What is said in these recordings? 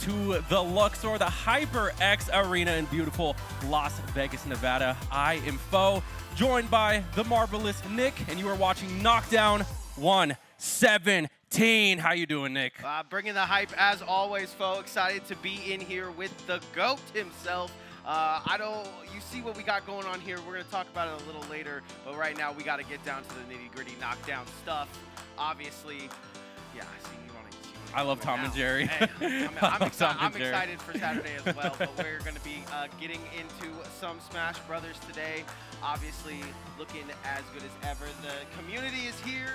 to the Luxor, the HyperX Arena in beautiful Las Vegas, Nevada. I am Fo, joined by the marvelous Nick, and you are watching Knockdown 117. How you doing, Nick? Bringing the hype as always, Fo. Excited to be in here with the GOAT himself. You see what we got going on here. We're going to talk about it a little later, but right now we got to get down to the nitty-gritty knockdown stuff. Obviously, yeah, I see you want to. I love Tom and Jerry. Hey, I'm excited for Saturday as well, but we're going to be getting into some Smash Brothers today. Obviously, looking as good as ever. The community is here.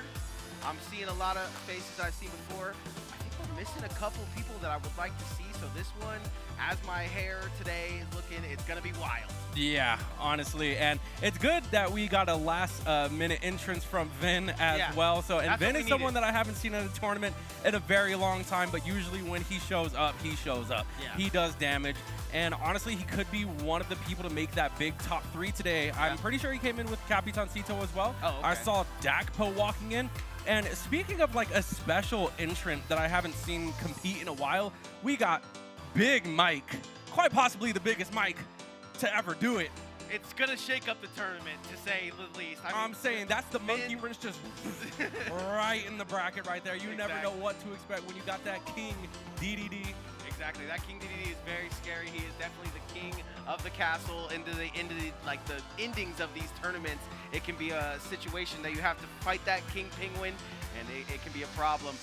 I'm seeing a lot of faces I've seen before. I think we're missing a couple people that I would like to see. So this one, as my hair today is looking, it's going to be wild. Yeah, honestly. And it's good that we got a last-minute entrance from Vin as well. So, and Vin is someone that I haven't seen in a tournament in a very long time, but usually when he shows up, he shows up. Yeah. He does damage. And honestly, he could be one of the people to make that big top 3 today. Yeah. I'm pretty sure he came in with Capitancito as well. Oh, okay. I saw Dakpo walking in. And speaking of like a special entrant that I haven't seen compete in a while, we got Big Mike, quite possibly the biggest Mike to ever do it. It's going to shake up the tournament, to say the least. I'm saying that's the monkey wrench just right in the bracket right there. You never know what to expect when you got that King DDD. Exactly. That King DDD is very scary. He is definitely the king of the castle. Into the endings of these tournaments, it can be a situation that you have to fight that King Penguin, and it can be a problem.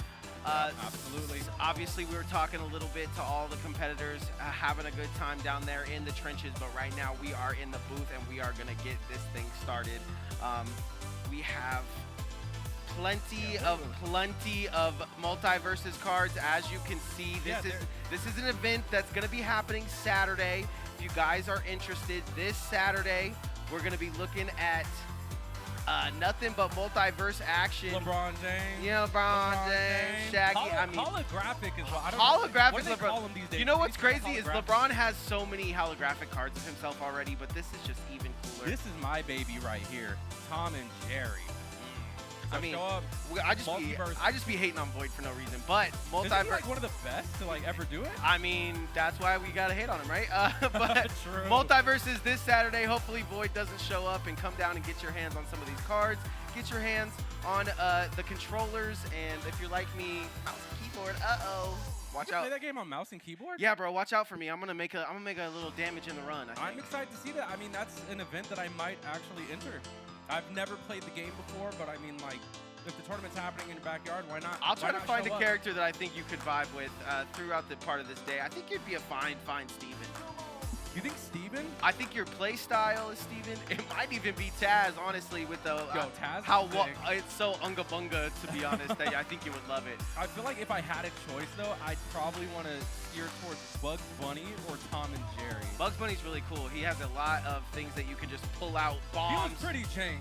Absolutely. Obviously, we were talking a little bit to all the competitors, having a good time down there in the trenches, but right now we are in the booth and we are going to get this thing started. We have plenty of multi-versus cards. As you can see, this is an event that's going to be happening Saturday. If you guys are interested, this Saturday we're going to be looking at nothing but multiverse action. LeBron James. Yeah, LeBron James. Shaggy. Holographic is what holographic they call him these days. You know what's crazy is LeBron has so many holographic cards of himself already, but this is just even cooler. This is my baby right here, Tom and Jerry. So I mean, I just be hating on Void for no reason, but multiverse. Isn't he like one of the best to like ever do it? I mean, that's why we gotta hate on him, right? But True. Multiverse is this Saturday. Hopefully, Void doesn't show up, and come down and get your hands on some of these cards. Get your hands on the controllers, and if you're like me, mouse and keyboard. Watch out. Play that game on mouse and keyboard? Yeah, bro. Watch out for me. I'm gonna make a little damage in the run. I'm excited to see that. I mean, that's an event that I might actually enter. I've never played the game before, but I mean, like, if the tournament's happening in your backyard, why not? I'll try to find a character that I think you could vibe with throughout the part of this day. I think you'd be a fine Steven. You think Steven? I think your play style is Steven. It might even be Taz, honestly, with the Taz it's so unga bunga, to be honest. That I think you would love it. I feel like if I had a choice, though, I'd probably want to steer towards Bugs Bunny or Tom and Jerry. Glug Bunny's really cool. He has a lot of things that you can just pull out. Bombs. He was pretty jank.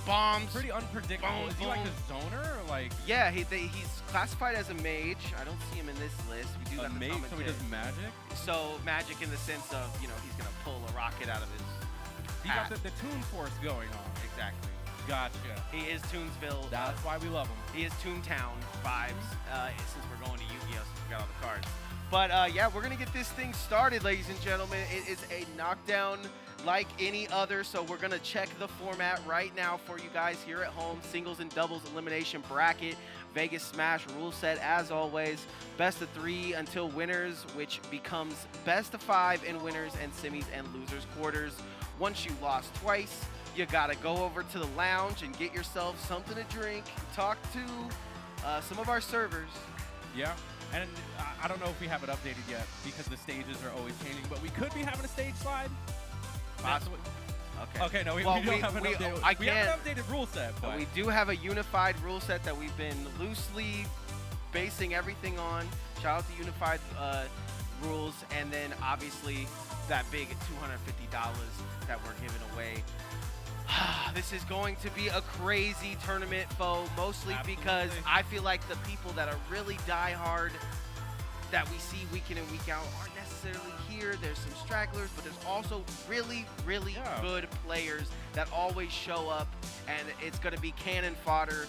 Bombs. Pretty unpredictable. Boom, is he like a zoner or like? Yeah, he's classified as a mage. I don't see him in this list. We do a mage, so he does magic. So magic in the sense of he's gonna pull a rocket out of his. He got the Toon Force going on. Exactly. Gotcha. He is Toonsville. That's why we love him. He is Toontown vibes. Since we're going to Yu-Gi-Oh, since we got all the cards. But yeah, we're gonna get this thing started, ladies and gentlemen. It is a knockdown like any other, so we're gonna check the format right now for you guys here at home. Singles and doubles elimination bracket, Vegas Smash rule set as always. Best of 3 until winners, which becomes best of 5 in winners and semis and losers quarters. Once you lost twice, you gotta go over to the lounge and get yourself something to drink, talk to some of our servers. Yeah. And I don't know if we have it updated yet because the stages are always changing, but we could be having a stage slide. Possibly. Okay, no, we don't have an updated. We have an updated rule set, but we do have a unified rule set that we've been loosely basing everything on. Shout out to unified rules, and then obviously that big $250 that we're giving away. This is going to be a crazy tournament, Fo, mostly because I feel like the people that are really diehard that we see week in and week out aren't necessarily here. There's some stragglers, but there's also really, really good players that always show up, and it's going to be cannon fodder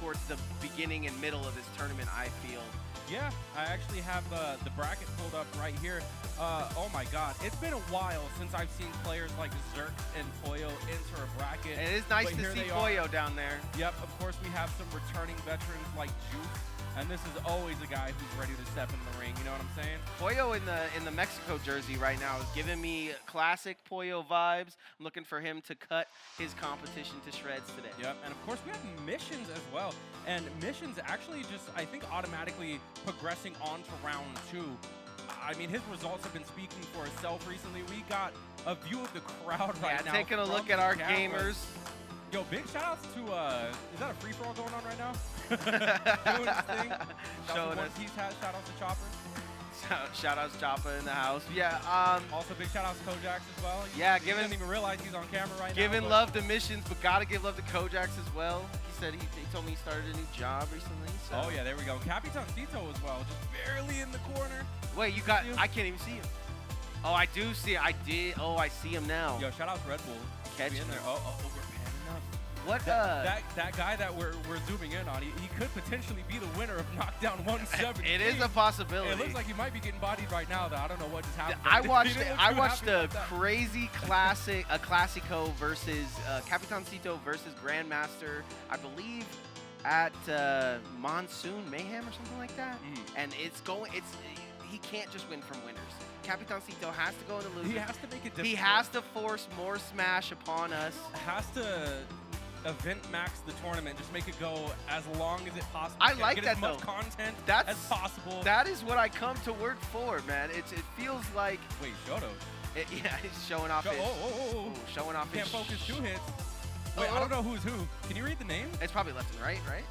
towards the beginning and middle of this tournament, I feel. Yeah, I actually have the bracket pulled up right here. Oh my God, it's been a while since I've seen players like Zerk and Poyo enter a bracket. And it is nice to see Poyo down there. Yep, of course we have some returning veterans like Juice, and this is always a guy who's ready to step in the ring. You know what I'm saying? Poyo in the Mexico jersey right now is giving me classic Poyo vibes. I'm looking for him to cut his competition to shreds today. Yep, and of course we have missions as well. And missions actually just, I think, automatically progressing on to round 2. I mean, his results have been speaking for itself recently. We got a view of the crowd right now. Taking a look at our gamers. Yo, big shout-outs to, is that a free-for-all going on right now? Doing his thing. Showing us. Shout-outs to Chopper. Shout-outs Chopper in the house. Yeah. Also, big shout-outs to Kojax as well. Yeah, he doesn't even realize he's on camera right now. Giving love to missions, but gotta give love to Kojax as well. He said he told me he started a new job recently. So. Oh yeah, there we go. Capitancito as well, just barely in the corner. Wait, you got? I can't even see him. Oh, I do see. I did. Oh, I see him now. Yo, shout out to Red Bull. Catch him there. Oh, we're panning up. What? That guy that we're zooming in on, he could potentially be the winner of Knockdown 170. It is a possibility. It looks like he might be getting bodied right now, though. I don't know what just happened. I watched a crazy Classico versus Capitancito versus Grandmaster, I believe, at Monsoon Mayhem or something like that. And he can't just win from winners. Capitancito has to go in the losers. He has to make it difficult. He has to force more smash upon us. Has to event max the tournament, just make it go as long as it possibly I can. like Get that as much though. content as possible. That is what I come to work for, man. It feels like. Wait, Shoto. Yeah, he's showing off his. Showing off Can't his. focus 2 hits. Wait, I don't know who's who. Can you read the name? It's probably left and right, right?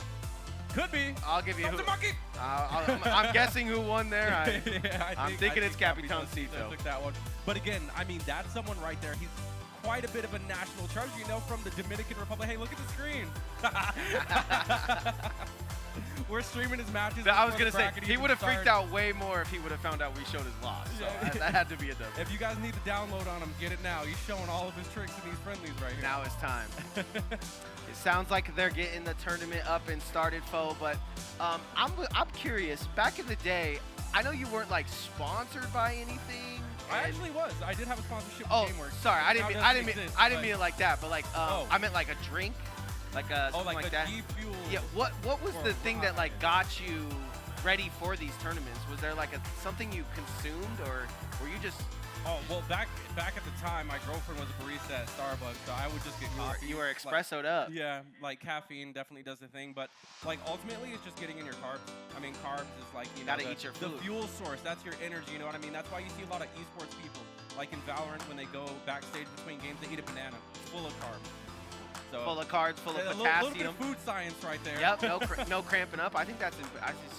Could be. I'll give you who. Monkey. I'm guessing who won there. I'm thinking it's Capitancito. Took that one. But again, I mean, that's someone right there. He's quite a bit of a national treasure, you know, from the Dominican Republic. Hey, look at the screen. We're streaming his matches. I was going to say, he would have freaked out way more if he would have found out we showed his loss. So that had to be a dub. If you guys need to download on him, get it now. He's showing all of his tricks in these friendlies right here. Now it's time. It sounds like they're getting the tournament up and started, Fo, but I'm curious. Back in the day, I know you weren't like sponsored by anything. I actually was. I did have a sponsorship with GameWorks. Sorry, I didn't mean it like that, but like I meant like a drink, like something like that. G-Fuel. Yeah. What was the thing that like got you ready for these tournaments? Was there like something you consumed, or were you just? Oh, well, back at the time, my girlfriend was a barista at Starbucks, so I would just get coffee. You were espressoed up. Yeah, like caffeine definitely does the thing, but like ultimately it's just getting in your carbs. I mean, carbs is like, you know, eat your food. The fuel source, that's your energy, you know what I mean? That's why you see a lot of esports people, like in Valorant, when they go backstage between games, they eat a banana, full of carbs. So, full of carbs, full of potassium. A little bit of food science right there. Yep, no cramping up. I think that's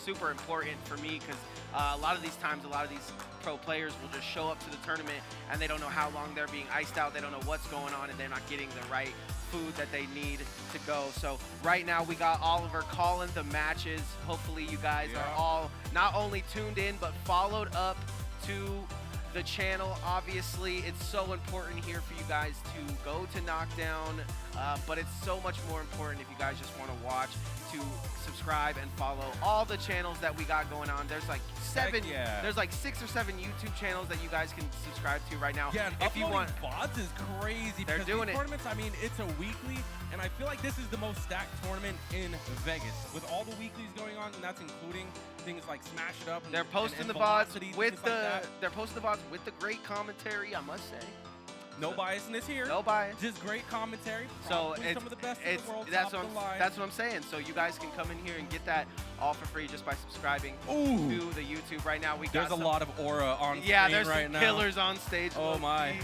super important for me because a lot of these times, a lot of these pro players will just show up to the tournament and they don't know how long they're being iced out. They don't know what's going on and they're not getting the right food that they need to go. So right now we got Oliver calling the matches. Hopefully you guys are all not only tuned in but followed up to the channel. Obviously, it's so important here for you guys to go to Knockdown, but it's so much more important if you guys just want to watch, to subscribe and follow all the channels that we got going on. There's like there's like 6 or 7 YouTube channels that you guys can subscribe to right now. Yeah, and if you want VODs is crazy. They're doing it. Tournaments, I mean, it's a weekly, and I feel like this is the most stacked tournament in Vegas with all the weeklies going on, and that's including things like Smash It Up. They're posting the VODs with the great commentary, I must say. No biasness here. No bias. Just great commentary. So it's some of the best in the world. That's what I'm saying. So you guys can come in here and get that all for free just by subscribing to the YouTube right now. There's a lot of aura on screen right now. Yeah, there's some killers on stage. Oh my.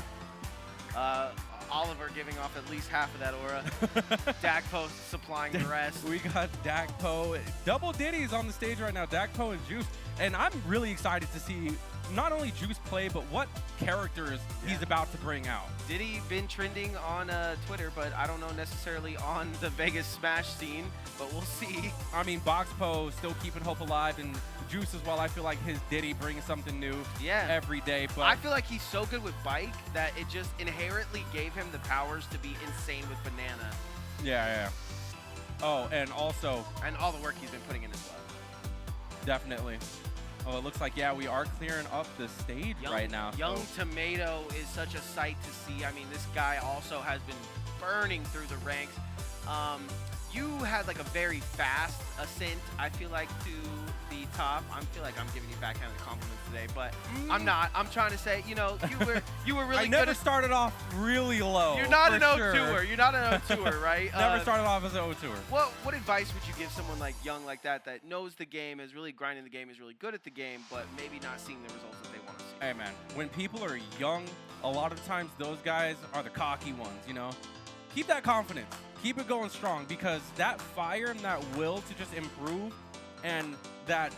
Oliver giving off at least half of that aura. Dakpo supplying the rest. We got Dakpo. Double Diddy's on the stage right now, Dakpo and Juice. And I'm really excited to see not only Juice play, but what characters he's about to bring out. Diddy been trending on Twitter, but I don't know necessarily on the Vegas Smash scene, but we'll see. I mean, Boxpo still keeping hope alive, and Juice as well. I feel like his Diddy brings something new every day. But I feel like he's so good with Bike that it just inherently gave him the powers to be insane with Banana. Yeah. Oh, and also... And all the work he's been putting in as well. Definitely. Oh, it looks like, we are clearing up the stage right now. Young Tomato is such a sight to see. I mean, this guy also has been burning through the ranks. You had like a very fast ascent, I feel like, to the top. I feel like I'm giving you backhanded compliments today, but I'm not. I'm trying to say, you know, you were really I good. never started off really low. You're not an O2er. You're not an O2er, right? Never started off as an O2er. What advice would you give someone like young like that knows the game, is really grinding the game, is really good at the game, but maybe not seeing the results that they want to see? Hey, man, when people are young, a lot of times those guys are the cocky ones, you know? Keep that confidence. Keep it going strong, because that fire and that will to just improve, and that,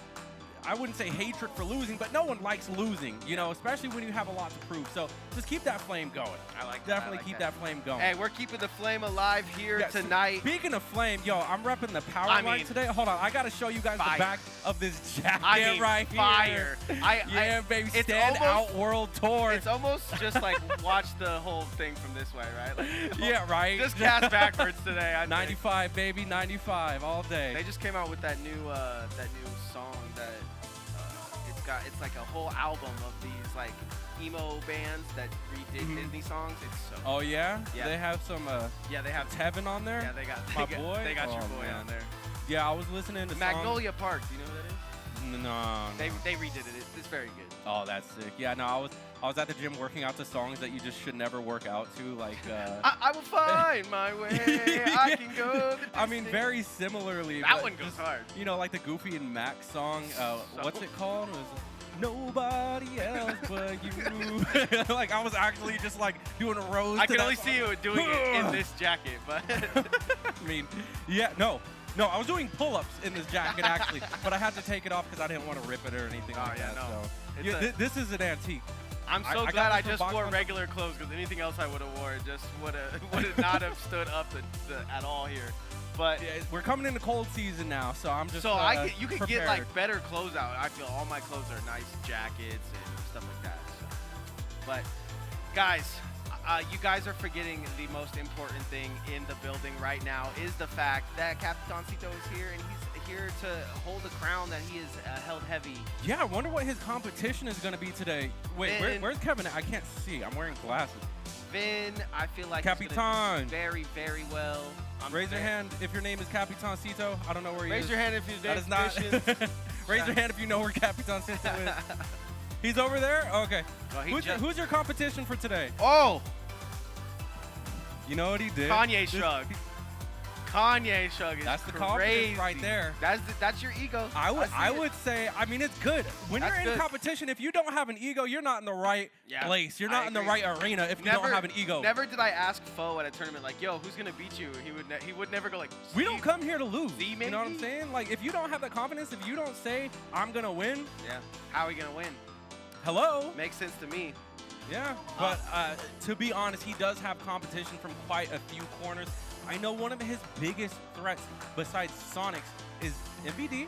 I wouldn't say hatred for losing, but no one likes losing, you know, especially when you have a lot to prove. So just keep that flame going. I like that. Definitely keep that flame going. Hey, we're keeping the flame alive here tonight. Speaking of flame, I'm repping the power line today. Hold on, I got to show you guys the back of this jacket right here. Yeah, baby, stand out world tour. It's almost just like watch the whole thing from this way, right? Like, yeah, right. Just cast backwards today. 95, baby, 95 all day. They just came out with that new song that it's like a whole album of these like emo bands that redid Disney songs. It's so Oh yeah? They have some they have Tevin on there? Yeah, they got They got your boy on there. Yeah, I was listening to Magnolia Park. Do you know what that is? No. They redid it. It's very good. Oh, that's sick. Yeah, no, I was at the gym working out to songs that you just should never work out to, like I will find my way. I can go. I mean, very similarly. That one goes hard. You know, like the Goofy and Max song. What's it called? It was Nobody Else But You. Like, I was actually just like doing a rose. I can only see you doing it in this jacket, but I mean, no, I was doing pull-ups in this jacket actually, but I had to take it off because I didn't want to rip it or anything like that. No. So this is an antique. I'm so glad I just wore regular clothes, because anything else I would have worn just would not have stood up at all here. But we're coming into cold season now, so I'm just you could get like better clothes out. I feel all my clothes are nice jackets and stuff like that. So. But guys, you guys are forgetting the most important thing in the building right now is the fact that Capitancito is here, and he's here to hold a crown that he has held heavy. Yeah, I wonder what his competition is going to be today. Wait, where's Kevin? I can't see. I'm wearing glasses. Vin, I feel like Capitan. Very, very well. Raise your hand if your name is Capitancito. I don't know where he is. Raise your hand if your name is not. Raise your hand if you know where Capitancito is. He's over there? Okay. Well, who's your competition for today? Oh! You know what he did? Kanye Shrug. Kanye Shrug is That's the crazy. confidence right there. That's your ego. I would say, I mean, it's good. When you're in competition, if you don't have an ego, you're not in the right place. You're not in the right arena if you don't have an ego. Never did I ask Foe at a tournament like, yo, who's going to beat you? He would never go like, we don't come here to lose. You know what I'm saying? Like, if you don't have that confidence, if you don't say, I'm going to win. Yeah. How are we going to win? Hello? Makes sense to me. Yeah, but to be honest, he does have competition from quite a few corners. I know one of his biggest threats, besides Sonics, is MVD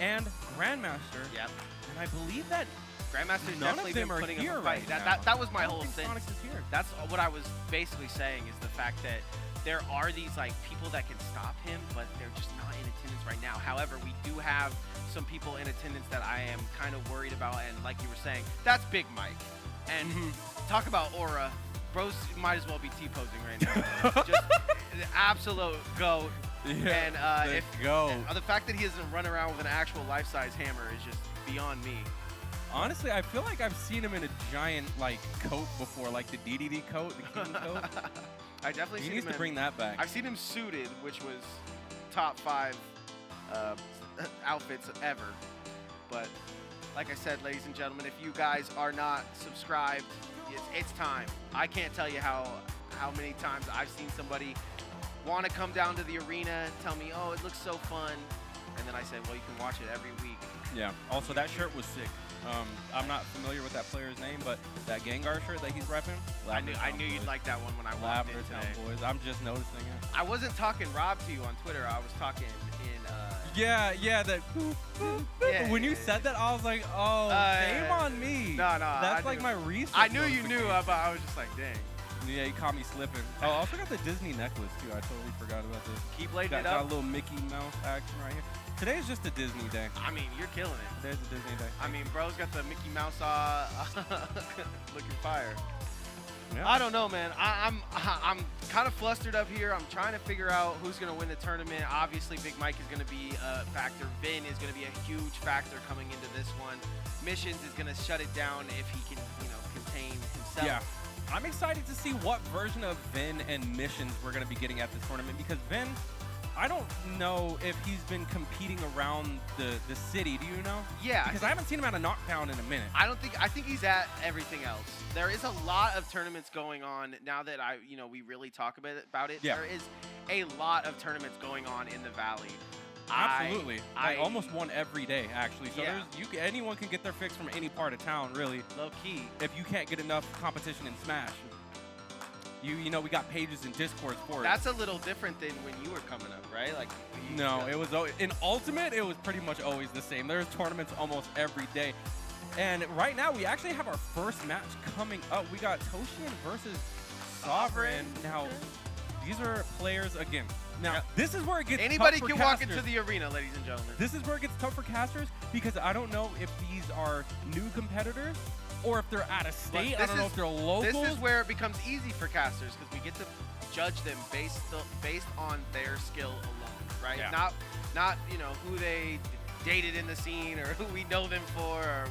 and Grandmaster. Yep. And I believe that Grandmaster's none definitely of them been are putting here up a fight. right That was my whole thing. thing. Sonics is here. That's what I was basically saying, is the fact that there are these like people that can stop him, but they're just not in attendance right now. However, we do have some people in attendance that I am kind of worried about, and like you were saying, that's Big Mike. And talk about aura. Bros might as well be T-posing right now. Just the absolute GOAT. Yeah, and the fact that he doesn't run around with an actual life-size hammer is just beyond me. Honestly, I feel like I've seen him in a giant like coat before, like the DDD coat, the King coat. I definitely He needs to bring that back. I've seen him suited, which was top 5 outfits ever. But like I said, ladies and gentlemen, if you guys are not subscribed, it's time. I can't tell you how how many times I've seen somebody want to come down to the arena, tell me, oh, it looks so fun. And then I say, well, you can watch it every week. Yeah. Also, that shirt was sick. I'm not familiar with that player's name, but that Gengar shirt that he's repping. I knew you'd like that one when I walked in today. Boys. I'm just noticing it. I wasn't talking Rob to you on Twitter. I was talking in. Yeah. That. Yeah, when you said that, I was like, oh, shame on me. No. That's like my research. I knew you knew, but I was just like, dang. Yeah, you caught me slipping. Oh, I also got the Disney necklace too. I totally forgot about this. Keep lighting it Got up. a little Mickey Mouse action right here. Today's just a Disney day. I mean, you're killing it. Today's a Disney day. I mean, bro's got the Mickey Mouse looking fire. Yeah. I don't know, man. I'm kind of flustered up here. I'm trying to figure out who's going to win the tournament. Obviously, Big Mike is going to be a factor. Vin is going to be a huge factor coming into this one. Missions is going to shut it down if he can, contain himself. Yeah. I'm excited to see what version of Vin and Missions we're going to be getting at this tournament, because Vin, I don't know if he's been competing around the city. Do you know? Yeah. Because I haven't seen him at a knockdown in a minute. I think he's at everything else. There is a lot of tournaments going on now that we really talk about it. Yeah. There is a lot of tournaments going on in the Valley. Absolutely. Almost one every day, actually. So Yeah. anyone can get their fix from any part of town, really. Low key. If you can't get enough competition in Smash. We got pages in Discord for it. That's a little different than when you were coming up, right? Like No, it was in Ultimate, it was pretty much always the same. There's tournaments almost every day. And right now, we actually have our first match coming up. We got Toshian versus Sovereign. Now, these are players, again. Now, this is where it gets Anybody tough for can walk casters. into the arena, ladies and gentlemen. This is where it gets tough for casters, because I don't know if these are new competitors or if they're out of state. I don't know if they're locals. This is where it becomes easy for casters, because we get to judge them based on their skill alone, right? Yeah. Not who they dated in the scene or who we know them for or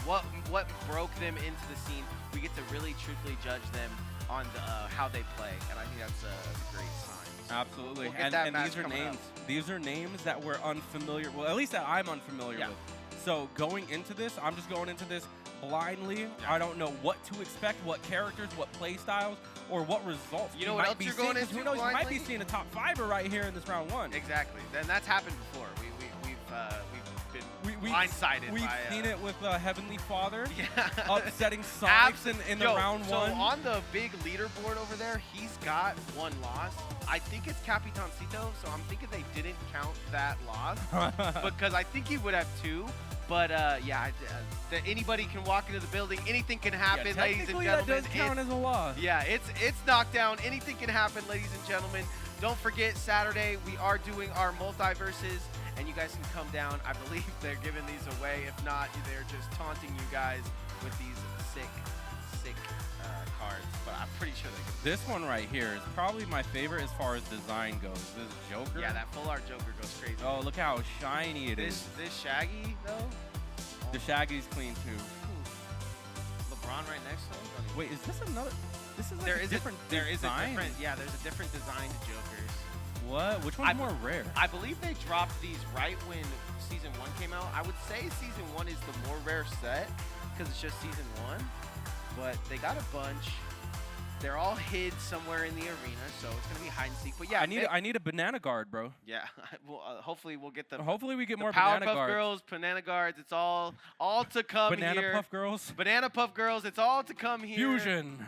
what broke them into the scene. We get to really truthfully judge them on how they play, and I think that's a great sign. Absolutely. We'll get that and match these are coming names. up. These are names that we're unfamiliar. Well, at least that I'm unfamiliar Yeah. with. So going into this, I'm just going into this blindly. Yeah. I don't know what to expect, what characters, what play styles, or what results. You know we what might else be you're seeing, going 'cause who into knows? You might be blindly? seeing a top fiver right here in this round one. Exactly. Then that's happened before. We've been blindsided. We've by, seen it with Heavenly Father Yeah. upsetting Sonics in the round one. So on the big leaderboard over there, he's got one loss. I think it's Capitancito, so I'm thinking they didn't count that loss because I think he would have two. But anybody can walk into the building. Anything can happen, Yeah, ladies and technically gentlemen. that does count as a loss. Yeah, it's knockdown. Anything can happen, ladies and gentlemen. Don't forget, Saturday we are doing our multiverses, and you guys can come down. I believe they're giving these away. If not, they're just taunting you guys with these sick cards. But I'm pretty sure they can. This one right here is probably my favorite as far as design goes. This Joker. Yeah, that full art Joker goes crazy. Oh, look how shiny it is. This Shaggy though. The Shaggy's clean too. LeBron right next to him. Wait, is this another? This is like There a is different there is a design. different. Yeah, there's a different design to Jokers. What? Which one's more rare? I believe they dropped these right when Season 1 came out. I would say Season 1 is the more rare set because it's just Season 1. But they got a bunch. They're all hid somewhere in the arena, so it's going to be hide and seek. But yeah, I need a banana guard, bro. Yeah, well, hopefully we'll get the Hopefully we get more Powerpuff banana guards. Girls, banana guards. It's all to come Banana here. Puff Girls. Banana Puff Girls. It's all to come here. Fusion.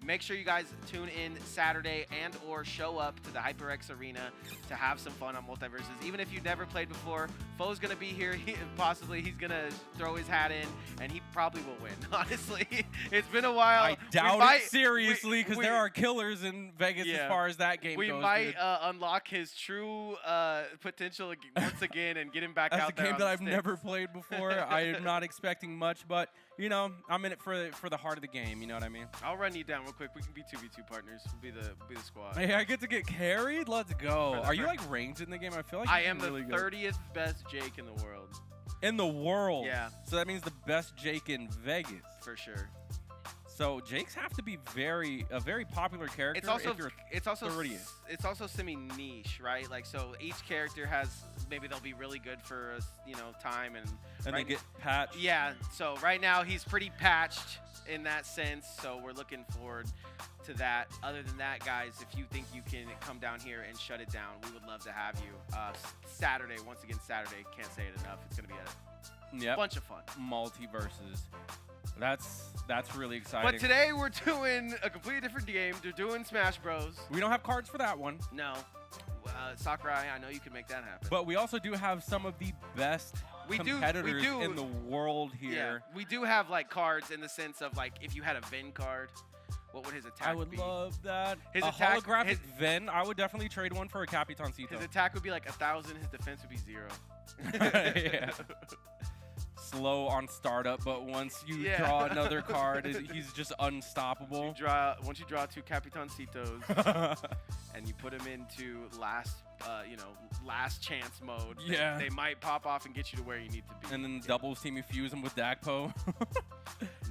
Make sure you guys tune in Saturday and or show up to the HyperX Arena to have some fun on Multiverses. Even if you've never played before, Foe's going to be here. Possibly he's going to throw his hat in, and he probably will win, honestly. It's been a while. I doubt it seriously, because there are killers in Vegas as far as that game goes. We might unlock his true potential once again and get him back out there. That's a game that I've never played before. I am not expecting much, but, I'm in it for the heart of the game. You know what I mean? I'll run you down real quick. We can be 2v2 partners. We'll be the squad. Hey, I get to get carried? Let's go. Are you, like, ranged in the game? I feel like I am really the good. 30th best Jake in the world. In the world? Yeah. So that means the best Jake in Vegas. For sure. So Jakes have to be a very popular character. It's also 30th. It's also semi niche, right? Like, so each character has, maybe they'll be really good for time and And they get patched. Yeah, so right now he's pretty patched in that sense, so we're looking forward to that. Other than that, guys, if you think you can come down here and shut it down, we would love to have you. Saturday, once again, Saturday, can't say it enough. It's going to be a bunch of fun. Multiverses. That's really exciting. But today we're doing a completely different game. They're doing Smash Bros. We don't have cards for that one. No. Sakurai, I know you can make that happen. But we also do have some of the best competitors in the world here. Yeah, we do have like cards in the sense of like if you had a Vin card, what would his attack be? I would love that. His attack, holographic Vin, I would definitely trade one for a Capitancito. His attack would be like 1,000, his defense would be 0. Yeah. Slow on startup, but once you draw another card, he's just unstoppable. Once you draw 2 Capitancitos and you put him into last chance mode, they might pop off and get you to where you need to be. And then doubles team, you fuse him with Dagpo.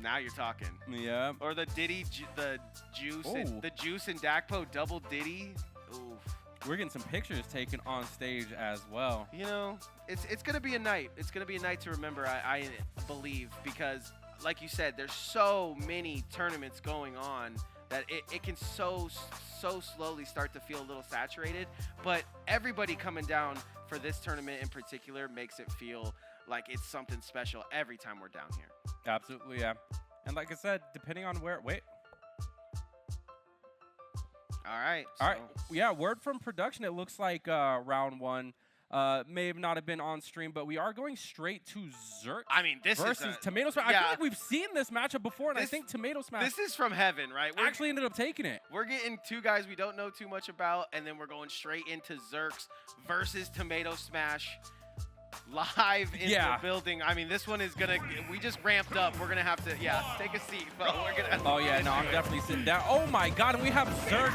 Now you're talking. Yeah. Or the Diddy, the Juice and Dagpo double Diddy. Oof. We're getting some pictures taken on stage as well. You know, it's going to be a night. It's going to be a night to remember, I believe, because like you said, there's so many tournaments going on that it can so slowly start to feel a little saturated. But everybody coming down for this tournament in particular makes it feel like it's something special every time we're down here. Absolutely, yeah. And like I said, depending on where... Wait. All right. Yeah, word from production. It looks like round 1 may have not have been on stream, but we are going straight to Zerk. I mean, this versus Tomato Smash. I feel like we've seen this matchup before, and I think Tomato Smash. This is from heaven, right? We actually ended up taking it. We're getting 2 guys we don't know too much about, and then we're going straight into Zerks versus Tomato Smash. Live in the building. I mean, this one is gonna. We just ramped up. We're gonna have to, take a seat. But we're gonna. Oh yeah, no, I'm definitely sitting down. Oh my God, and we have Zerks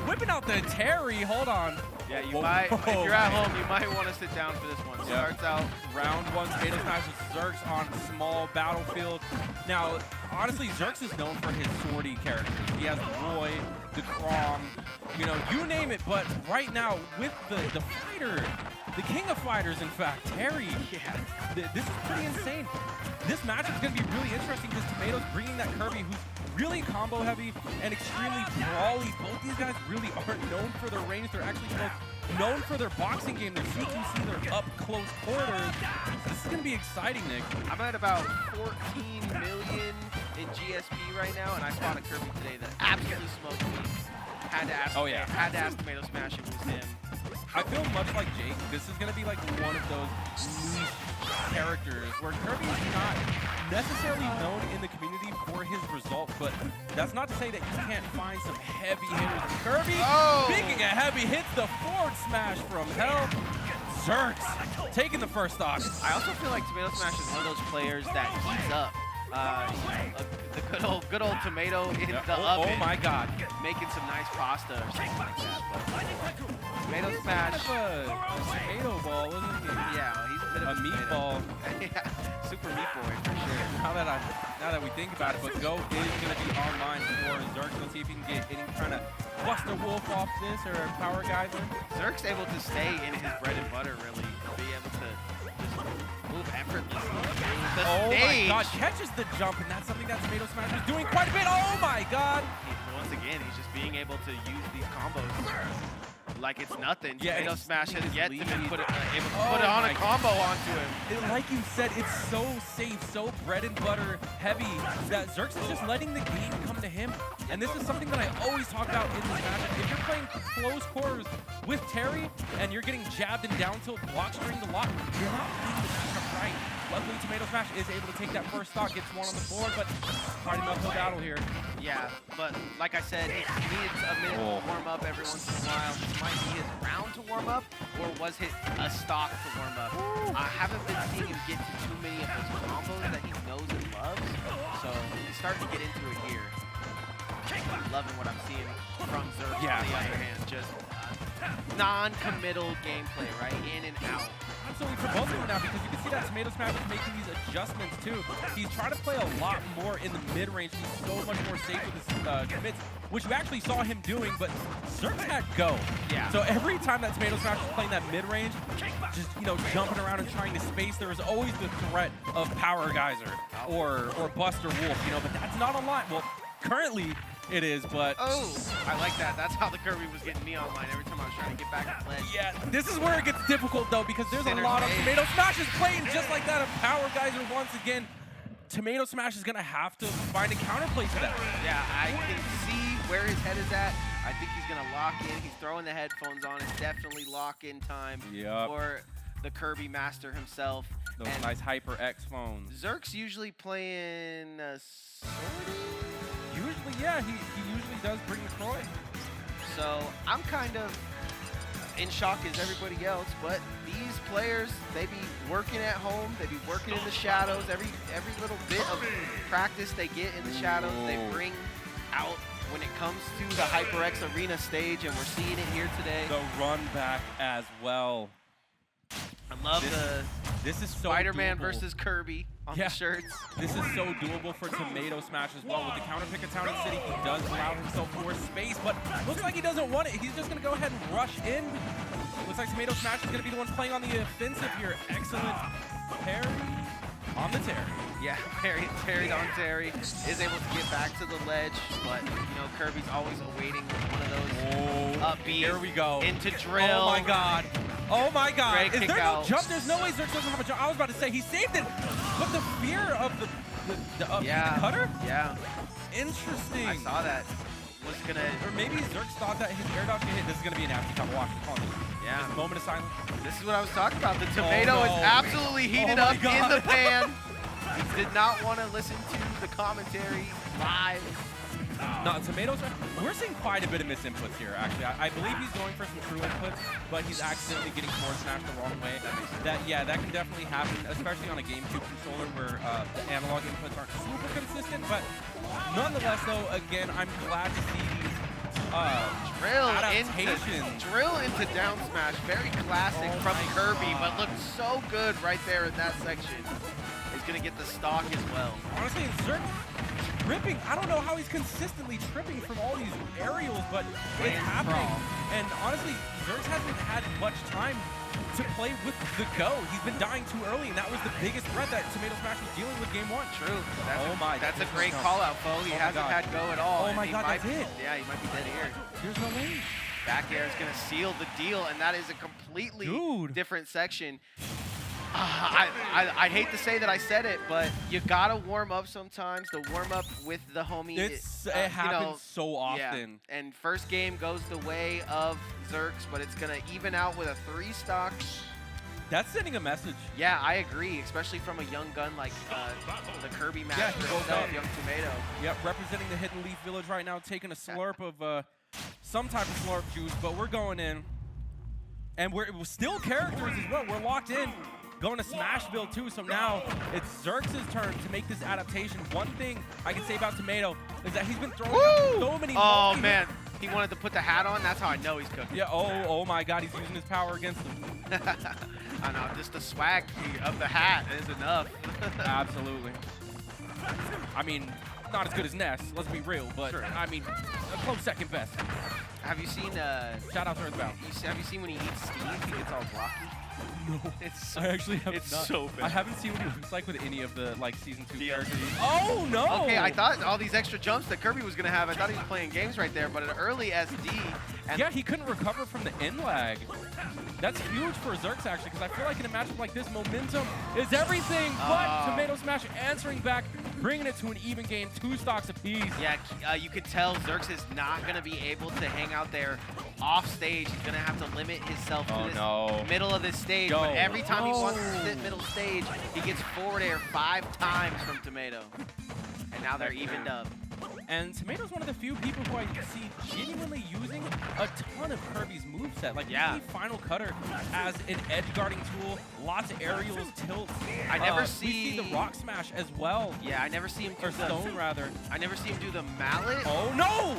whipping out the Terry. Hold on. Yeah, you might. If you're at home, you might want to sit down for this one. Starts out round 1. Tomato Smash with Zerks on small battlefield. Now, honestly, Zerks is known for his swordy characters. He has Roy, the Krom, you name it. But right now, with the fighter. The king of fighters, in fact, Terry. Yeah. This is pretty insane. This matchup is going to be really interesting because Tomato's bringing that Kirby who's really combo heavy and extremely brawly. Both these guys really aren't known for their range. They're actually both known for their boxing game, their CQC, their up close quarters. This is going to be exciting, Nick. I'm at about 14 million in GSP right now, and I fought a Kirby today that absolutely smoked me. Had to ask Tomato Smash if it was him. I feel much like Jake. This is going to be like one of those niche characters where Kirby is not necessarily known in the community for his results, but that's not to say that you can't find some heavy hitters. Kirby, speaking of heavy hits, the forward smash from hell. Zerks taking the first stock. I also feel like Tomato Smash is one of those players that heats up. The good old tomato in the oven. Oh my God. Making some nice pasta or something like that. But Tomato Smash. A tomato ball, isn't he? Yeah, he's a bit of a meatball. Yeah, super meat boy for sure. Now that we think about it, but Go is going to be online for Zerks. Let's see if he can get any kind of Buster Wolf off this or a Power Geyser. Zerk's able to stay in his bread and butter, really. Be able to just move effortlessly. My God, catches the jump, and that's something that Tomato Smash is doing quite a bit. Oh my God. Once again, he's just being able to use these combos like it's nothing. Tomato Smash has yet to be able to put it on a combo onto him. Like you said, it's so safe, so bread and butter heavy that Zerks is just letting the game come to him. And this is something that I always talk about in this matchup. If you're playing close quarters with Terry and you're getting jabbed and down tilt block string to lock, you're not playing the matchup right. Luckily, Tomato Smash is able to take that first stock, gets one on the board, but quite an uphill battle here. Yeah, but like I said, he needs a minute to warm up every once in a while. This might be his round to warm up, or was it a stock to warm up? I haven't been seeing him get to too many of those combos that he knows and loves, so he's starting to get into it here. I'm loving what I'm seeing from Zerk on the other hand. Just non-committal gameplay, right? In and out. Absolutely, for both of them now, because you can see that Tomato Smash is making these adjustments too. He's trying to play a lot more in the mid-range. He's so much more safe with his commits, which you actually saw him doing, but Zerx had go. Yeah. So every time that Tomato Smash was playing that mid-range, just, you know, jumping around and trying to space, there was always the threat of Power Geyser or Buster Wolf, you know, but that's not online. Well, currently it is, but... Oh, I like that. That's how the Kirby was getting me online every time I was trying to get back to ledge. Yeah, this is where it gets difficult, though, because there's a lot of Tomato Smashes playing just like that of Power Geyser once again. Tomato Smash is going to have to find a counterplay to that. Yeah, I can see where his head is at. I think he's going to lock in. He's throwing the headphones on. It's definitely lock-in time for the Kirby master himself. Those nice HyperX phones. Zerx usually playing Usually, yeah, he usually does bring the Croy. So I'm kind of in shock as everybody else, but these players, they be working at home, they be working in the shadows. Every little bit of practice they get in the shadows, they bring out when it comes to the HyperX Arena stage, and we're seeing it here today. The run back as well. I love this is so Spider-Man doable. versus Kirby on the shirts. This is so doable for Tomato Smash as well. With the counter pick at Town and City, he does allow himself more space, but looks like he doesn't want it. He's just going to go ahead and rush in. Looks like Tomato Smash is going to be the one playing on the offensive here. Excellent parry on the Terry. Yeah, parried on Terry. Is able to get back to the ledge, but, you know, Kirby's always awaiting one of those up B. Here we go. Into drill. Oh, my God. Oh my God! Great Is there no out. jump? There's no way Zerx doesn't have a jump. I was about to say he saved it, but the fear of the cutter? Yeah. Interesting. I saw that. Was gonna. Or maybe Zerx thought that his air dodge could hit. This is gonna be a nasty top. Watch the corner. Yeah. Just a moment of silence. This is what I was talking about. The tomato is absolutely heated up in the pan. He did not want to listen to the commentary live. No, Tomatoes, we're seeing quite a bit of misinputs here, actually. I believe he's going for some true inputs, but he's accidentally getting forward smashed the wrong way. That can definitely happen, especially on a GameCube controller where the analog inputs aren't super consistent. But nonetheless, though, again, I'm glad to see these adaptations. Drill into down smash, very classic from Kirby, but looked so good right there in that section. He's going to get the stock as well. Honestly, Zerx tripping. I don't know how he's consistently tripping from all these aerials, but it's happening. And honestly, Zerx hasn't had much time to play with the go. He's been dying too early, and that was the biggest threat that Tomato Smash was dealing with game one. True. That's a great no. call out, Fo. He hasn't had go at all. Oh my God, that's it. Yeah, he might be dead here. There's no lane. Back air is going to seal the deal, and that is a completely different section. I'd hate to say that I said it, but you gotta warm up sometimes. The warm up with the homie, it happens so often. Yeah. And first game goes the way of Zerx, but it's gonna even out with a 3-stock. That's sending a message. Yeah, I agree, especially from a young gun like the Kirby master himself, Young Tomato. Yep, representing the Hidden Leaf Village right now, taking a slurp of some type of slurp juice, but we're going in. And we're still characters as well. We're locked in. Going to Smashville too, so now it's Zerx's turn to make this adaptation. One thing I can say about Tomato is that he's been throwing out so many. Oh man, he wanted to put the hat on. That's how I know he's cooking. Yeah. Oh my God, he's using his power against him. I know, just the swag of the hat is enough. Absolutely. I mean, not as good as Ness. Let's be real, but I mean, a close second best. Have you seen? Shout out to Earthbound. Have you seen when he eats Steve? He gets all blocky. No, I actually have not. So bad. I haven't seen what he looks like with any of the season 2 characters. Oh no! Okay, I thought all these extra jumps that Kirby was gonna have. I thought he was playing games right there, but an early SD. And yeah, he couldn't recover from the in lag. That's huge for Zerx actually, because I feel like in a matchup like this, momentum is everything. But Tomato Smash answering back, bringing it to an even game, 2 stocks apiece. Yeah, you could tell Zerx is not gonna be able to hang out there off stage. He's gonna have to limit himself to this middle of this stage. But every time he wants to sit middle stage, he gets forward air 5 times from Tomato. And now they're evened up. And Tomato's one of the few people who I see genuinely using a ton of Kirby's moveset. Like, the Final Cutter as an edge guarding tool, lots of aerials, tilts. I never we see the Rock Smash as well. Yeah, I never see him do Stone, rather. I never see him do the Mallet. Oh, no!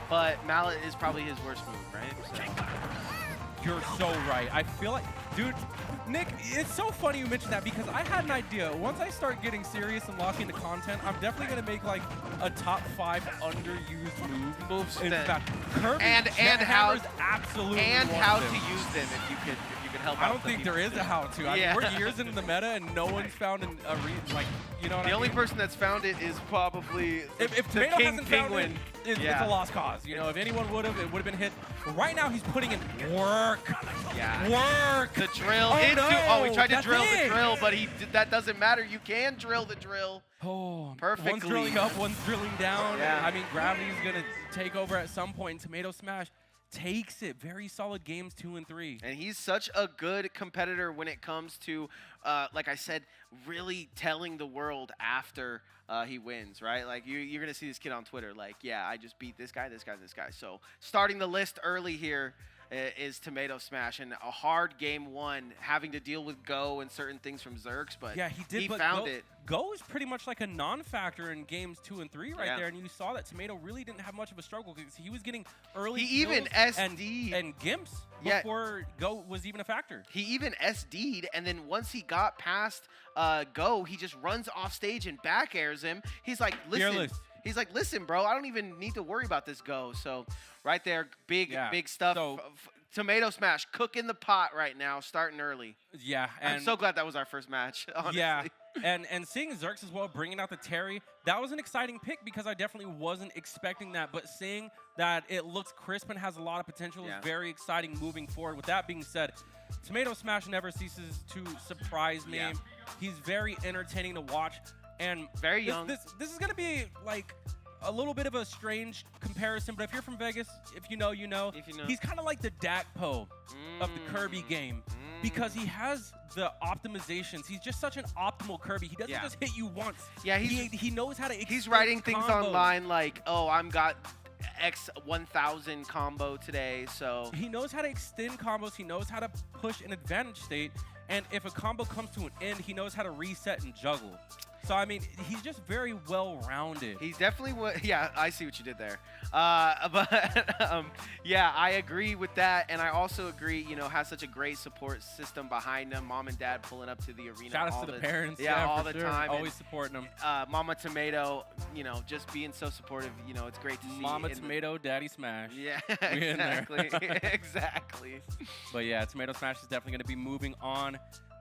But Mallet is probably his worst move, right? So. You're so right. I feel like, dude, Nick, it's so funny you mentioned that because I had an idea. Once I start getting serious and locking the content, I'm definitely going to make like a top 5 underused moves. In fact, Kirby and how absolutely and how to use them if you could help out. I don't think there is a how to. I mean, we're years into the meta and no one's found a reason, like, you know what I mean? The only person that's found it is probably if the Tomato King hasn't Penguin. Found it, it's a lost cause. You know, if anyone would have, it would have been hit. Right now, he's putting in work. Yeah. Work. The drill he tried to drill the drill, but that doesn't matter. You can drill the drill. Oh, perfectly. One's drilling up, one's drilling down. Yeah. I mean, Gravity's gonna take over at some point. Tomato Smash takes it. Very solid games 2 and 3. And he's such a good competitor when it comes to, like I said, really telling the world after he wins, right? Like you're gonna see this kid on Twitter, like, yeah, I just beat this guy, this guy, this guy. So starting the list early here is Tomato Smash, and a hard game 1, having to deal with Go and certain things from Zerx, but yeah, he found it. Go is pretty much like a non-factor in games 2 and 3 right there, and you saw that Tomato really didn't have much of a struggle because he was getting early He even SD'd and Gimps before Go was even a factor. He even SD'd, and then once he got past Go, he just runs off stage and back airs him. He's like, listen. Fearless. He's like, listen, bro, I don't even need to worry about this Go. So right there, big stuff. So, Tomato Smash, cooking the pot right now, starting early. Yeah. And I'm so glad that was our first match, honestly. Yeah. And seeing Zerx as well, bringing out the Terry, that was an exciting pick because I definitely wasn't expecting that. But seeing that it looks crisp and has a lot of potential is very exciting moving forward. With that being said, Tomato Smash never ceases to surprise me. Yeah. He's very entertaining to watch. And very young. This is going to be like a little bit of a strange comparison, but if you're from Vegas, if you know, you know. He's kind of like the Dakpo of the Kirby game because he has the optimizations. He's just such an optimal Kirby. He doesn't just hit you once. Yeah, he knows how to extend He's writing things combos. Online like, oh, I'm got X 1000 combo today, so. He knows how to extend combos. He knows how to push an advantage state. And if a combo comes to an end, he knows how to reset and juggle. So, I mean, he's just very well-rounded. He's definitely yeah, I see what you did there. Yeah, I agree with that. And I also agree, you know, has such a great support system behind him. Mom and dad pulling up to the arena. Shout out to the parents. Yeah, all the time. Always supporting them. Mama Tomato, you know, just being so supportive. You know, it's great to see. Mama Tomato, Daddy Smash. Yeah, exactly. Exactly. But yeah, Tomato Smash is definitely going to be moving on.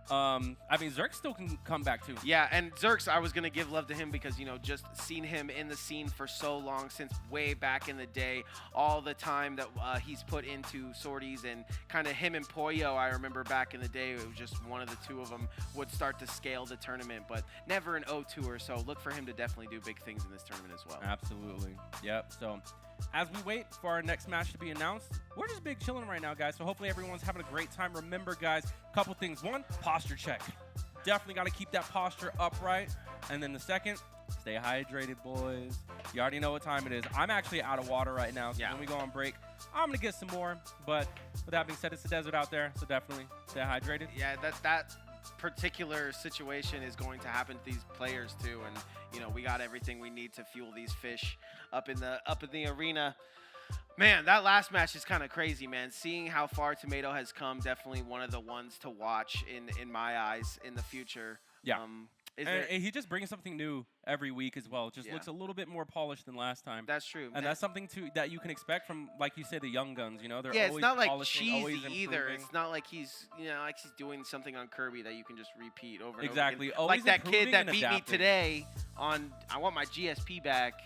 I mean, Zerx still can come back too. Yeah, and Zerx, I was going to give love to him because, you know, just seen him in the scene for so long, since way back in the day, all the time that he's put into sorties, and kind of him and Poyo, I remember back in the day, it was just one of the two of them would start to scale the tournament, but never an O-Tour, so look for him to definitely do big things in this tournament as well. Absolutely. Yep, so as we wait for our next match to be announced, we're just big chilling right now, guys. So hopefully everyone's having a great time. Remember, guys, a couple things. One, posture check. Definitely got to keep that posture upright. And then the second, stay hydrated, boys. You already know what time it is. I'm actually out of water right now, so when we go on break, I'm going to get some more. But with that being said, it's a desert out there, so definitely stay hydrated. Yeah, that particular situation is going to happen to these players too, and you know, we got everything we need to fuel these fish up in the arena. Man, that last match is kind of crazy, man. Seeing how far Tomato has come, definitely one of the ones to watch in my eyes in the future. Yeah. And he just brings something new every week as well. It just looks a little bit more polished than last time. That's true. And that's something that you can expect from, like you say, the young guns. You know, they're always it's not like cheesy either. It's not like he's, you know, like he's doing something on Kirby that you can just repeat over and exactly. over again. Like that kid that beat me today on I want my GSP back.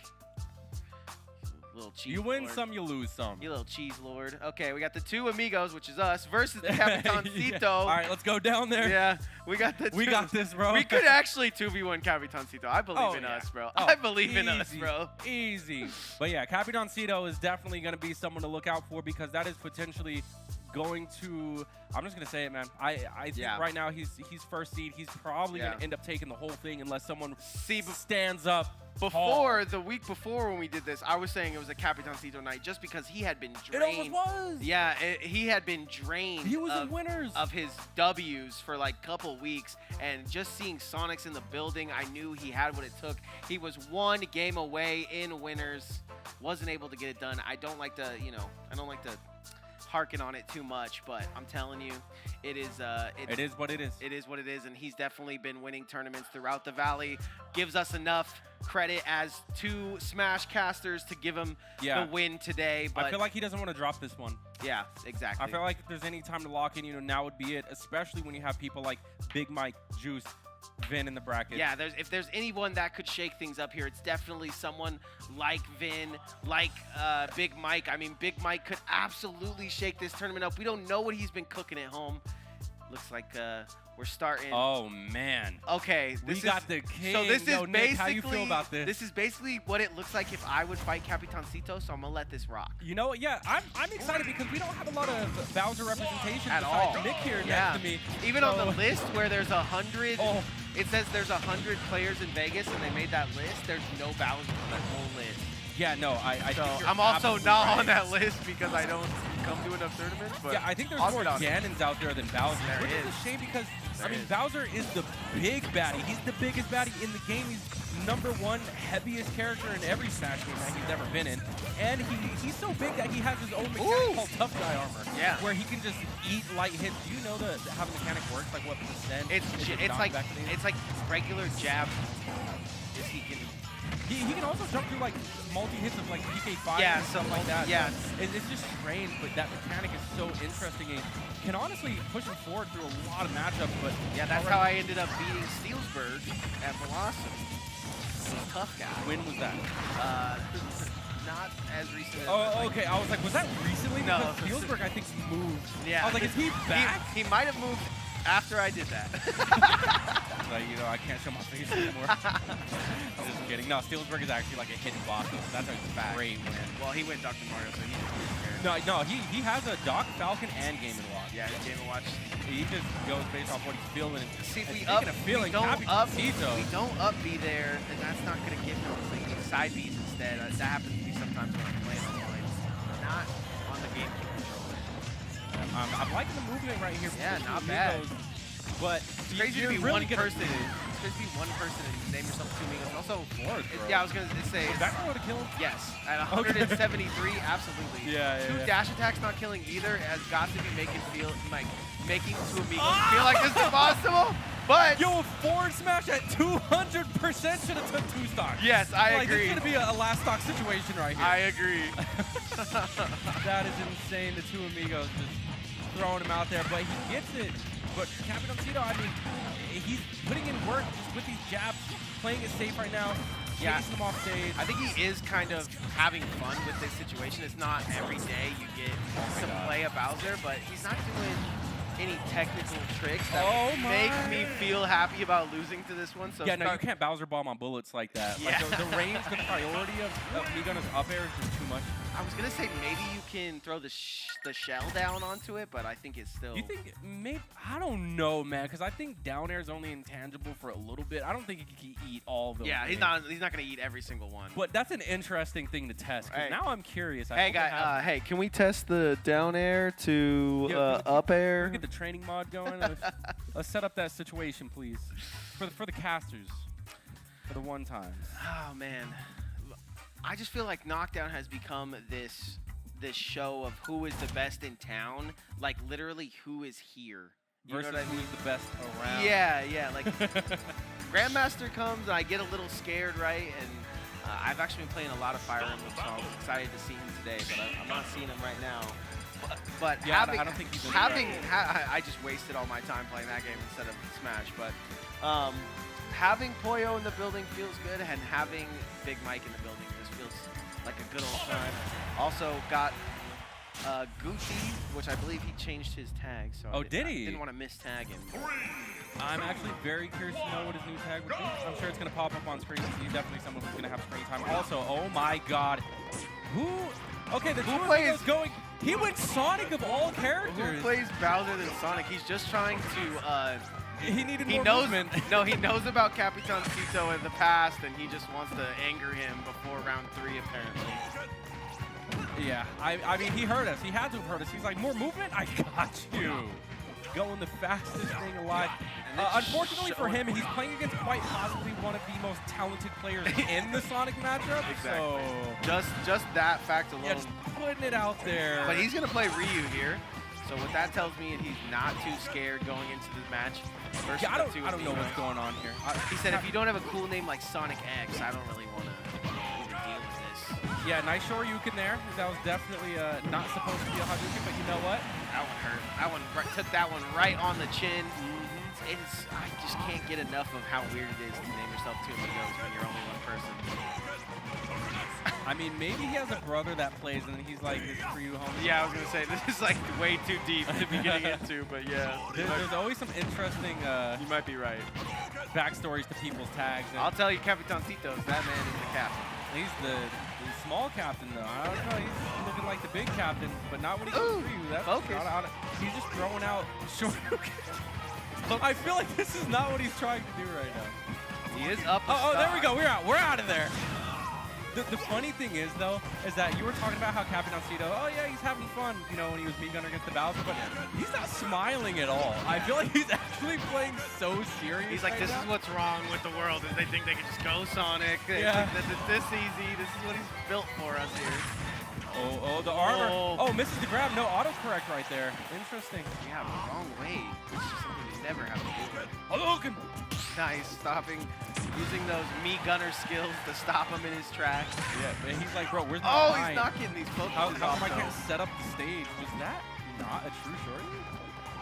Little cheese you win lord. Some, you lose some. You little cheese lord. Okay, we got the two amigos, which is us, versus the Capitancito. All right, let's go down there. Yeah, we got the. We got this, bro. We could actually 2v1 Capitancito. I believe in us, bro. I believe in us, bro. Easy. But yeah, Capitancito is definitely going to be someone to look out for because that is potentially going to. I'm just gonna say it, man. I think right now he's first seed. He's probably gonna end up taking the whole thing unless someone stands up. The week before when we did this, I was saying it was a Capitancito night just because he had been drained. It almost was. Yeah, he had been drained. He was in winners of his W's for like a couple weeks, and just seeing Sonics in the building, I knew he had what it took. He was one game away in winners, wasn't able to get it done. I don't like to harken on it too much, but I'm telling you, it is what it is. It is what it is, and he's definitely been winning tournaments throughout the Valley. Gives us enough credit as 2 Smash casters to give him the win today. But I feel like he doesn't want to drop this one. Yeah, exactly. I feel like if there's any time to lock in, now would be it, especially when you have people like Big Mike, Juice, Vin in the bracket. Yeah, if there's anyone that could shake things up here, it's definitely someone like Vin, like Big Mike. I mean, Big Mike could absolutely shake this tournament up. We don't know what he's been cooking at home. Looks like we're starting. Oh man. Okay, we got the king. So this is Nick, basically. how you feel about this? This is basically what it looks like if I would fight Capitancito. So I'm gonna let this rock. You know what? Yeah, I'm excited because we don't have a lot of Bowser representation at all. Nick here next to me. Even on the list where there's 100. Oh. It says there's 100 players in Vegas, and they made that list. There's no Bowser on that whole list. Yeah, no, I'm also not on that list because I don't come to enough tournaments. But yeah, I think there's more Ganons out there than Bowser. Which is a shame because, I mean, Bowser is the big baddie. He's the biggest baddie in the game. He's #1 heaviest character in every Smash game that he's ever been in. And he's so big that he has his own mechanic called Tough Guy Armor. Yeah. Where he can just eat light hits. Do you know how the mechanic works? Like what percent? It's like regular jab. He can also jump through like multi-hits of like PK5 and stuff like that. Yeah. It's just strange, but that mechanic is so interesting and can honestly push him forward through a lot of matchups. But yeah, that's how I ended up beating Steelsburg at Velocity. Tough guy. When was that? Not as recent as okay. I was like, was that recently? No. Because Steelsburg, I think, moved. Yeah. I was like, is he back? He might have moved after I did that. Like, I can't show my face anymore. I'm just kidding. No, Steelsburg is actually like a hidden boss. So that's a great win. Well, he went Dr. Mario, so he didn't No, he has a Doc, Falcon, and Game & Watch. Yeah, Game & Watch. He just goes based off what he's feeling. See, we don't up B there, and that's not going to give him side Bs instead. That happens to be sometimes when I'm playing online. Not on the GameCube controller. I'm liking the movement right here. Yeah, not bad. But it's crazy to be really one person. It's crazy to be one person and name yourself 2 amigos. Also, yeah, I was gonna say. Was that going to kill him? Yes, at 173, absolutely. Yeah. 2 dash attacks not killing either has got to be making 2 amigos feel like this is impossible. But yo, a forward smash at 200% should have took 2 stocks. Yes, I agree. This is gonna be a last stock situation right here. I agree. That is insane. The 2 amigos just throwing him out there, but he gets it. But Capitancito, I mean, he's putting in work just with these jabs, playing it safe right now, chasing them off stage. I think he is kind of having fun with this situation. It's not every day you get to play a Bowser, but he's not doing any technical tricks that make me feel happy about losing to this one. So yeah, no, you can't Bowser bomb on bullets like that. Yeah. Like the range, the priority of Migona's up air is just too much. I was gonna say maybe you can throw the shell down onto it, but I think it's still. You think maybe? I don't know, man, because I think down air is only intangible for a little bit. I don't think he can eat all of them. Yeah, he's not gonna eat every single one. But that's an interesting thing to test. Hey. Now I'm curious. Hey guys, hey, can we test the down air to up air? Get the training mod going. Let's set up that situation, please, for the casters, for the one times. Oh man. I just feel like KNOCKDOWN has become this show of who is the best in town, like literally who is here. You versus know what I mean? Who's the best around. Yeah, like Grandmaster comes and I get a little scared, right? And I've actually been playing a lot of Fire Emblem, so I'm excited to see him today, but I'm not seeing him right now. But yeah, I don't think he's I just wasted all my time playing that game instead of Smash, but having Poyo in the building feels good, and having Big Mike in the building just feels like a good old time. Also got Gucci, which I believe he changed his tag. So I didn't want to miss-tag him. I'm actually very curious to know what his new tag would be. I'm sure it's going to pop up on screen. He's definitely someone who's going to have screen time. Also, oh my God. Okay, the two players going. He went Sonic of all characters. Who plays Bowser than Sonic? He's just trying to. He needed more movement. No, he knows about Capitancito in the past, and he just wants to anger him before round 3, apparently. Yeah, I mean, he hurt us. He had to have hurt us. He's like, more movement? I got you. going the fastest thing alive. Unfortunately for him, he's playing against quite possibly one of the most talented players in the Sonic matchup. Exactly. So just that fact alone. yeah, just putting it out there. But he's going to play Ryu here. So what that tells me is he's not too scared going into this match. Yeah, I don't know what's going on here. He said, if you don't have a cool name like Sonic X, I don't really want to even deal with this. Yeah, nice Shoryuken there. That was definitely not supposed to be a Hadouken, but you know what? That one hurt. That one took that one right on the chin. I just can't get enough of how weird it is to name yourself two amigos when you're only one person. I mean, maybe he has a brother that plays, and he's like, "This is for you, homie." Yeah, I was gonna say this is like way too deep to be getting into, but yeah, there's always some interesting. You might be right. Backstories to people's tags. I'll tell you, Capitancitos, that man is the captain. He's the small captain, though. I don't know. He's looking like the big captain, but not when he goes for you. That's focus. He's just throwing out short. I feel like this is not what he's trying to do right now. He is up. Oh, there we go. We're out. We're out of there. The funny thing is, though, is that you were talking about how Capitancito, oh yeah, he's having fun, you know, when he was Mii Gunner against the Bowser, but he's not smiling at all. I feel like he's actually playing so serious. He's like, this is what's wrong with the world, is they think they can just go Sonic. They think that it's this easy. This is what he's built for us here. Oh, the armor. Oh, misses the grab. No autocorrect right there. Interesting. Yeah, wrong way. It's just something you never have to do with. Hadouken. Nice, stopping, using those Mii Gunner skills to stop him in his tracks. Yeah, but he's like, bro, where's my line? He's not getting these focuses How come I can't set up the stage? Was that not a true short?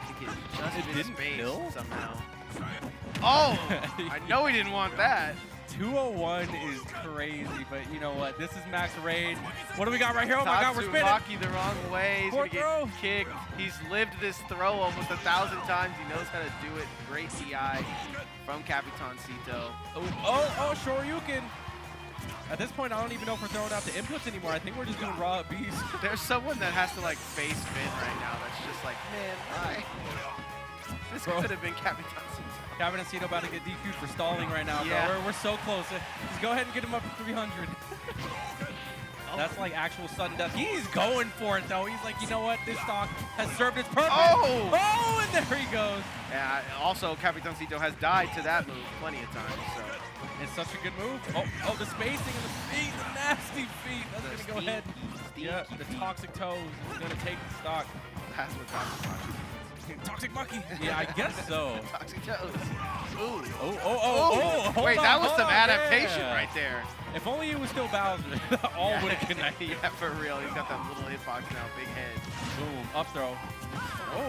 I think it just didn't kill somehow. Oh, I know he didn't want that. 201 is crazy, but you know what? This is Max Raid. What do we got right here? Oh my God, we're spinning. Maki the wrong way. He's gonna get kicked. He's lived this throw almost 1,000 times. He knows how to do it. Great DI from Capitancito. Oh, Shoryuken. At this point, I don't even know if we're throwing out the inputs anymore. I think we're just doing raw beast. There's someone that has to like face Vin right now that's just like, man, this could have been Capitancito. Capitancito about to get DQ'd for stalling right now, bro. We're so close. Just go ahead and get him up to 300. That's like actual sudden death. He's going for it, though. He's like, you know what? This stock has served its purpose. Oh, and there he goes. Yeah, also, Capitancito has died to that move plenty of times. So it's such a good move. Oh, the spacing and the feet, the nasty feet. That's going to go ahead. Yeah, the toxic toes is going to take the stock. That's what Toxic Toxic Monkey. Yeah, I guess so. Toxic toes. Ooh. Oh. Wait, that was some adaptation right there. If only it was still Bowser, all would have connected. Yeah, for real. He's got that little hitbox now, big head. Boom, up throw.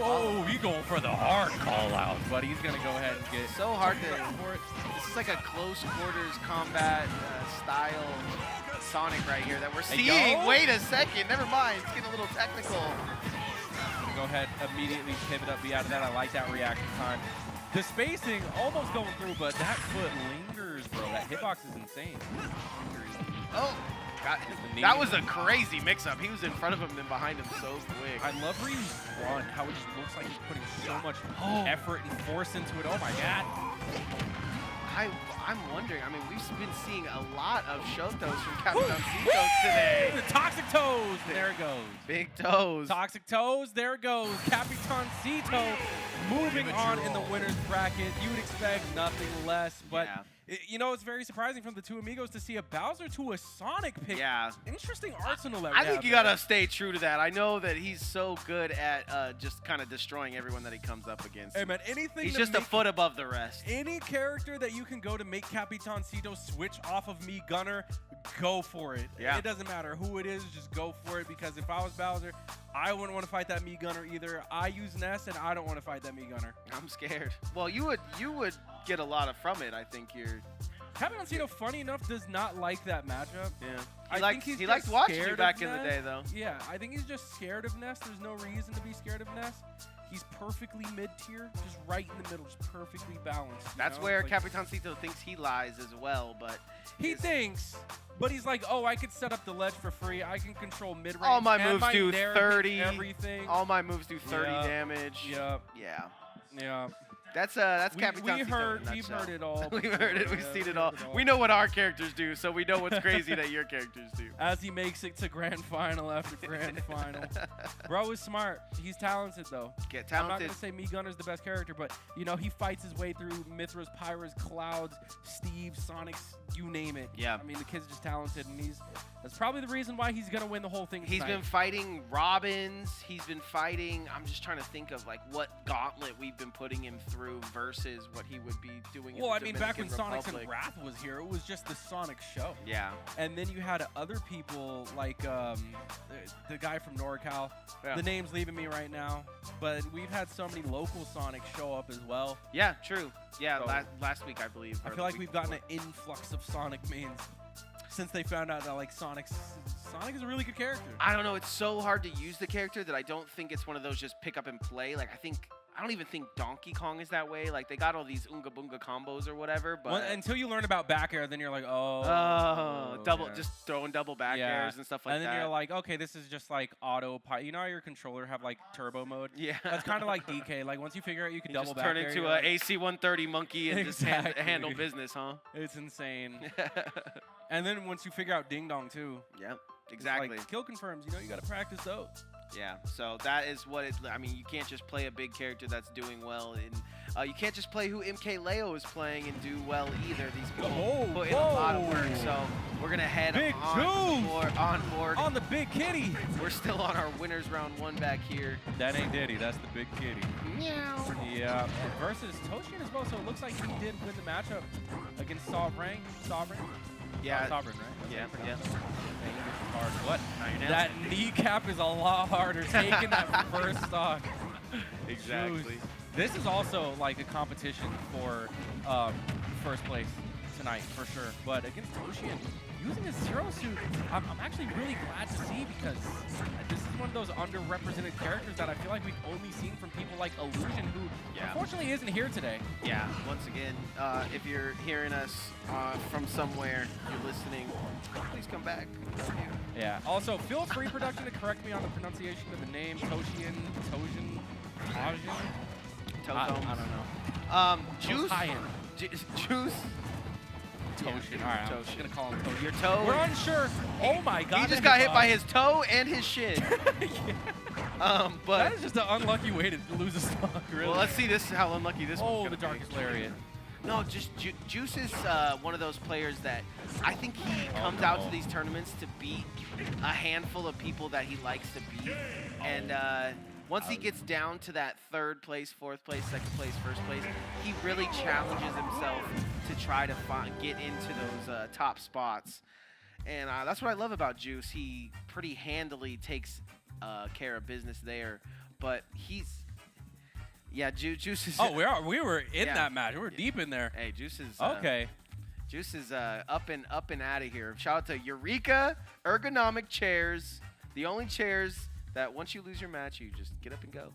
Oh, he's going for the hard call out, but he's going to go ahead and get so hard to for it. This is like a close quarters combat style Sonic right here that we're seeing. Wait a second, never mind. It's getting a little technical. Go ahead, immediately pivot up, be out of that. I like that reaction time. The spacing almost going through, but that foot lingers, bro. That hitbox is insane. Oh, God. That was a crazy mix-up. He was in front of him and behind him so quick. I love Ryu's run, how it just looks like he's putting so much effort and force into it. Oh, my God. I'm wondering, I mean, we've been seeing a lot of Shotos from Capitancito today. The toxic toes, there it goes. Big toes. Toxic toes, there it goes. Capitancito moving on in the winner's bracket. You would expect nothing less, but you know, it's very surprising from the two amigos to see a Bowser to a Sonic pick. Yeah. Interesting arsenal that I think you got to stay true to that. I know that he's so good at just kind of destroying everyone that he comes up against. Hey, man, anything. He's just a foot above the rest. Any character that you can go to make Capitancito switch off of Mii Gunner, go for it. Yeah. It doesn't matter who it is, just go for it, because if I was Bowser, I wouldn't want to fight that Mii Gunner either. I use Ness, and I don't want to fight that Mii Gunner. I'm scared. Well, you would get a lot from it. I think you're... Capitancito, funny enough, does not like that matchup. Yeah. He liked watching you back in the day, though. Yeah, I think he's just scared of Ness. There's no reason to be scared of Ness. He's perfectly mid-tier, just right in the middle, just perfectly balanced. That's where Capitancito thinks he lies as well, but... He thinks, but he's like, oh, I could set up the ledge for free. I can control mid-range. All my moves do 30. Everything. All my moves do 30 damage. Yep. Yeah. Yeah. That's Captain We've heard it all. We've heard it. We've seen it all. We know what our characters do, so we know what's crazy that your characters do. As he makes it to grand final after grand final. Bro is smart. He's talented, though. Get talented. I'm not going to say Me Gunner's the best character, but, you know, he fights his way through Mithras, Pyra's, Clouds, Steve, Sonic's, you name it. Yeah. I mean, the kid's just talented, and that's probably the reason why he's going to win the whole thing tonight. He's been fighting Robins. He's been fighting, I'm just trying to think of, like, what gauntlet we've been putting him through versus what he would be doing in the Dominican back when Republic. Sonic's and Wrath was here, it was just the Sonic show. Yeah. And then you had other people like the guy from NorCal. Yeah. The name's leaving me right now, but we've had so many local Sonics show up as well. Yeah, true. Yeah, So, last week, I believe. I feel like we've gotten an influx of Sonic mains since they found out that like Sonic is a really good character. I don't know. It's so hard to use the character that I don't think it's one of those just pick up and play. Like, I don't even think Donkey Kong is that way. Like, they got all these Oonga Boonga combos or whatever, but... Well, until you learn about back air, then you're like, double, okay. just throwing double back airs and stuff like that. And then you're like, okay, this is just like you know how your controller have like turbo mode? Yeah. That's kind of like DK. Like, once you figure out you can double just back turn air, into you're a like, AC-130 monkey and Exactly. just handle business, huh? It's insane. And then once you figure out Ding Dong too. Yep, exactly. Like, kill confirms, you know, you got to practice those. Yeah, so that is what it. I mean, you can't just play a big character that's doing well. You can't just play who MK Leo is playing and do well either. These people put in a lot of work. So we're gonna head on board on the big kitty. We're still on our winners round 1 back here. That ain't Diddy. That's the big kitty. Meow. Yeah. Versus Toshin as well. So it looks like he did win the matchup against Sovereign. Yeah. Sovereign, right? Yeah. What? That kneecap is a lot harder taking that first stock. Exactly. Jeez. This is also like a competition for first place tonight for sure. But against Toshin, using his Zero Suit, I'm actually really glad to see because this is one of those underrepresented characters that I feel like we've only seen from people like Illusion, who unfortunately isn't here today. Yeah, once again, if you're hearing us from somewhere, you're listening, please come back. Yeah. Also, feel free, production, to correct me on the pronunciation of the name. Toshin, Tajin? I don't know. Juice. Juice. Toshin. All right, I'm just going to call him Toshin. Your toe. We're unsure. Oh, my God. He just got hit by his toe and his shin. But that is just an unlucky way to lose a stock, really. Well, let's see how unlucky this one's the Darkest Lariat. No, just Juice is one of those players that I think he comes out to these tournaments to beat a handful of people that he likes to beat. And once he gets down to that 3rd place, 4th place, 2nd place, 1st place, he really challenges himself to try to get into those top spots. And that's what I love about Juice. He pretty handily takes care of business there. But yeah, Juice is... Oh, we were in that match. We were deep in there. Hey, Juice is... Okay. Juice is up and out of here. Shout out to Eureka Ergonomic Chairs. The only chairs that once you lose your match, you just get up and go.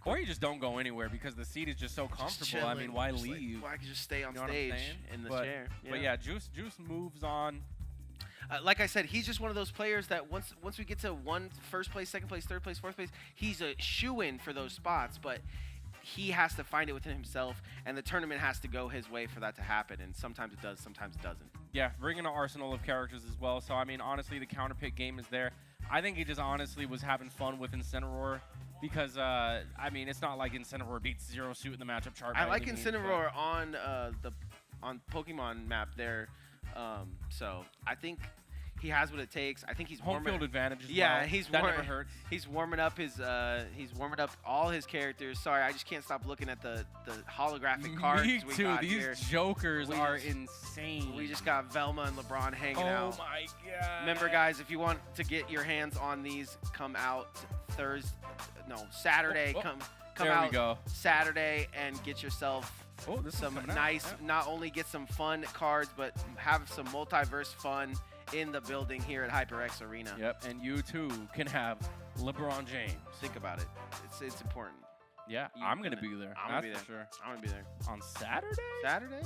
Or you just don't go anywhere because the seat is just so comfortable. I mean, why leave? Why could you just stay on You know stage in the chair? But yeah, Juice moves on. Like I said, he's just one of those players that once we get to 1st place, 2nd place, 3rd place, 4th place, he's a shoo-in for those spots. But he has to find it within himself, and the tournament has to go his way for that to happen. And sometimes it does, sometimes it doesn't. Yeah, bringing an arsenal of characters as well. So, I mean, honestly, the counterpick game is there. I think he just honestly was having fun with Incineroar because, I mean, it's not like Incineroar beats Zero Suit in the matchup chart. I like Incineroar on Pokemon map there. So I think he has what it takes. I think he's home field advantage as well. Yeah, that never hurts. He's warming up all his characters. Sorry, I just can't stop looking at the holographic cards Me we too. got These here. jokers are insane. We just got Velma and LeBron hanging out. Oh my God. Remember, guys, if you want to get your hands on these, come out Saturday. Come there out we go. Saturday and get yourself some nice. Not only get some fun cards, but have some multiverse fun in the building here at HyperX Arena. Yep, and you too can have LeBron James. Think about it. It's important. Yeah, I'm gonna be there. I'm gonna be there. For sure. I'm gonna be there. On Saturday? Saturday?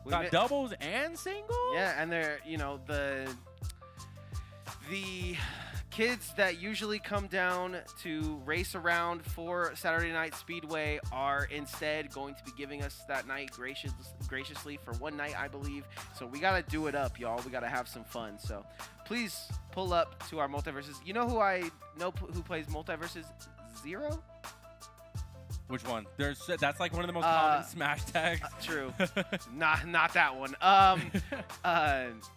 Got doubles and singles? Yeah, and they're, the kids that usually come down to race around for Saturday Night Speedway are instead going to be giving us that night graciously for one night, I believe. So we got to do it up, y'all. We got to have some fun. So please pull up to our Multiverses. You know who I know who plays Multiverses? Zero? Which one? That's like one of the most common Smash tags. True. not that one.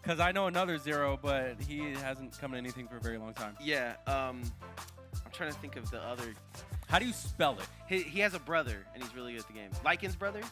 Because I know another Zero, but he hasn't come to anything for a very long time. Yeah. I'm trying to think of the other. How do you spell it? He has a brother, and he's really good at the game. Lycan's brother?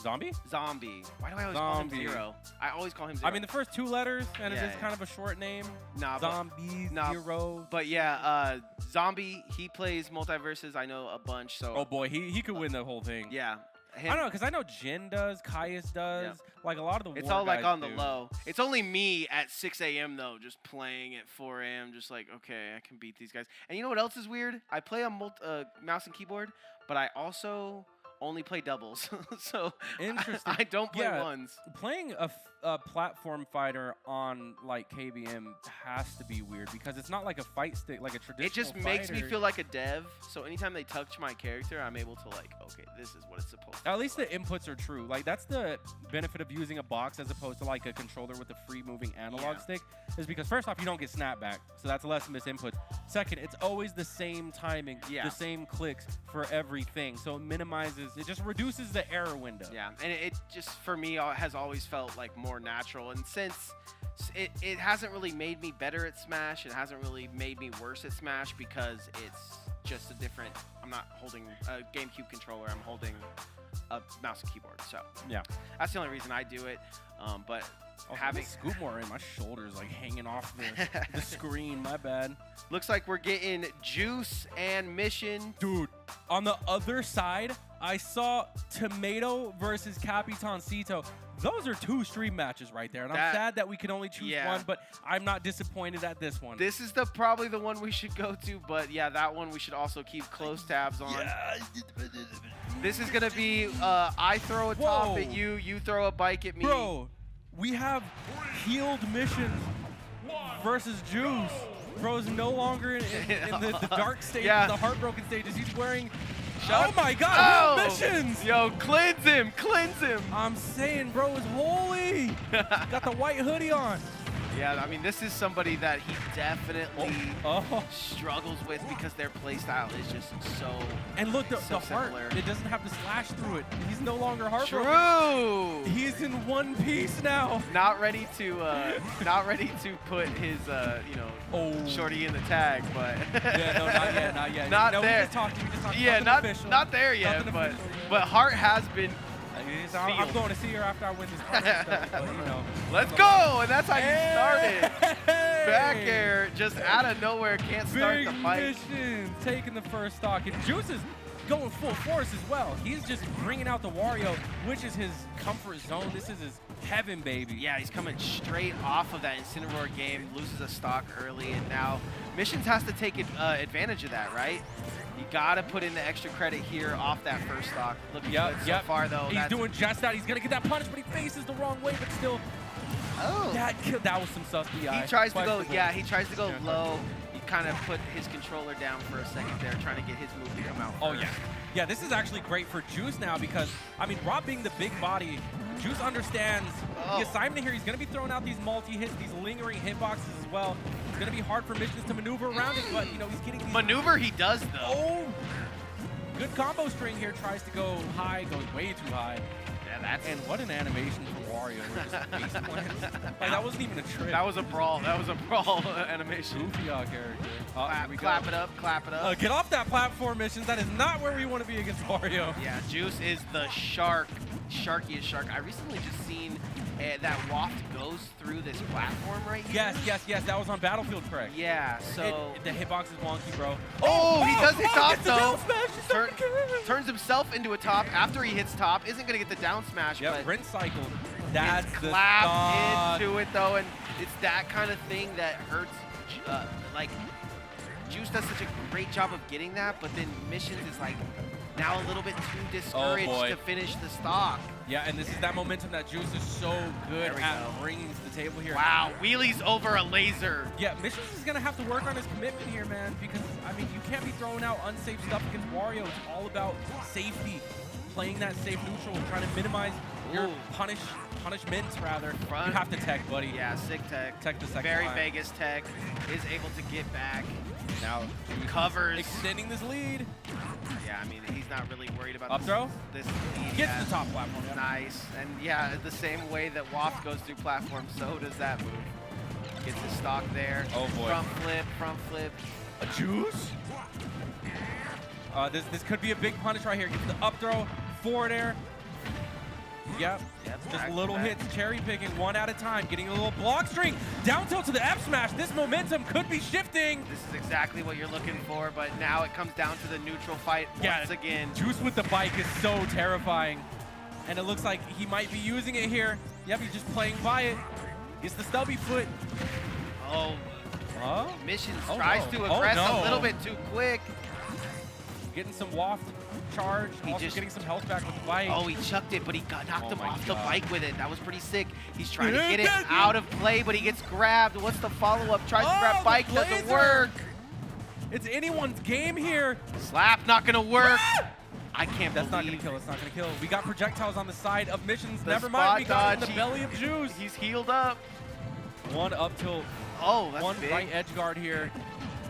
Zombie? Zombie. Why do I always call him Zero? I always call him Zero. I mean, the first 2 letters, and it's just kind of a short name. Zombie, Zero. But yeah, Zombie, he plays Multiverses. I know a bunch. So. Oh boy, he could win the whole thing. Yeah. I don't know, because I know Jin does, Caius does, like a lot of the It's all like on the low. It's only me at 6 a.m. though, just playing at 4 a.m. Just like, okay, I can beat these guys. And you know what else is weird? I play on mouse and keyboard, but I also only play doubles. So interesting. I don't play ones. Playing a platform fighter on like KBM has to be weird because it's not like a fight stick, like a traditional. It just makes me feel like a dev. So anytime they touch my character, I'm able to like, okay, this is what it's supposed to. At least the inputs are true. Like that's the benefit of using a box as opposed to like a controller with a free moving analog stick, is because first off, you don't get snapback, so that's less misinput. Second, it's always the same timing, the same clicks for everything, so it minimizes. It just reduces the error window. Yeah, and it just for me has always felt like more natural. And since it hasn't really made me better at Smash, it hasn't really made me worse at Smash because it's just a different. I'm not holding a GameCube controller. I'm holding a mouse and keyboard. So yeah, that's the only reason I do it. But having scoop more in my shoulders like hanging off the screen. My bad. Looks like we're getting Juice and Mission. Dude, on the other side, I saw Tomato versus Capitancito. Those are 2 stream matches right there, and I'm sad that we can only choose one, but I'm not disappointed at this one. This is probably the one we should go to, but yeah, that one we should also keep close tabs on. Yeah. This is going to be I throw a top at you, you throw a bike at me. Bro, we have healed Missions versus Juice. Bro's no longer in the dark stages, the heartbroken stages. He's wearing... Oh my God, Missions! Yo, cleanse him, cleanse him! I'm saying, bro is holy. Got the white hoodie on. Yeah, I mean, this is somebody that he definitely struggles with because their playstyle is just so. And look, the heart, it doesn't have to slash through it. He's no longer heartbroken. True. He's in one piece now. Not ready to put his shorty in the tag, but yeah, no, not yet, not yet. Not no, there. We just talked yeah, not there yet, but Hart has been. I'm going to see her after I win this stuff, but, you know. Let's go, and that's how you started. Back air, just out of nowhere, can't start the fight. Missions taking the first stock, and Juice is going full force as well. He's just bringing out the Wario, which is his comfort zone. This is his heaven, baby. Yeah, he's coming straight off of that Incineroar game, loses a stock early, and now Missions has to take advantage of that, right? You gotta put in the extra credit here off that first stock. Looking good so far, though. He's doing just that. He's gonna get that punish, but he faces the wrong way, but still. Oh. That was some sus BI. He tries to go, he tries to go low. He kind of put his controller down for a second there, trying to get his move to come out first. Oh, yeah. Yeah, this is actually great for Juice now because, I mean, Rob being the big body, Juice understands the assignment here. He's going to be throwing out these multi-hits, these lingering hitboxes as well. It's going to be hard for Missions to maneuver around it, but, you know, he's getting these... Maneuver he does, though. Oh! Good combo string here. Tries to go high, goes way too high. Yeah, that's... And what an animation from Wario. Just face plants. Like, that wasn't even a trick. That was a brawl. That was a brawl animation. Goofy character. Clap it up, clap it up. Get off that platform, Missions. That is not where we want to be against Wario. Yeah, Juice is the sharkiest shark. I recently just seen that waft goes through this platform right here. Yes. That was on Battlefield, correct? Yeah, so... the hitbox is wonky, bro. Oh, he does hit top, though. Turns himself into a top after he hits top. Isn't going to get the down smash, but... Rinse cycled. That's the clapped into it, though, and it's that kind of thing that hurts. Like, Juice does such a great job of getting that, but then Missions is like now a little bit too discouraged to finish the stock. Yeah, and this is that momentum that Juice is so good at bringing to the table here. Wow, wheelies over a laser. Yeah, Missions is going to have to work on his commitment here, man, because, I mean, you can't be throwing out unsafe stuff against Wario. It's all about safety, playing that safe neutral, trying to minimize your punishments, rather. You have to tech, buddy. Yeah, sick tech. Tech the second Very time. Vegas tech, is able to get back. Now, covers. Extending this lead. Yeah, I mean, he's not really worried about up throw. This lead. Gets to the top platform. Yeah. Nice. And yeah, the same way that Waft goes through platform, so does that move. Gets his stock there. Oh boy. Front flip. A Juice? This could be a big punish right here. Gets the up throw, forward air. Yep, just little hits, cherry picking one at a time, getting a little block string, down tilt to the F smash. This momentum could be shifting. This is exactly what you're looking for, but now it comes down to the neutral fight once again. Juice with the bike is so terrifying, and it looks like he might be using it here. Yep, he's just playing by it. Gets the stubby foot. Missions tries to aggress a little bit too quick. Getting some waft charge, just getting some health back with the bike. Oh, he chucked it, but he knocked him off the bike with it. That was pretty sick. He's trying to get it out of play, but he gets grabbed. What's the follow-up? Tries to grab bike, doesn't work. It's anyone's game here. Slap, not gonna work. I can't That's believe. not gonna kill, it's not gonna kill. We got projectiles on the side of Missions. The Never mind, we got it in dodge. the belly of Juice. He's healed up. One up tilt. Oh, that's one big. right edge guard here.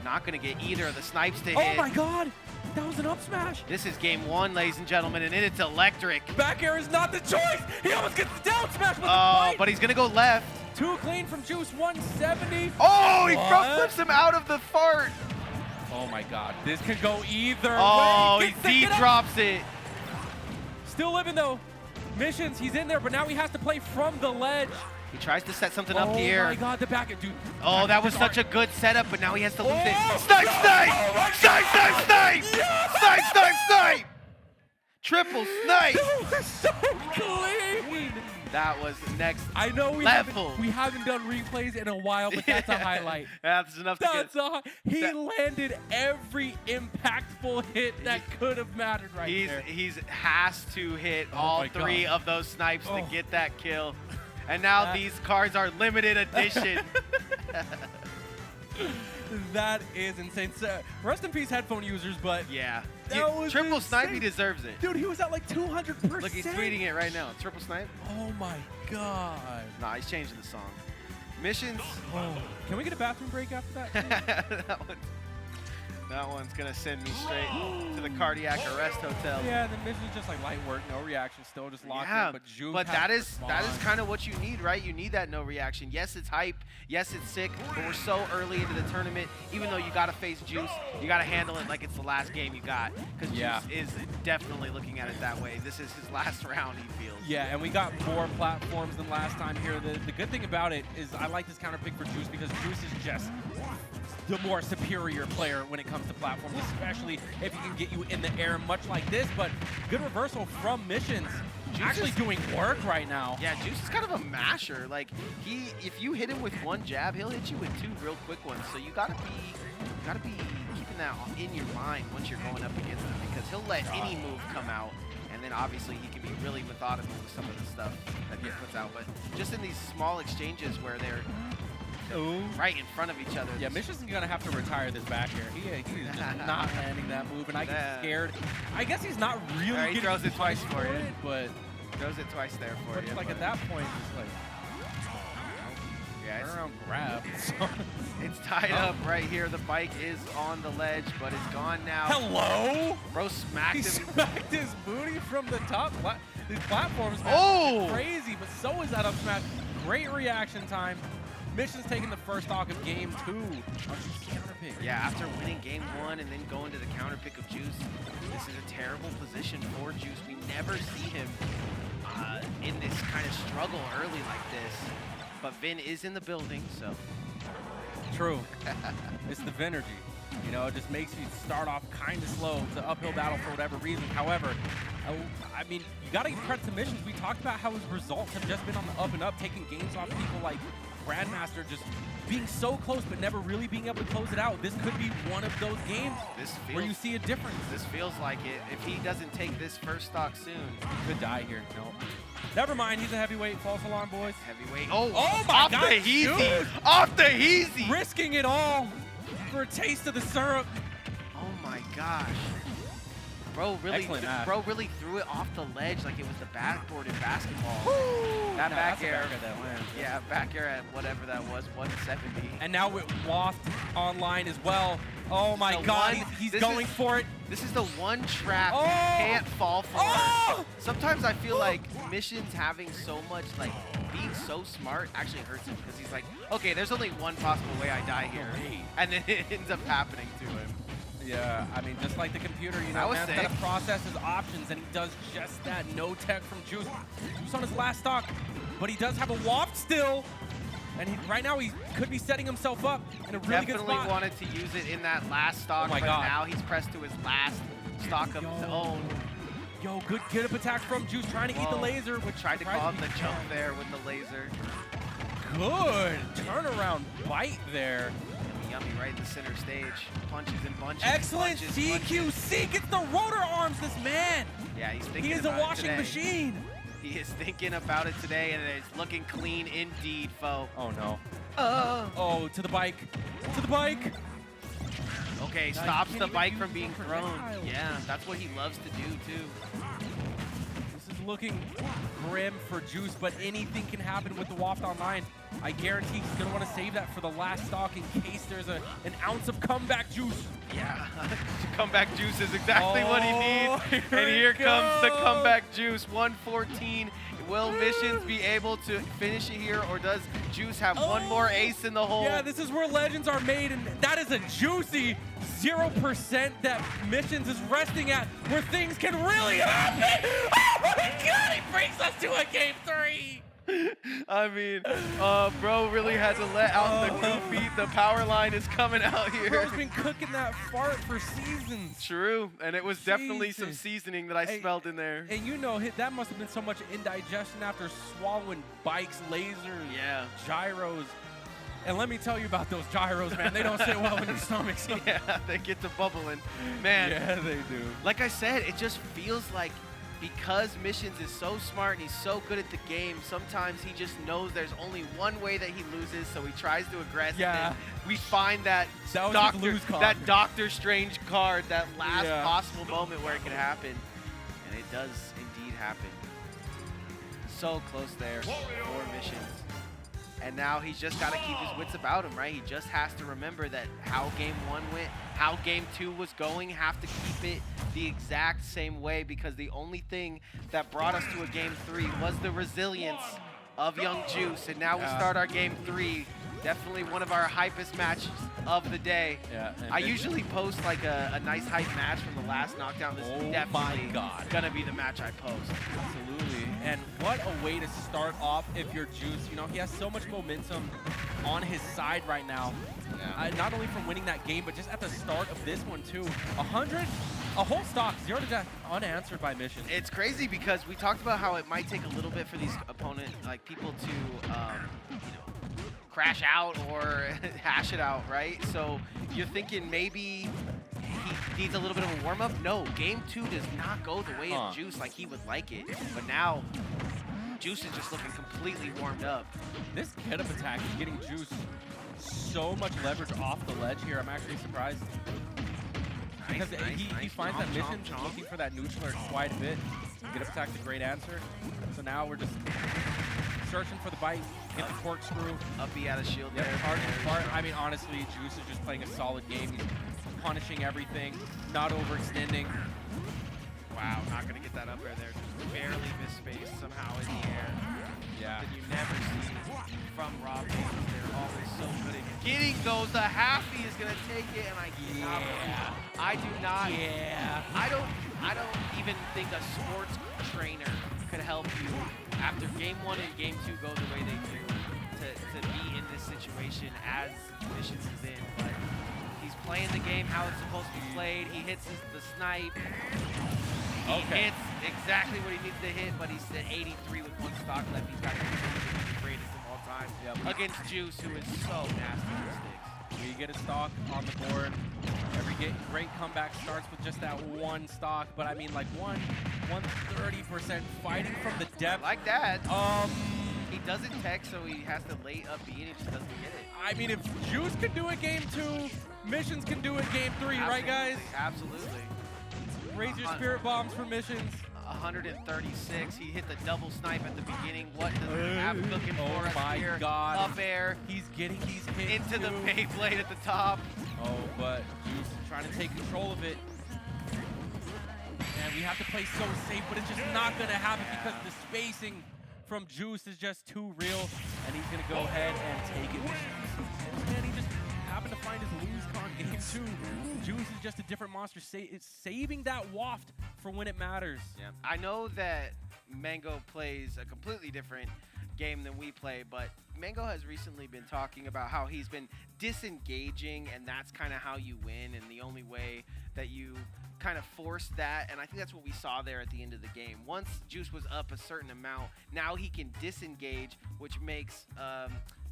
Not gonna get either of the snipes to hit. Oh my god! That was an up smash. This is game one, ladies and gentlemen, and it's electric. Back air is not the choice. He almost gets the down smash with the bite. But he's gonna go left. Too clean from Juice, 170. Oh, he front flips him out of the fart. Oh my god, this could go either way. Oh, he D-drops it. Still living though. Missions, he's in there, but now he has to play from the ledge. He tries to set something up here. Oh my god, the back end, dude. Oh, that was such a good setup, but now he has to lose it. Snipe, snipe! Snipe, snipe, snipe! Yes! Snipe, snipe, snipe! Triple snipe! That was so clean! That was next I know we level. haven't done replays in a while, but that's a highlight. That's enough to get. He landed every impactful hit that could have mattered there. He's has to hit all three of those snipes to get that kill. And now these cards are limited edition. That is insane. So, rest in peace, headphone users, but yeah. Triple snipe, he deserves it. Dude, he was at like 200%. Look, he's tweeting it right now. Triple snipe. Oh my god. Nah, he's changing the song. Missions. Oh. Can we get a bathroom break after that? That one's gonna send me straight to the cardiac arrest hotel. Yeah, the mission's just like light work, no reaction, still just locked in. But Juice that is kind of what you need, right? You need that no reaction. Yes, it's hype. Yes, it's sick. But we're so early into the tournament. Even though you gotta face Juice, you gotta handle it like it's the last game you got. Because Juice is definitely looking at it that way. This is his last round, he feels. Yeah, and we got more platforms than last time here. The good thing about it is I like this counter pick for Juice because Juice is just the more superior player when it comes to platforms, especially if he can get you in the air much like this. But good reversal from Missions. Juice actually doing work right now. Yeah, Juice is kind of a masher. Like if you hit him with one jab, he'll hit you with two real quick ones. So you gotta be keeping that in your mind once you're going up against him, because he'll let any move come out. And then obviously he can be really methodical with some of the stuff that he puts out. But just in these small exchanges where they're right in front of each other. Yeah, Missions is going to have to retire this back here. He's just not landing that move, and I get scared. I guess he's not really he throws it twice for you. But throws it twice there for you. Like at that point, it's like, turn around, grab. It's tied up right here. The bike is on the ledge, but it's gone now. Hello? Bro smacked him. He smacked his booty from the top. These platforms, man, crazy, but so is that up smash. Great reaction time. Missions taking the first stock of game 2. Counter pick. Yeah, after winning game 1 and then going to the counter pick of Juice, this is a terrible position for Juice. We never see him in this kind of struggle early like this. But Vin is in the building, so. True. It's the Vinergy. You know, it just makes you start off kind of slow. It's an uphill battle for whatever reason. However, I mean, you got to give credit to Missions. We talked about how his results have just been on the up and up, taking games off people like Grandmaster just being so close but never really being able to close it out. This could be one of those games where you see a difference. This feels like it. If he doesn't take this first stock soon. He could die here. No. Never mind, he's a heavyweight. False alarm, boys. Heavyweight. Oh my God. Off the Heezy. Off the Heezy. Risking it all for a taste of the syrup. Oh my gosh. Bro really threw it off the ledge like it was the backboard in basketball. Woo! That back air. That lands. Yeah, back air at whatever that was, 170. And now with Waft online as well. Oh my God, he's going for it. This is the one trap you can't fall for. Sometimes I feel like Mission's having so much, like, being so smart actually hurts him because he's like, okay, there's only one possible way I die here. And then it ends up happening to him. Yeah, I mean, just like the computer, you know, man's got to process his options, and he does just that. No tech from Juice. Juice on his last stock, but he does have a Waft still. And right now, he could be setting himself up in a really good spot. Definitely wanted to use it in that last stock, but now he's pressed to his last stock of his own. Yo, good get-up attack from Juice, trying to eat the laser. Tried to call him the jump there with the laser. Good turnaround bite there. Yummy right in the center stage. Punches and bunches. Excellent CQC gets the rotor arms, this man. Yeah, he's thinking He is a washing machine. He is thinking about it today, and it's looking clean indeed, foe. Oh, no. Oh, to the bike. To the bike. Okay, stops the bike from being thrown. Yeah, that's what he loves to do, too. This is looking grim for Juice, but anything can happen with the Waft online. I guarantee he's going to want to save that for the last stock in case there's an ounce of comeback juice. Yeah, comeback juice is exactly what he needs. And here comes the comeback juice, 114. Will Missions be able to finish it here, or does Juice have one more ace in the hole? Yeah, this is where legends are made, and that is a juicy 0% that Missions is resting at, where things can really happen. Oh my God, he brings us to a game 3. I mean, bro really had to let out the crew beat. The power line is coming out here. Bro's been cooking that fart for seasons. True, and it was definitely some seasoning that I smelled in there. And you know, that must have been so much indigestion after swallowing bikes, lasers, gyros. And let me tell you about those gyros, man. They don't sit well in your stomach. Yeah, they get to bubbling. Man. Yeah, they do. Like I said, it just feels like because Missions is so smart and he's so good at the game, sometimes he just knows there's only one way that he loses, so he tries to aggress. Yeah. And we find that Doctor Strange card, that last possible moment where it could happen. And it does indeed happen. So close there for Missions. And now he's just got to keep his wits about him, right? He just has to remember that how game 1 went, how game 2 was going, have to keep it the exact same way, because the only thing that brought us to a game 3 was the resilience of young Juice. And now we start our game 3. Definitely one of our hypest matches of the day. Yeah, I usually post like a nice hype match from the last knockdown. This is definitely gonna be the match I post. Absolutely. And what a way to start off if you're Juice. You know, he has so much momentum on his side right now. Yeah. Not only from winning that game, but just at the start of this one too. 100, a whole stock, 0 to death, unanswered by Mission. It's crazy because we talked about how it might take a little bit for these opponent, like people to, you know, crash out or hash it out, right? So you're thinking maybe he needs a little bit of a warm-up. No, game 2 does not go the way of Juice like he would like it. But now, Juice is just looking completely warmed up. This get-up attack is getting Juice so much leverage off the ledge here. I'm actually surprised. Because he finds that Mission's looking for that neutral quite a bit. Get-up attack's a great answer. So now we're just searching for the bite, get the corkscrew. Up he had a shield there. I mean, honestly, Juice is just playing a solid game. He's punishing everything, not overextending. Wow, not going to get that up air there. Just barely missed space somehow in the air. Yeah. That you never see from Rob. They're always so good at getting those. The halfie is going to take it, and I cannot. I do not. I don't even think a sports trainer could help you after game 1 and game 2 go the way they do to be in this situation as Missions is in. But he's playing the game how it's supposed to be played. He hits the snipe. He hits exactly what he needs to hit, but he's at 83 with 1 stock left. He's got to be the greatest of all all time against Juice, who is so nasty with sticks. We get a stock on the board. Every great comeback starts with just that one stock, but I mean like 130% fighting from the depth. I like that. He doesn't tech, so he has to late up B and he just doesn't get it. I mean, if Juice can do it game 2, Missions can do it game 3, right guys? Absolutely. Raise your spirit bombs for Missions. 136. He hit the double snipe at the beginning. What does he have cooking for us here? Oh my God. Up air. He's getting these hits into the Beyblade at the top. Oh, but Juice is trying to take control of it. And we have to play so safe, but it's just not going to happen because the spacing from Juice is just too real. And he's going to go ahead and take it. And he just happened to find his lose con game 2. Juice is just a different monster. It's saving that waft for when it matters. Yeah, I know that Mango plays a completely different game than we play, but Mango has recently been talking about how he's been disengaging, and that's kind of how you win, and the only way that you kind of force that, and I think that's what we saw there at the end of the game. Once Juice was up a certain amount, now he can disengage, which makes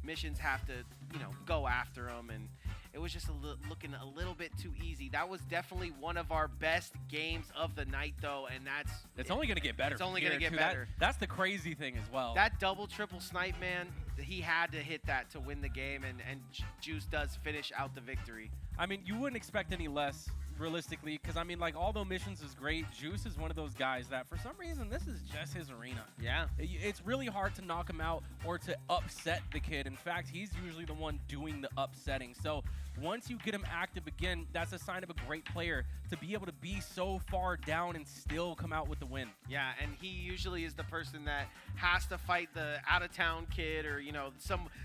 Missions have to, you know, go after him, and it was just looking a little bit too easy. That was definitely one of our best games of the night, though, and it's only going to get better. It's only going to get better. That's the crazy thing as well. That double triple snipe, man, he had to hit that to win the game, and Juice does finish out the victory. I mean, you wouldn't expect any less, realistically, because, I mean, like, although Missions is great, Juice is one of those guys that, for some reason, this is just his arena. Yeah. It's really hard to knock him out or to upset the kid. In fact, he's usually the one doing the upsetting. So once you get him active again, that's a sign of a great player to be able to be so far down and still come out with the win. Yeah, and he usually is the person that has to fight the out-of-town kid or, you know,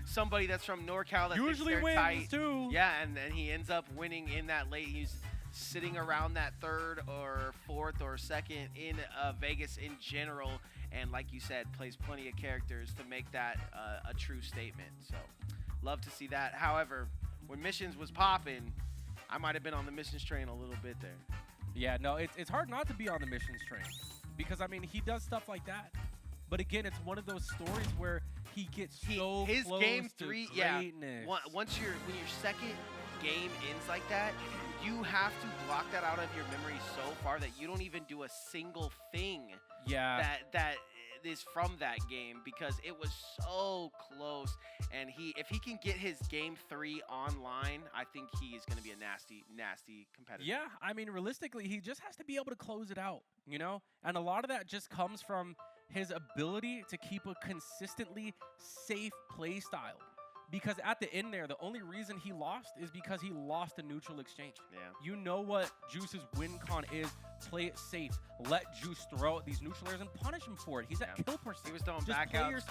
somebody that's from NorCal that usually wins tight. too. Yeah, and he ends up winning in that late. He's sitting around that 3rd or 4th or 2nd in Vegas in general, and like you said, plays plenty of characters to make that a true statement. So love to see that. However, when Missions was popping, I might have been on the Missions train a little bit there. Yeah, no, it's hard not to be on the Missions train because, I mean, he does stuff like that. But again, it's one of those stories where he gets so his close game to 3, greatness. Yeah. When your second game ends like that, you have to block that out of your memory so far that you don't even do a single thing that is from that game because it was so close. And if he can get his game 3 online, I think he is going to be a nasty competitor. Yeah, I mean, realistically, he just has to be able to close it out, you know? And a lot of that just comes from his ability to keep a consistently safe play style. Because at the end there, the only reason he lost is because he lost a neutral exchange. Yeah. You know what Juice's win con is. Play it safe. Let Juice throw out these neutral airs and punish him for it. He's at kill percent. He was throwing back airs.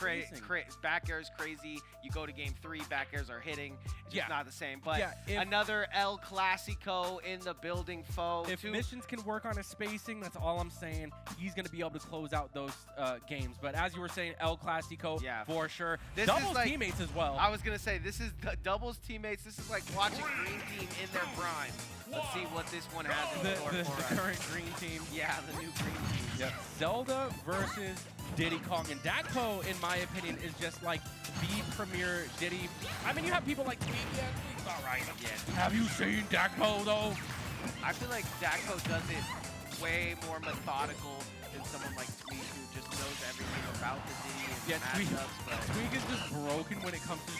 Back airs crazy. You go to game 3, back airs are hitting. It's just not the same. But another El Clasico in the building, foe. If Missions can work on his spacing, that's all I'm saying. He's going to be able to close out those games. But as you were saying, El Clasico for sure. Doubles like, teammates as well. I was going to say, this is doubles teammates. This is like watching Green Team in their prime. Let's see what this one has in store for us. The current green team. Yeah, the new green team. Yep. Zelda versus Diddy Kong. And Dakpo, in my opinion, is just like the premier Diddy. I mean, you have people like Tweak. Yeah, Tweak's all right. Yeah. Have you seen Dakpo, though? I feel like Dakpo does it way more methodical than someone like Tweak, who just knows everything about the Diddy and matchups. Tweak is just broken when it comes to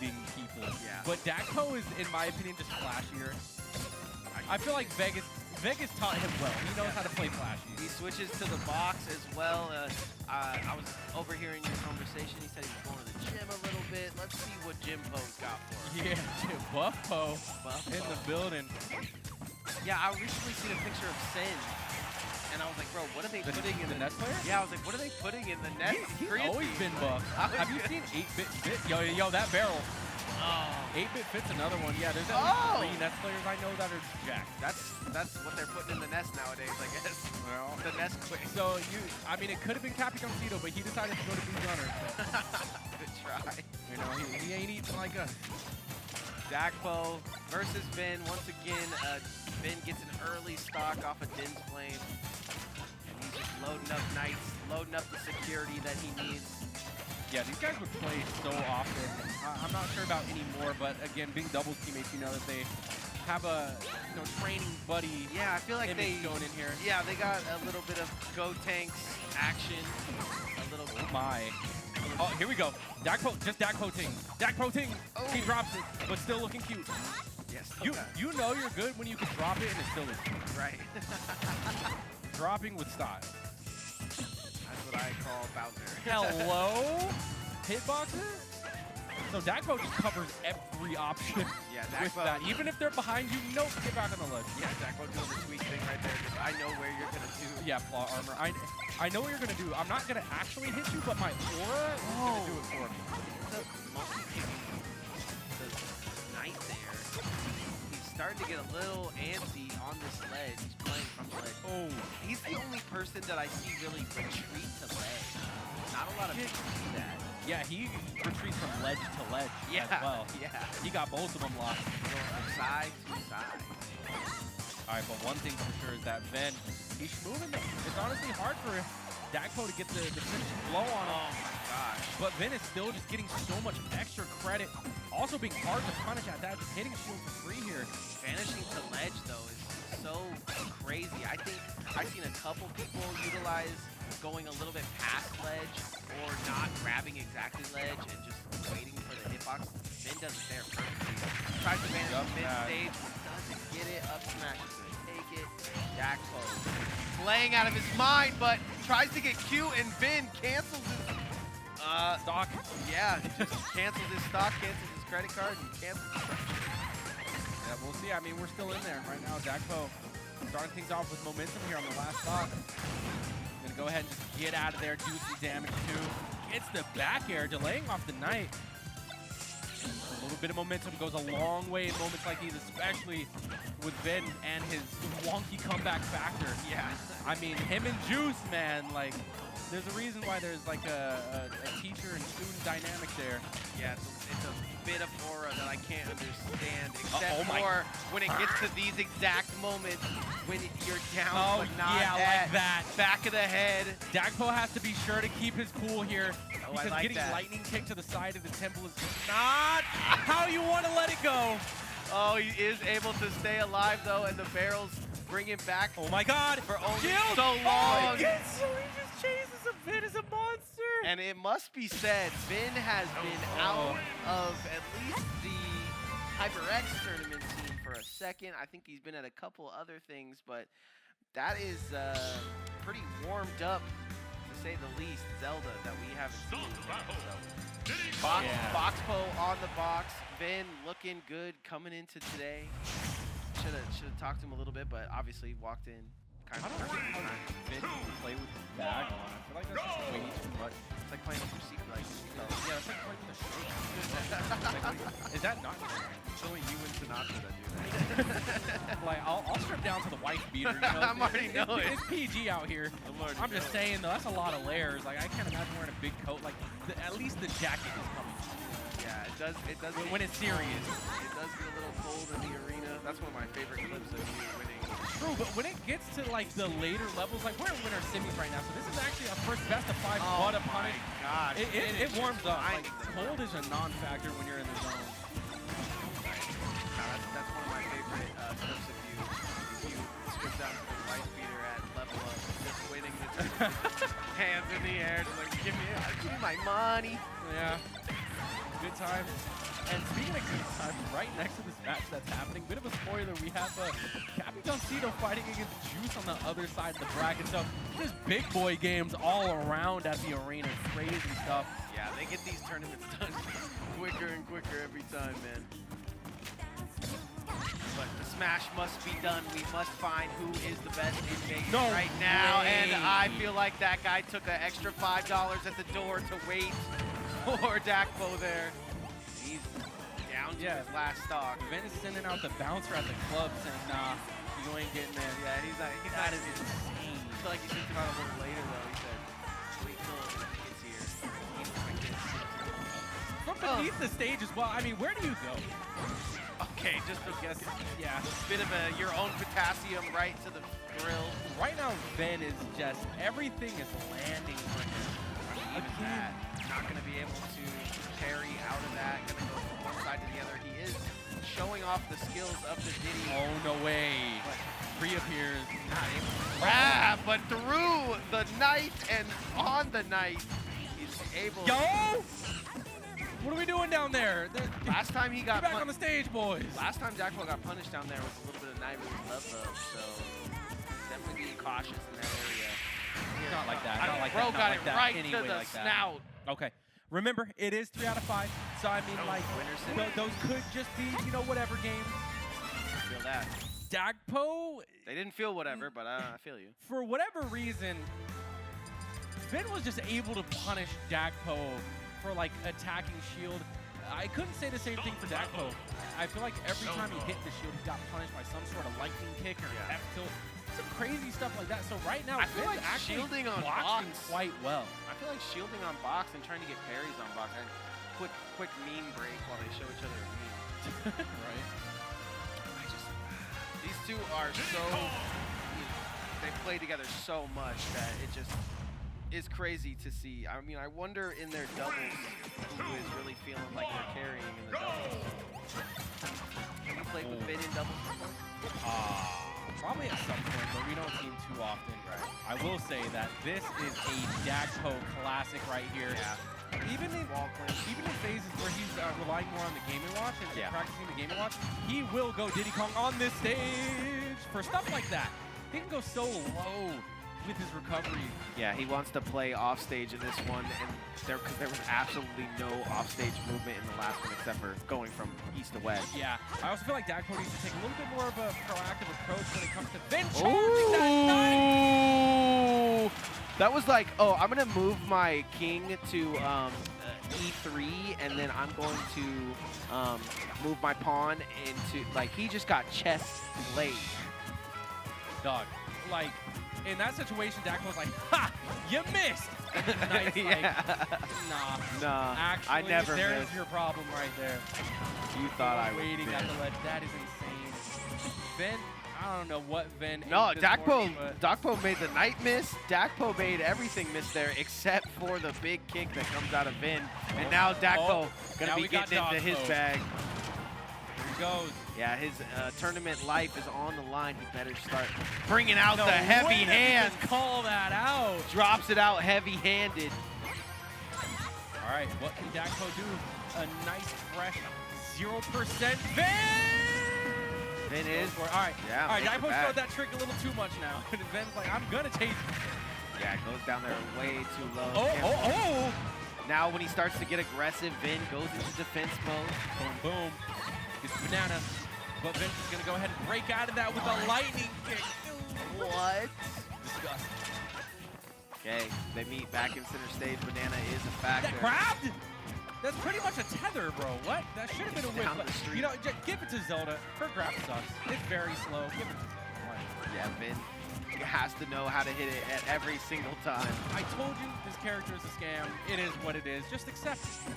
reading people. Yeah. But Dakpo is, in my opinion, just flashier. I feel like Vegas taught him well. He knows how to play flashy. He switches to the box as well. I was overhearing your conversation. He said he was going to the gym a little bit. Let's see what Jim Poe's got for us. Yeah, Buff Poe in the building. Yeah, I recently seen a picture of Sin, and I was like, bro, what are they putting in the Nets player? Yeah, I was like, what are they putting in the Nets? He's always been buff. Have you seen 8-Bit Fit? Yo, that barrel. 8-Bit Fit's another one. Yeah, there's at least 3 Nets players I know that are jacked. That's what they're putting in the Nest nowadays, I guess. Well, the Nest quick. So I mean, it could have been Capitoncito, but he decided to go to Blue Gunner. So. Good try. You know, he ain't eating like us. Dakpo versus Vin. Once again, Vin gets an early stock off of Din's Flame. And he's just loading up Knights, loading up the security that he needs. Yeah, these guys would play so often. I'm not sure about anymore, but again, being doubles teammates, you know that they have a training buddy. Yeah, I feel like they going in here. Yeah, they got a little bit of Go Tanks action. A little. Oh my. Oh, here we go. Just Dakpo-ting. Dakpo-ting. Oh. He drops it, but still looking cute. Yes. You know you're good when you can drop it and it still looks cute. Right. Dropping with style. That's what I call Bowser. Hello? Hitboxes? So Dakpo just covers every option Yeah, with Dakpo. that. Even if they're behind you, nope, get back on the ledge. Yeah, Dakpo doing the sweet thing right there. Just, I know where you're going to do. Yeah, plot armor. I know what you're going to do. I'm not going to actually hit you, but my aura is going to do it for me. The Knight there. He's starting to get a little antsy on this ledge. He's playing from the ledge. Oh. He's the only person that I see really retreat to ledge. Not a lot of people do that. Yeah, he retreats from ledge to ledge Yeah, as well. yeah. He got both of them locked. Going from side to side. All right, but one thing for sure is that Ven, he's moving. It's honestly hard for Dakpo to get the finishing blow on him. Oh my gosh. But Ven is still just getting so much extra credit. Also being hard to punish at that, just hitting shield for free here. Vanishing to ledge, though, is so crazy. I think I've seen a couple people utilize going a little bit past ledge or not grabbing exactly ledge and just waiting for the hitbox. Vin does it there perfectly. Tries to vanish Yep, mid-stage, doesn't get it. Up smash is going to take it. Dakpo playing out of his mind, but tries to get Q, and Vin cancels his Stock. Yeah, just cancels his stock, cancels his credit card, and cancels his Yeah, we'll see. I mean, we're still in there right now. Dakpo starting things off with momentum here on the last stock. Gonna go ahead and just get out of there, do some damage too. Gets the back air, delaying off the Knight. A little bit of momentum goes a long way in moments like these, especially with Vin and his wonky comeback factor. Yeah. I mean, him and Juice, man, like, there's a reason why there's like a teacher and student dynamic there. Yeah, it's a bit of aura that I can't understand, except oh my. for when it gets to these exact moments when you're down, Oh, but not yeah, at like that. back of the head. Dakpo has to be sure to keep his cool here. Oh, because I like getting that. lightning kick to the side of the temple is not how you want to let it go. Oh, he is able to stay alive, though, and the barrels bring him back Oh my god. for only Shield. so Oh, long. he gets so he just chases a Vin as a monster. And it must be said, Vin has been out of at least the HyperX tournament scene for a second. I think he's been at a couple other things, but that is pretty warmed up, to say the least, Zelda that we haven't seen. So, Boxpo on the box. Vin looking good coming into today. Should have talked to him a little bit, but obviously walked in kind I of don't perfect know how time. Vin can play with his bag on. I feel like that's just way too much. It's like playing with your secret, like, Yeah, it's like playing with a shirt. Is that not It's only you and Sinatra that do that. like I'll strip down to the wife beater, you know? I'm already knowing. It's PG out here. I'm just saying though, that's a lot of layers. Like I can't imagine wearing a big coat. Like at least the jacket is coming. Yeah, it does. It does. When it's serious. It does get a little cold in the arena. That's one of my favorite clips of you winning. True, but when it gets to like the later levels, like we're in winter semis right now, so this is actually our first best of 5 what a punish. God, It warms up. Like, cold is a non-factor when you're in the zone. That's one of my favorite clips of you. You strip down to the wife beater at level up, just winning the tournament. Hands in the air, just like give me my money. Yeah. Good time. And speaking of good time, right next to this match that's happening, bit of a spoiler, we have Capitoncito fighting against Juice on the other side of the bracket. So there's big boy games all around at the arena. Crazy stuff. Yeah, they get these tournaments done quicker and quicker every time, man. But the smash must be done. We must find who is the best in Vegas right now. way. And I feel like that guy took an extra $5 at the door to wait for Dakpo there. He's down to his last stock. Vin is sending out the bouncer at the club saying, nah, you ain't getting there. Yeah, he's like, That is insane. I feel like he sent him out a little later, though. He said, wait till he gets here. He's like this. From beneath the stage as well. I mean, where do you go? Okay, just to guess. Yeah. Bit of your own potassium right to the grill. Right now, Vin is just, everything is landing for him. even that. Not going to be able to parry out of that. Going to go from one side to the other. He is showing off the skills of the Diddy. Oh, no way. Reappears. Not able to grab, but through the knife and on the knife, he's able. Yo! What are we doing down there? Last time he got back on the stage, boys. Last time Jackpot got punished down there was a little bit of knife love though, so definitely being cautious in that area. Not like that. I mean, like bro that. got Like it that. right Anyway, to the like snout. That. Okay. Remember, it is 3 out of 5. So I mean, like, those could just be, you know, whatever games. I feel that. Dagpo. They didn't feel whatever, but I feel you. For whatever reason, Vin was just able to punish Dagpo for like attacking shield. I couldn't say the same thing for Dagpo. I feel like every time he hit the shield, he got punished by some sort of lightning kick or F tilt. Some crazy stuff like that. So right now, I feel Vin's like actually shielding on blocking box quite well. I feel like shielding on box and trying to get parries on box. And quick meme break while they show each other a meme. Right. These two are so, they play together so much that it just is crazy to see. I mean, I wonder in their doubles who is really feeling like they're carrying in the doubles. Have you played with Vin in doubles before? Probably at some point, but we don't see him too often. Right. I will say that this is a Dagpo classic right here. Yeah. Even in phases where he's relying more on the Game & Watch and practicing the Game & Watch, he will go Diddy Kong on this stage for stuff like that. He can go so low with his recovery. Yeah, he wants to play offstage in this one, and because there was absolutely no offstage movement in the last one except for going from east to west. Yeah, I also feel like Dagpo needs to take a little bit more of a proactive approach when it comes to Vin charging that knife. That was like, oh, I'm going to move my king to E3, and then I'm going to move my pawn into, like, he just got chest laid. Dog, like, in that situation, Dagpo's like, ha, you missed. Nice, nah. Actually, I never there's missed. your problem right there. You thought I was waiting at the ledge. That is insane. Vin, I don't know what Vin. No, Dagpo made the knight miss. Dagpo made everything miss there except for the big kick that comes out of Vin. And now Dagpo gonna be getting into his bag. Here he goes. Yeah, his tournament life is on the line. He better start bringing out the heavy hands. Call that out. Drops it out heavy-handed. All right, what can Dagpo do? A nice, fresh 0% Vin! Vin is. All right, yeah, all right. Dagpo's throwing that trick a little too much now. And Vin's like, I'm gonna chase it. Yeah, it goes down there way too low. Oh! Now when he starts to get aggressive, Vin goes into defense mode. Boom, boom. Gets banana. But Vince is gonna go ahead and break out of that with a lightning kick. What? Disgusting. Okay, they meet back in center stage. Banana is a factor. That grabbed? That's pretty much a tether, bro. What? That should have been a whip. Down the street. You know, just give it to Zelda. Her grab sucks. It's very slow. Give it to Zelda. Yeah, Vin has to know how to hit it at every single time. I told you this character is a scam. It is what it is. Just accept it.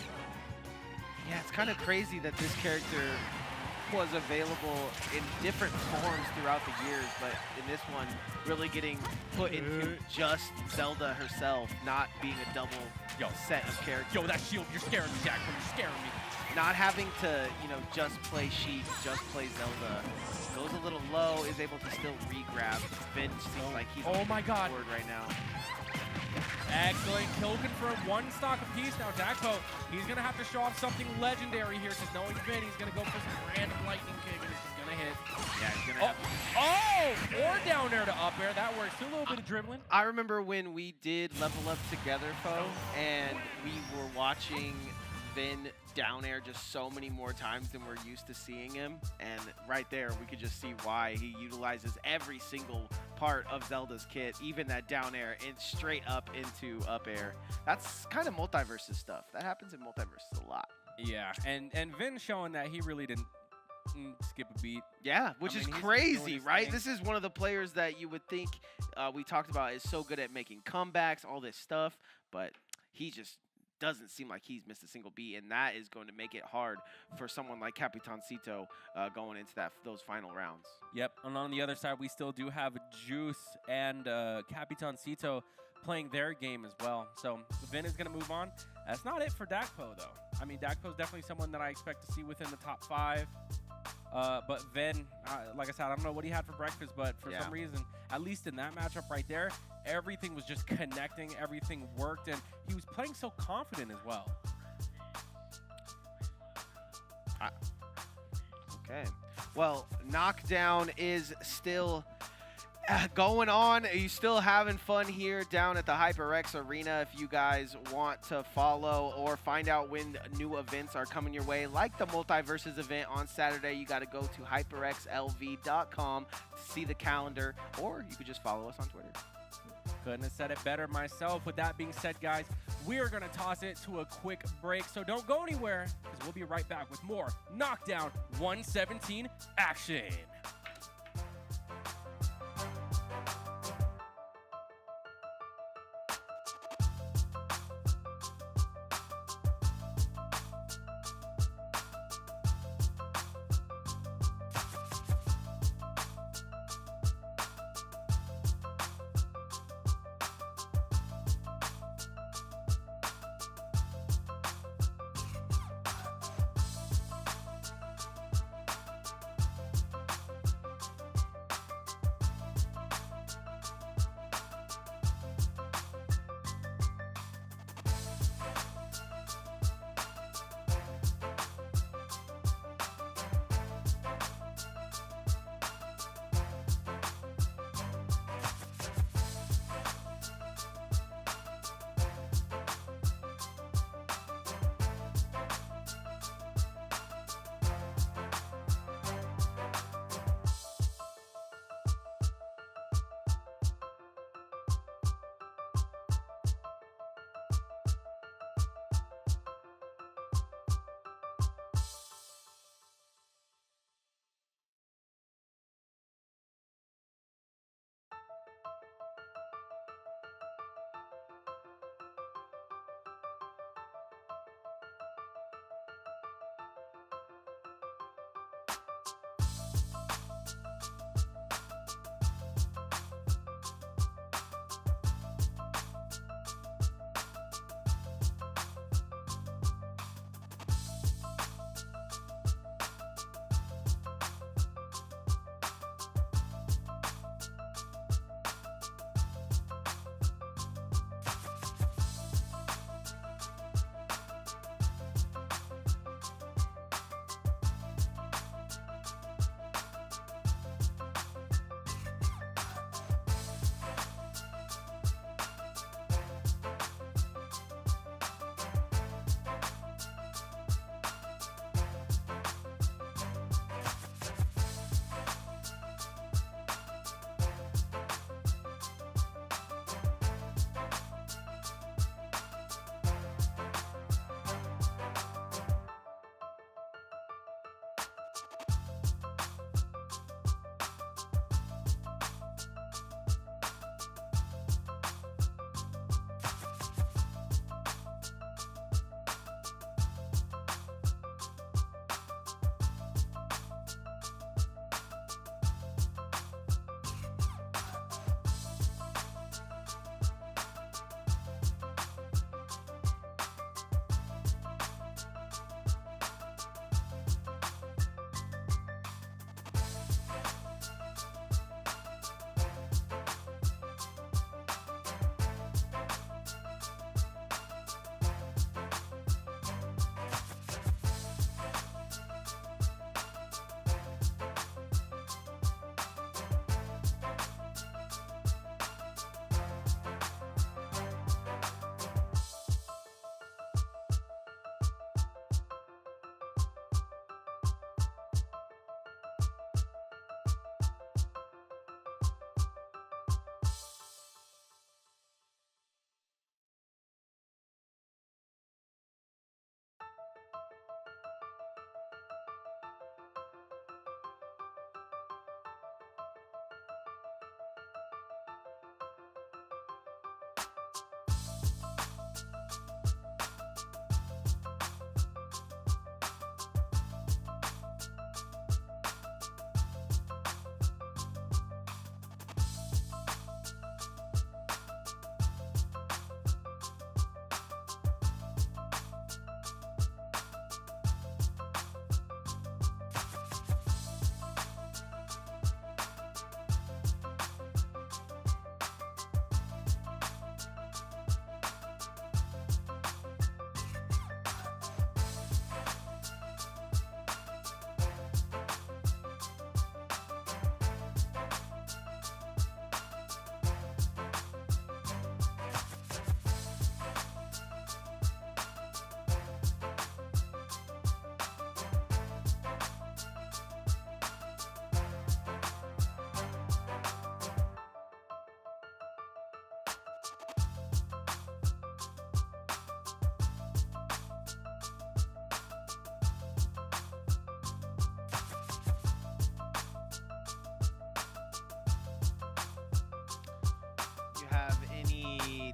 Yeah, it's kind of crazy that this character was available in different forms throughout the years, but in this one, really getting put into just Zelda herself, not being a double set of characters. Yo, that shield, you're scaring me, Jack. You're scaring me. Not having to, you know, just play Sheik, just play Zelda. Goes a little low, is able to still re-grab. Vin seems like he's oh my God. forward right now. Excellent kill confirmed, 1 stock apiece. Now Dagpo, he's gonna have to show off something legendary here, because knowing Vin, he's gonna go for some random lightning kick, and it's just gonna hit. Yeah, he's gonna or down air to up air. That works. Do a little bit of dribbling. I remember when we did Level Up together, Fo, and we were watching Vin down air just so many more times than we're used to seeing him, and right there we could just see why he utilizes every single part of Zelda's kit, even that down air and straight up into up air. That's kind of multiverses stuff. That happens in multiverses a lot. Yeah, and Vin showing that he really didn't skip a beat. Yeah, which is crazy, right? This is one of the players that you would think we talked about is so good at making comebacks, all this stuff, but he just doesn't seem like he's missed a single beat, and that is going to make it hard for someone like Capitancito going into those final rounds. Yep, and on the other side, we still do have Juice and Capitancito, playing their game as well. So Vin is going to move on. That's not it for Dakpo, though. I mean, Dakpo is definitely someone that I expect to see within the top 5. But Vin, like I said, I don't know what he had for breakfast, but for some reason, at least in that matchup right there, everything was just connecting, everything worked, and he was playing so confident as well. Okay. Well, Knockdown is still going on. Are you still having fun here down at the HyperX Arena? If you guys want to follow or find out when new events are coming your way, like the Multiverses event on Saturday, you got to go to hyperxlv.com to see the calendar, or you could just follow us on Twitter. Couldn't have said it better myself. With that being said, guys, we are going to toss it to a quick break, so don't go anywhere, because we'll be right back with more Knockdown 117 action.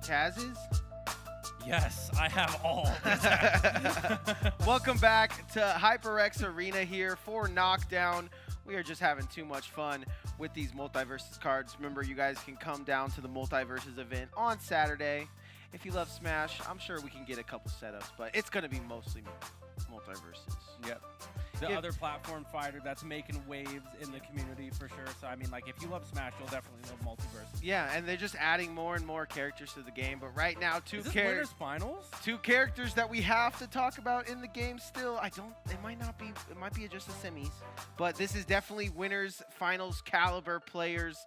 Taz's? Yes, I have all. Welcome back to HyperX Arena here for Knockdown. We are just having too much fun with these Multiverses cards. Remember, you guys can come down to the Multiverses event on Saturday. If you love Smash, I'm sure we can get a couple setups, but it's going to be mostly Multiverses. Yep. The other platform fighter that's making waves in the community for sure. So, I mean, like, if you love Smash, you'll definitely love Multiverse. Yeah, and they're just adding more and more characters to the game. But right now, two winners finals? Two characters that we have to talk about in the game still. It might not be, it might be just the semis. But this is definitely winners finals caliber players.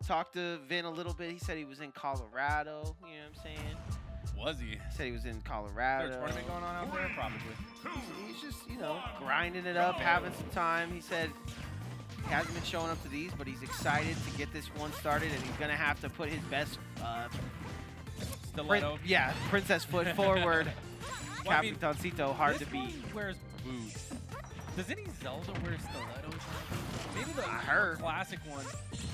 Talked to Vin a little bit. He said he was in Colorado. You know what I'm saying? Was he? Said he was in Colorado. Is there a tournament going on out there? Probably. He's just, you know, grinding it up, having some time. He said he hasn't been showing up to these, but he's excited to get this one started, and he's going to have to put his best stiletto. princess foot forward. Well, Capitancito, hard to beat. Wears boots. Does any Zelda wear stilettos? Maybe the classic one.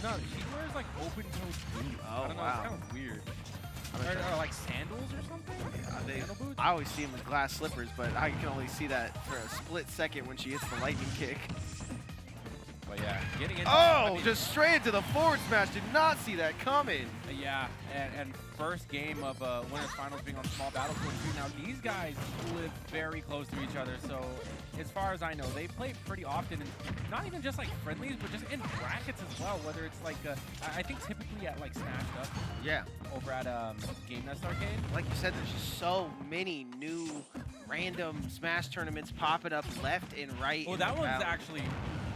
No, she wears like open-toed boots. Oh, I don't know, wow. It's kind of weird. Or like sandals or something? Sandal boots? I always see them with glass slippers, but I can only see that for a split second when she hits the lightning kick. But yeah, getting into just straight into the forward smash. Did not see that coming. Yeah, and first game of winners finals being on small battlefield too. Now these guys live very close to each other, so as far as I know, they play pretty often, and not even just like friendlies, but just in brackets as well. Whether it's like I think typically at like Smashed Up. Yeah. Over at Game Nest Arcade. Like you said, there's just so many new random Smash tournaments popping up left and right. Oh, that one's actually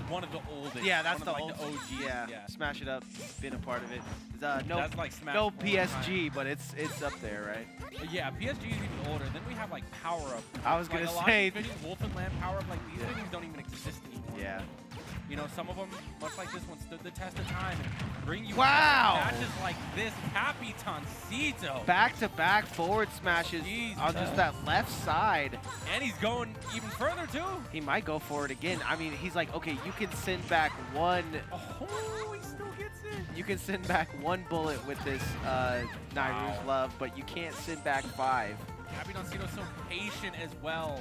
one of the oldest. Yeah, that's the OG. Yeah. Smash It Up, been a part of it. No, that's like Smash no PSG, but it's up there, right? Yeah, PSG is even older. Then we have like Power Up. I was gonna say Wolfenland Power Up. Like these videos don't even exist anymore. Yeah. You know, some of them, much like this one, stood the test of time and bring you matches like this. Capitancito. Back-to-back forward smashes on just that left side. And he's going even further, too. He might go for it again. I mean, he's like, okay, you can send back one. Oh, he still gets it. You can send back one bullet with this Nairu's Love, but you can't send back 5. Capitancito's so patient as well.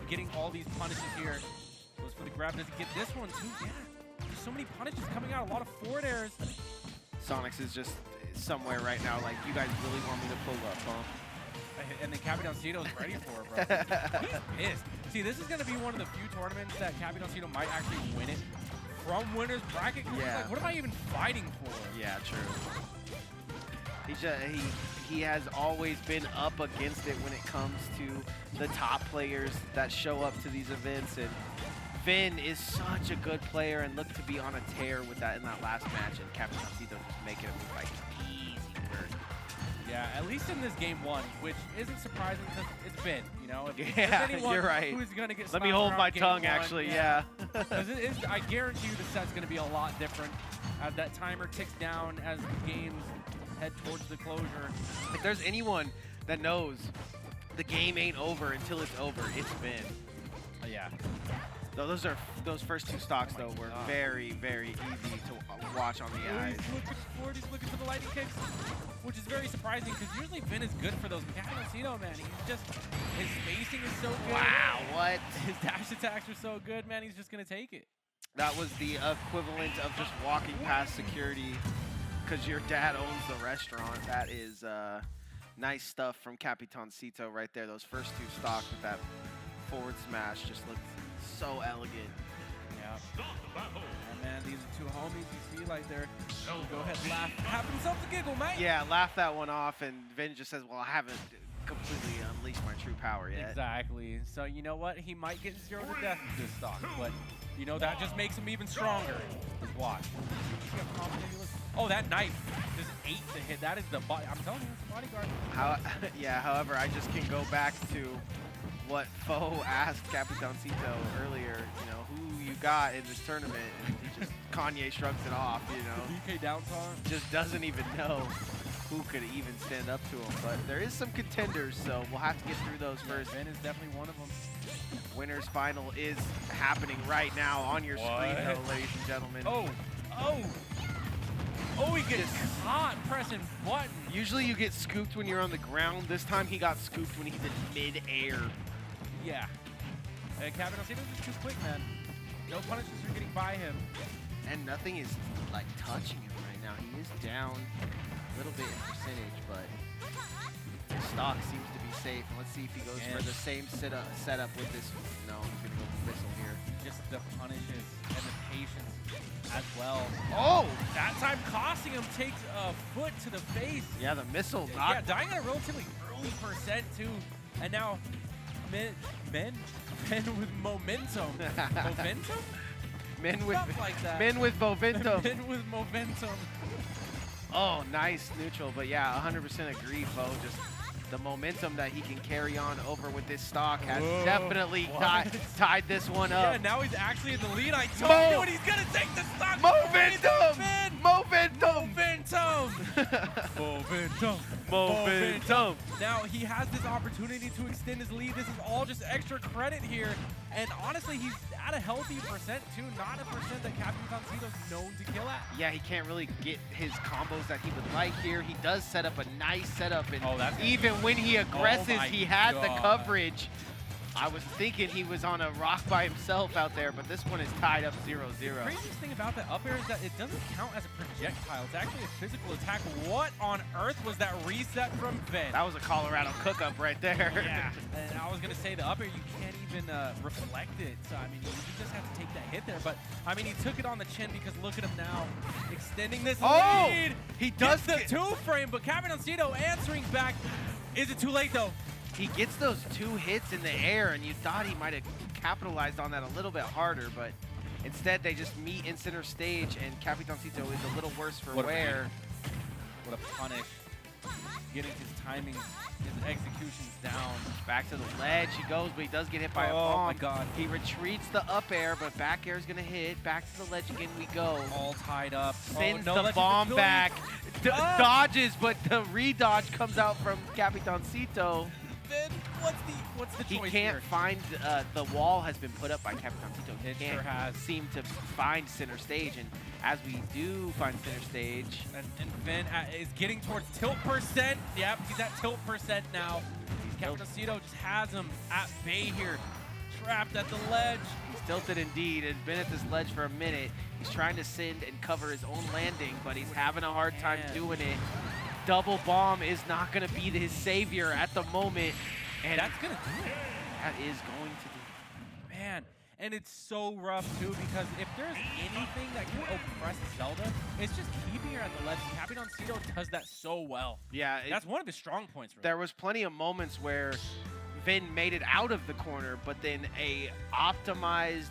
Getting all these punishes here. Goes for the grab. Does he get this one too? Yeah. There's so many punishes coming out. A lot of forward airs. Sonics is just somewhere right now. Like, you guys really want me to pull up, huh? And then Capitancito's ready for it, bro. He's pissed. See, this is going to be one of the few tournaments that Capitancito might actually win it from winners bracket. Yeah. Like, what am I even fighting for? Yeah, true. He has always been up against it when it comes to the top players that show up to these events, and Finn is such a good player and looked to be on a tear with that in that last match, and Capitancito just making it look like easy work. Yeah, at least in this game 1, which isn't surprising because it's Finn, you know? If you're right. Who's gonna get Let me hold my tongue, actually, yeah. Because I guarantee you the set's going to be a lot different as that timer ticks down as the games head towards the closure. If there's anyone that knows the game ain't over until it's over, it's Finn. Yeah. Those first 2 stocks, though, were very, very easy to watch on the eyes. He's looking forward, he's looking for the lightning kicks, which is very surprising because usually Vin is good for those. Capitancito, man, his spacing is so good. Wow, what? His dash attacks are so good, man, he's just going to take it. That was the equivalent of just walking past security because your dad owns the restaurant. That is nice stuff from Capitancito right there. Those first 2 stocks with that forward smash just looked so elegant. Yeah. And man, these are 2 homies. You see, like they're go ahead, laugh, have himself a giggle, mate. Yeah, laugh that one off, and Vin just says, "Well, I haven't completely unleashed my true power yet." Exactly. So you know what? He might get 0 to death with this stock, but you know that just makes him even stronger. Just watch. Oh, that knife just 8 to hit. That is the body. I'm telling you, it's the bodyguard. However, I just can go back to what Foe asked Capitancito earlier, you know, who you got in this tournament, and he just, Kanye shrugs it off, you know. DK Downtown just doesn't even know who could even stand up to him. But there is some contenders, so we'll have to get through those first. Ben is definitely one of them. Winners final is happening right now on your screen, though, ladies and gentlemen. Oh! Oh, he gets caught pressing button. Usually you get scooped when you're on the ground. This time he got scooped when he's in mid-air. Yeah. Captain Alcido's just too quick, man. No punishments are getting by him. And nothing is, like, touching him right now. He is down a little bit in percentage, but his stock seems to be safe. And let's see if he goes for the same setup with this. No, he's going to go with Missile here. Just the punishes and the patience as well. Oh! That time costing him takes a foot to the face. Yeah, the Missile Yeah, dying at a relatively early percent, too. And now, men with momentum. Momentum? Men with Stuff like that. Men with momentum. Men with momentum. Oh, nice neutral. But yeah, 100% agree, Bo. Just the momentum that he can carry on over with this stock has definitely tied this one up. Yeah, now he's actually in the lead. I told you, and he's going to take the stock. Momentum! Momentum! Momentum! Momentum! Now he has this opportunity to extend his lead. This is all just extra credit here. And honestly, he's at a healthy percent too, not a percent that Captain Alcido's known to kill at. Yeah, he can't really get his combos that he would like here. He does set up a nice setup, and even when he aggresses, he had the coverage. I was thinking he was on a rock by himself out there, but this one is tied up 0-0. The craziest thing about that up air is that it doesn't count as a projectile. It's actually a physical attack. What on earth was that reset from Vin? That was a Colorado cook-up right there. Yeah, and I was going to say the up air, you can't even reflect it. So, I mean, you just have to take that hit there. But, I mean, he took it on the chin because look at him now. Extending this lead. He does the two-frame, but Captain Alcido answering back. Is it too late, though? He gets those 2 hits in the air, and you thought he might have capitalized on that a little bit harder, but instead they just meet in center stage, and Capitancito is a little worse for wear. What a punish. Getting his timings, his executions down. Back to the ledge he goes, but he does get hit by a bomb. Oh my god. He retreats the up air, but back air is going to hit. Back to the ledge again we go. All tied up. Sends the bomb back. Dodges, but the re-dodge comes out from Capitancito. Then what's the choice He can't here? find the wall has been put up by Capitancito. He It can't sure has. seem to find center stage, and as we do find center stage, And Vin is getting towards tilt percent. Yep, he's at tilt percent now. Captain Alcido just has him at bay here, trapped at the ledge. he's tilted indeed. Has been at this ledge for a minute. He's trying to send and cover his own landing, but he's having a hard time doing it. Double bomb is not going to be his savior at the moment. And that's going to do it. That is going to do it. Man, and it's so rough, too, because if there's anything that can oppress Zelda, it's just keeping her at the ledge. Captain Alcido does that so well. Yeah. That's one of his strong points. Really. There was plenty of moments where Vin made it out of the corner, but then a optimized,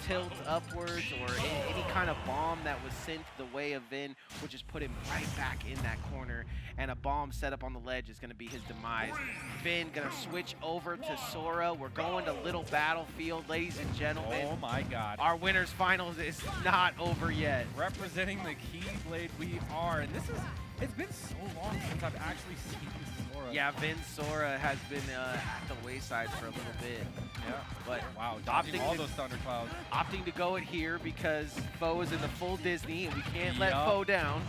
tilt upwards or any kind of bomb that was sent the way of Vin would just put him right back in that corner, and a bomb set up on the ledge is going to be his demise. Vin going to switch over to Sora. We're going to Little Battlefield, ladies and gentlemen. Oh my god. Our winners finals is not over yet. Representing the Keyblade we are, and it's been so long since I've actually seen Sora. Yeah, Vin Sora has been at the wayside for a little bit. Yeah. But wow, dodging all those thunderclouds. Opting to go it here because Foe is in the full Disney, and we can't let Foe down.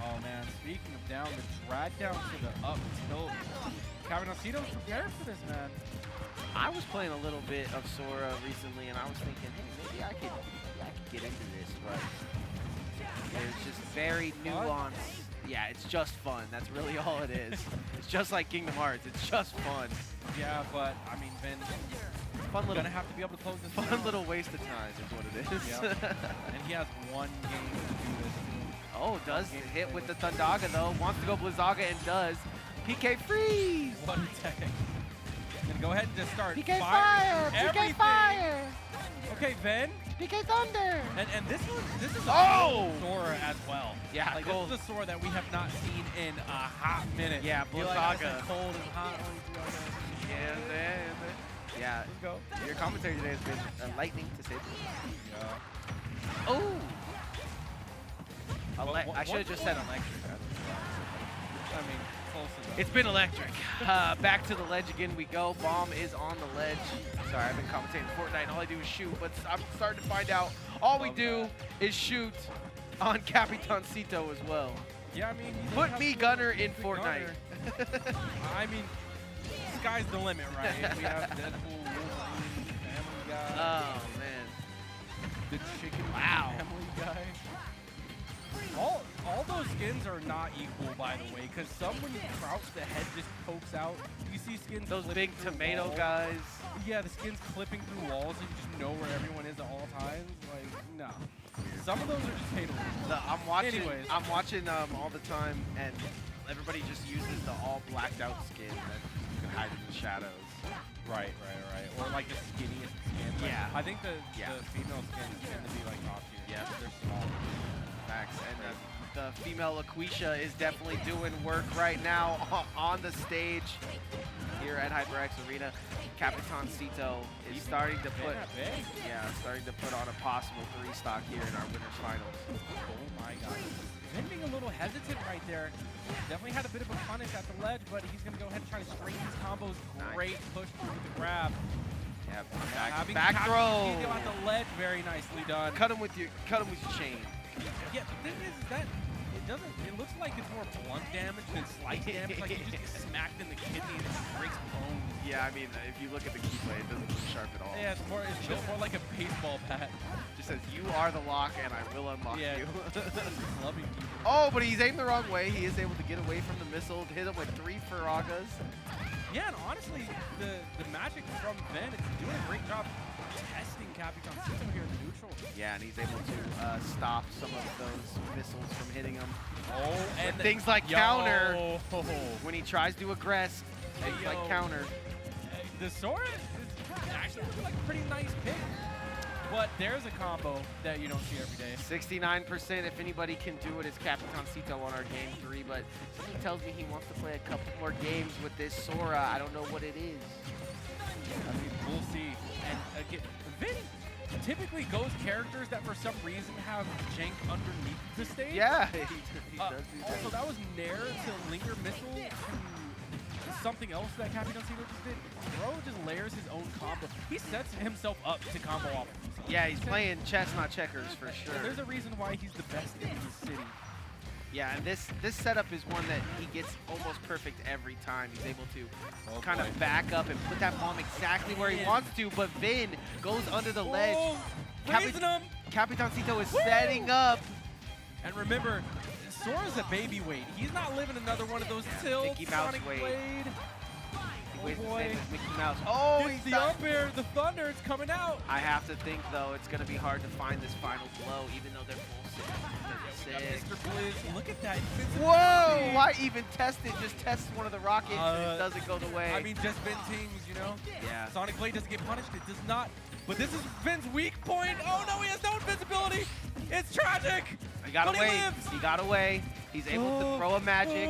Oh man, speaking of down, the drag down to the up tilt. Captain Alcido's prepared for this, man. I was playing a little bit of Sora recently, and I was thinking, hey, maybe I could get into this, but it's just very nuanced. Yeah, it's just fun. That's really all it is. It's just like Kingdom Hearts. It's just fun. Yeah, but I mean, Vin, fun little, gonna have to be able to close this. Fun little waste of time is what it is. Yep. And he has one game to do this. Oh, does hit with the Thundaga though. Wants to go Blizzaga and does. PK freeze. What a tech. Gonna go ahead and just start. PK fire. Everything. PK fire. Okay, Vin. PK Thunder! And this is a Sora as well. Yeah, like this is a Sora that we have not seen in a hot minute. Yeah, Blizzaga. Cold and hot. Yeah. Let's go. Your commentary today has been lightning to say the least. Yeah. Oh! I should have just said electric. I mean, close enough. It's been electric. Back to the ledge again we go. Bomb is on the ledge. Sorry, I've been commentating Fortnite and all I do is shoot, but I'm starting to find out all we do is shoot. on Capitancito as well. Yeah, I mean, put me Gunner in Fortnite. I mean, sky's the limit, right? We have Deadpool, Wolverine, Family Guy. Oh man, the chicken Family Guy. All those skins are not equal, by the way, because some when you crouch, the head just pokes out. You see skins. Those big tomato guys. Yeah, the skins clipping through walls, and you just know where everyone is at all times. Like, no. Some of those are just hateable. I'm watching all the time, and everybody just uses the all blacked out skin that you can hide in the shadows. Right. Or like the skinniest skin. Like, yeah. I think the female skins tend to be like top tier. Yeah, they're small. Facts. And the female Laquisha is definitely doing work right now on the stage here at HyperX Arena. Capitancito is starting to put on a possible 3-stock here in our winners finals. Oh my god. Vin being a little hesitant right there. Definitely had a bit of a punish at the ledge, but he's gonna go ahead and try to string these combos. Great push through with the grab. Yeah, back throw. He's at the ledge, very nicely done. Cut him with your chain. Yeah, the thing is that it looks like it's more blunt damage than slice damage. Like you just get smacked in the kidney and it breaks bones. Yeah, I mean, if you look at the keyblade, it doesn't look sharp at all. Yeah, it's built more like a baseball bat. Just says, you are the lock and I will unlock you. Loving oh, but he's aimed the wrong way. He is able to get away from the missile, hit him with 3 Faragas. Yeah, and honestly, the magic from Vin is doing a great job testing Capitancito here in the neutral. Yeah, and he's able to stop some of those missiles from hitting him. Oh, and things like counter when he tries to aggress. Things like counter. The Sora is actually like a pretty nice pick. But there's a combo that you don't see every day. 69%, if anybody can do it, is Capitancito on our game 3, but he tells me he wants to play a couple more games with this Sora. I don't know what it is. I mean, we'll see. And again, Vin typically goes characters that for some reason have jank underneath the stage. Yeah, he does do that. Also, that was Nair to Linger Missile to something else that Capitancito just did. Bro just layers his own combo. He sets himself up to combo off of himself. Yeah, he's playing chess, not checkers, for sure. And there's a reason why he's the best in the city. Yeah, and this setup is one that he gets almost perfect every time. He's able to kind of back up and put that bomb exactly where he wants to, but Vin goes under the ledge. Capitancito is setting up. And remember, Sora's a baby weight. He's not living another one of those tilts. Mickey Mouse Sonic weight. Blade. Oh boy. Mickey Mouse. Oh, he's the up air, the thunder, it's coming out. I have to think, though, it's going to be hard to find this final blow, even though they're full set. Mr. Blizz, look at that. Whoa! Why even test it? Just test one of the rockets and it doesn't go the way. I mean, just Vin teams, you know? Yeah. Sonic Blade doesn't get punished. It does not. But this is Vin's weak point. Oh, no, he has no invincibility. It's tragic. He got away. He got away. He's able to throw a magic.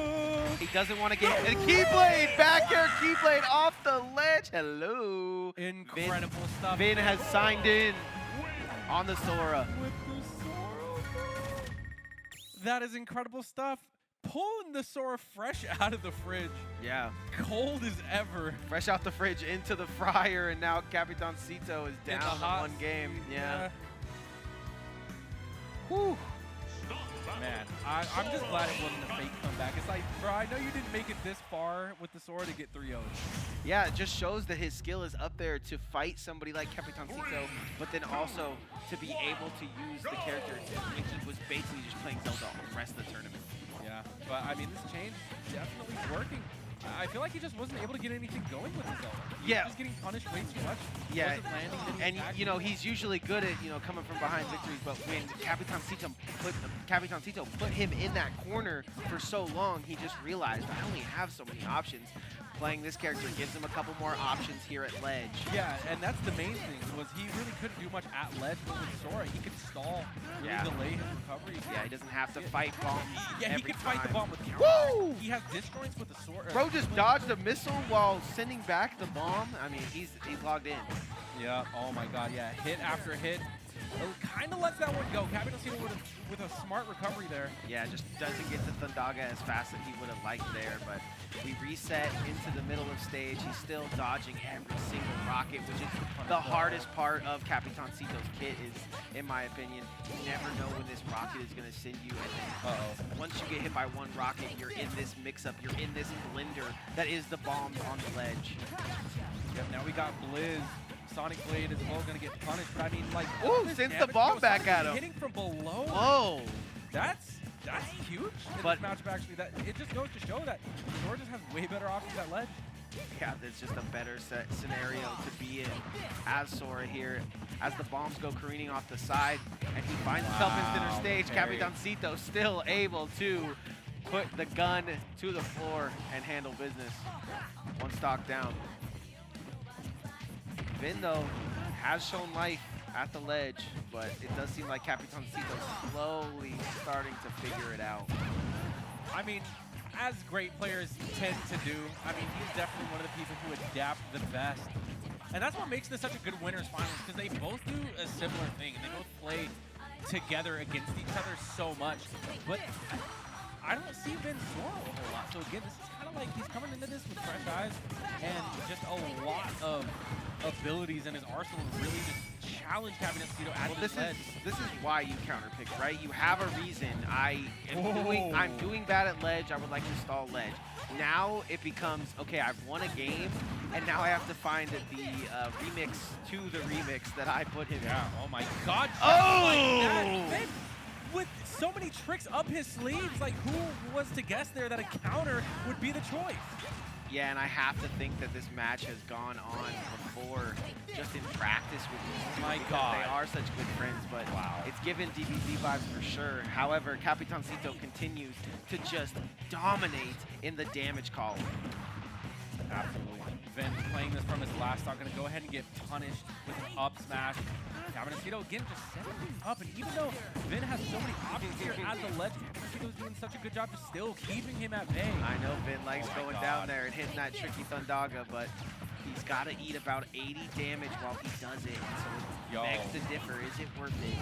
He doesn't want to get a Keyblade. Back air Keyblade off the ledge. Hello. Incredible stuff. Vin has signed in on the Sora. With the Sora. That is incredible stuff. Pulling the Sora fresh out of the fridge. Yeah. Cold as ever. Fresh out the fridge into the fryer, and now Capitancito is down in one game. Yeah. Whew. Man, I'm just glad it wasn't a fake comeback. It's like, bro, I know you didn't make it this far with the Sora to get 3-0. Yeah, it just shows that his skill is up there to fight somebody like Capitancito, but then also to be able to use the character when he was basically just playing Zelda the rest of the tournament. Yeah, but I mean, this change definitely working. I feel like he just wasn't able to get anything going with his Zelda. He was just getting punished way too much. Yeah, wasn't landing and you know, he's usually good at, you know, coming from behind victories, but when Capitancito put him in that corner for so long, he just realized, I only have so many options. Playing this character gives him a couple more options here at ledge. Yeah, and that's the main thing, was he really couldn't do much at ledge, but with Sora, he could stall, really delay his recovery. Yeah, he doesn't have to fight bombs he could fight the bomb with counter. Woo! He has disjoints with the Sora. Bro just dodged a missile while sending back the bomb. I mean, he's logged in. Yeah, oh my god, yeah. Hit after hit. kind of lets that one go. KNOCKDOWN with a smart recovery there. Yeah, just doesn't get to Thundaga as fast as he would have liked there, but we reset into the middle of stage. He's still dodging every single rocket, which is the hardest part of KNOCKDOWN's kit is, in my opinion, you never know when this rocket is going to send you, and then once you get hit by one rocket, you're in this mix-up, you're in this blender that is the bombs on the ledge. Yep, now we got Blizz. Sonic Blade is all going to get punished, but I mean, like, ooh, sends the bomb back at him. Hitting from below. Whoa. That's huge in this matchup, actually. It just goes to show that George just has way better options at ledge. Yeah, there's just a better scenario to be in as Sora here, as the bombs go careening off the side, and he finds himself in center stage. KNOCKDOWN still able to put the gun to the floor and handle business. One stock down. Vin, though, has shown life at the ledge, but it does seem like KNOCKDOWN slowly starting to figure it out. I mean, as great players tend to do, I mean, he's definitely one of the people who adapt the best. And that's what makes this such a good winners finals, because they both do a similar thing. They both play together against each other so much. But I don't see Vin Sora a whole lot. So again, this is kind of like he's coming into this with fresh eyes and just a lot of abilities in his arsenal to really just challenge KNOCKDOWN at well, this edge. This is why you counterpick, right? You have a reason. I'm doing bad at ledge. I would like to stall ledge. Now it becomes, okay, I've won a game, and now I have to find the remix to the remix that I put him in. Oh my God. Oh! Like that. With so many tricks up his sleeves, like who was to guess there that a counter would be the choice? Yeah, and I have to think that this match has gone on before, just in practice with these two. My God. They are such good friends, but it's given DBZ vibes for sure. However, KNOCKDOWN continues to just dominate in the damage column. Absolutely. Vin playing this from his last stock, going to go ahead and get punished with an up smash. KNOCKDOWN again just setting things up, and even though Vin has so many options here at the ledge, KNOCKDOWN's doing such a good job of still keeping him at bay. I know Vin likes going down there and hitting that tricky Thundaga, but he's got to eat about 80 damage while he does it, so it begs to differ. Is it worth it?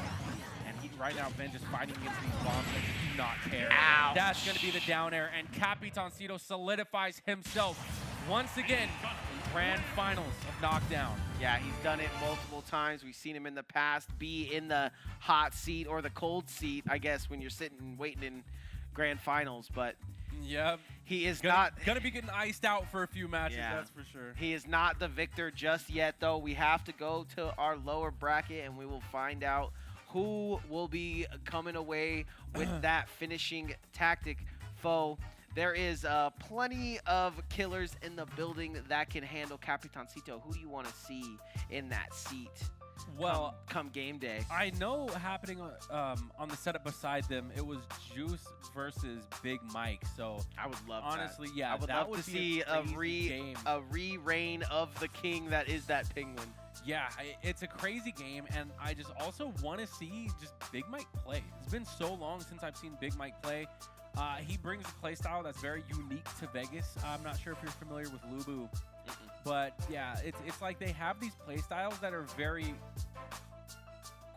And right now, Vin just fighting against these bombs that do not care. Ouch. That's going to be the down air, and KNOCKDOWN solidifies himself once again in grand finals of KNOCKDOWN. Yeah, he's done it multiple times. We've seen him in the past be in the hot seat or the cold seat, I guess, when you're sitting and waiting in grand finals, but yep. He is gonna be getting iced out for a few matches, that's for sure. He is not the victor just yet, though. We have to go to our lower bracket, and we will find out who will be coming away with that finishing tactic foe. There is plenty of killers in the building that can handle KNOCKDOWN. Who do you want to see in that seat? Well, come game day. I know happening on the setup beside them, it was Juice versus Big Mike. So I would love honestly, that. yeah, I would love to see a re-reign of the king that is that penguin. Yeah, it's a crazy game, and I just also want to see just Big Mike play. It's been so long since I've seen Big Mike play. He brings a playstyle that's very unique to Vegas. I'm not sure if you're familiar with Lubu, but yeah, it's like they have these playstyles that are very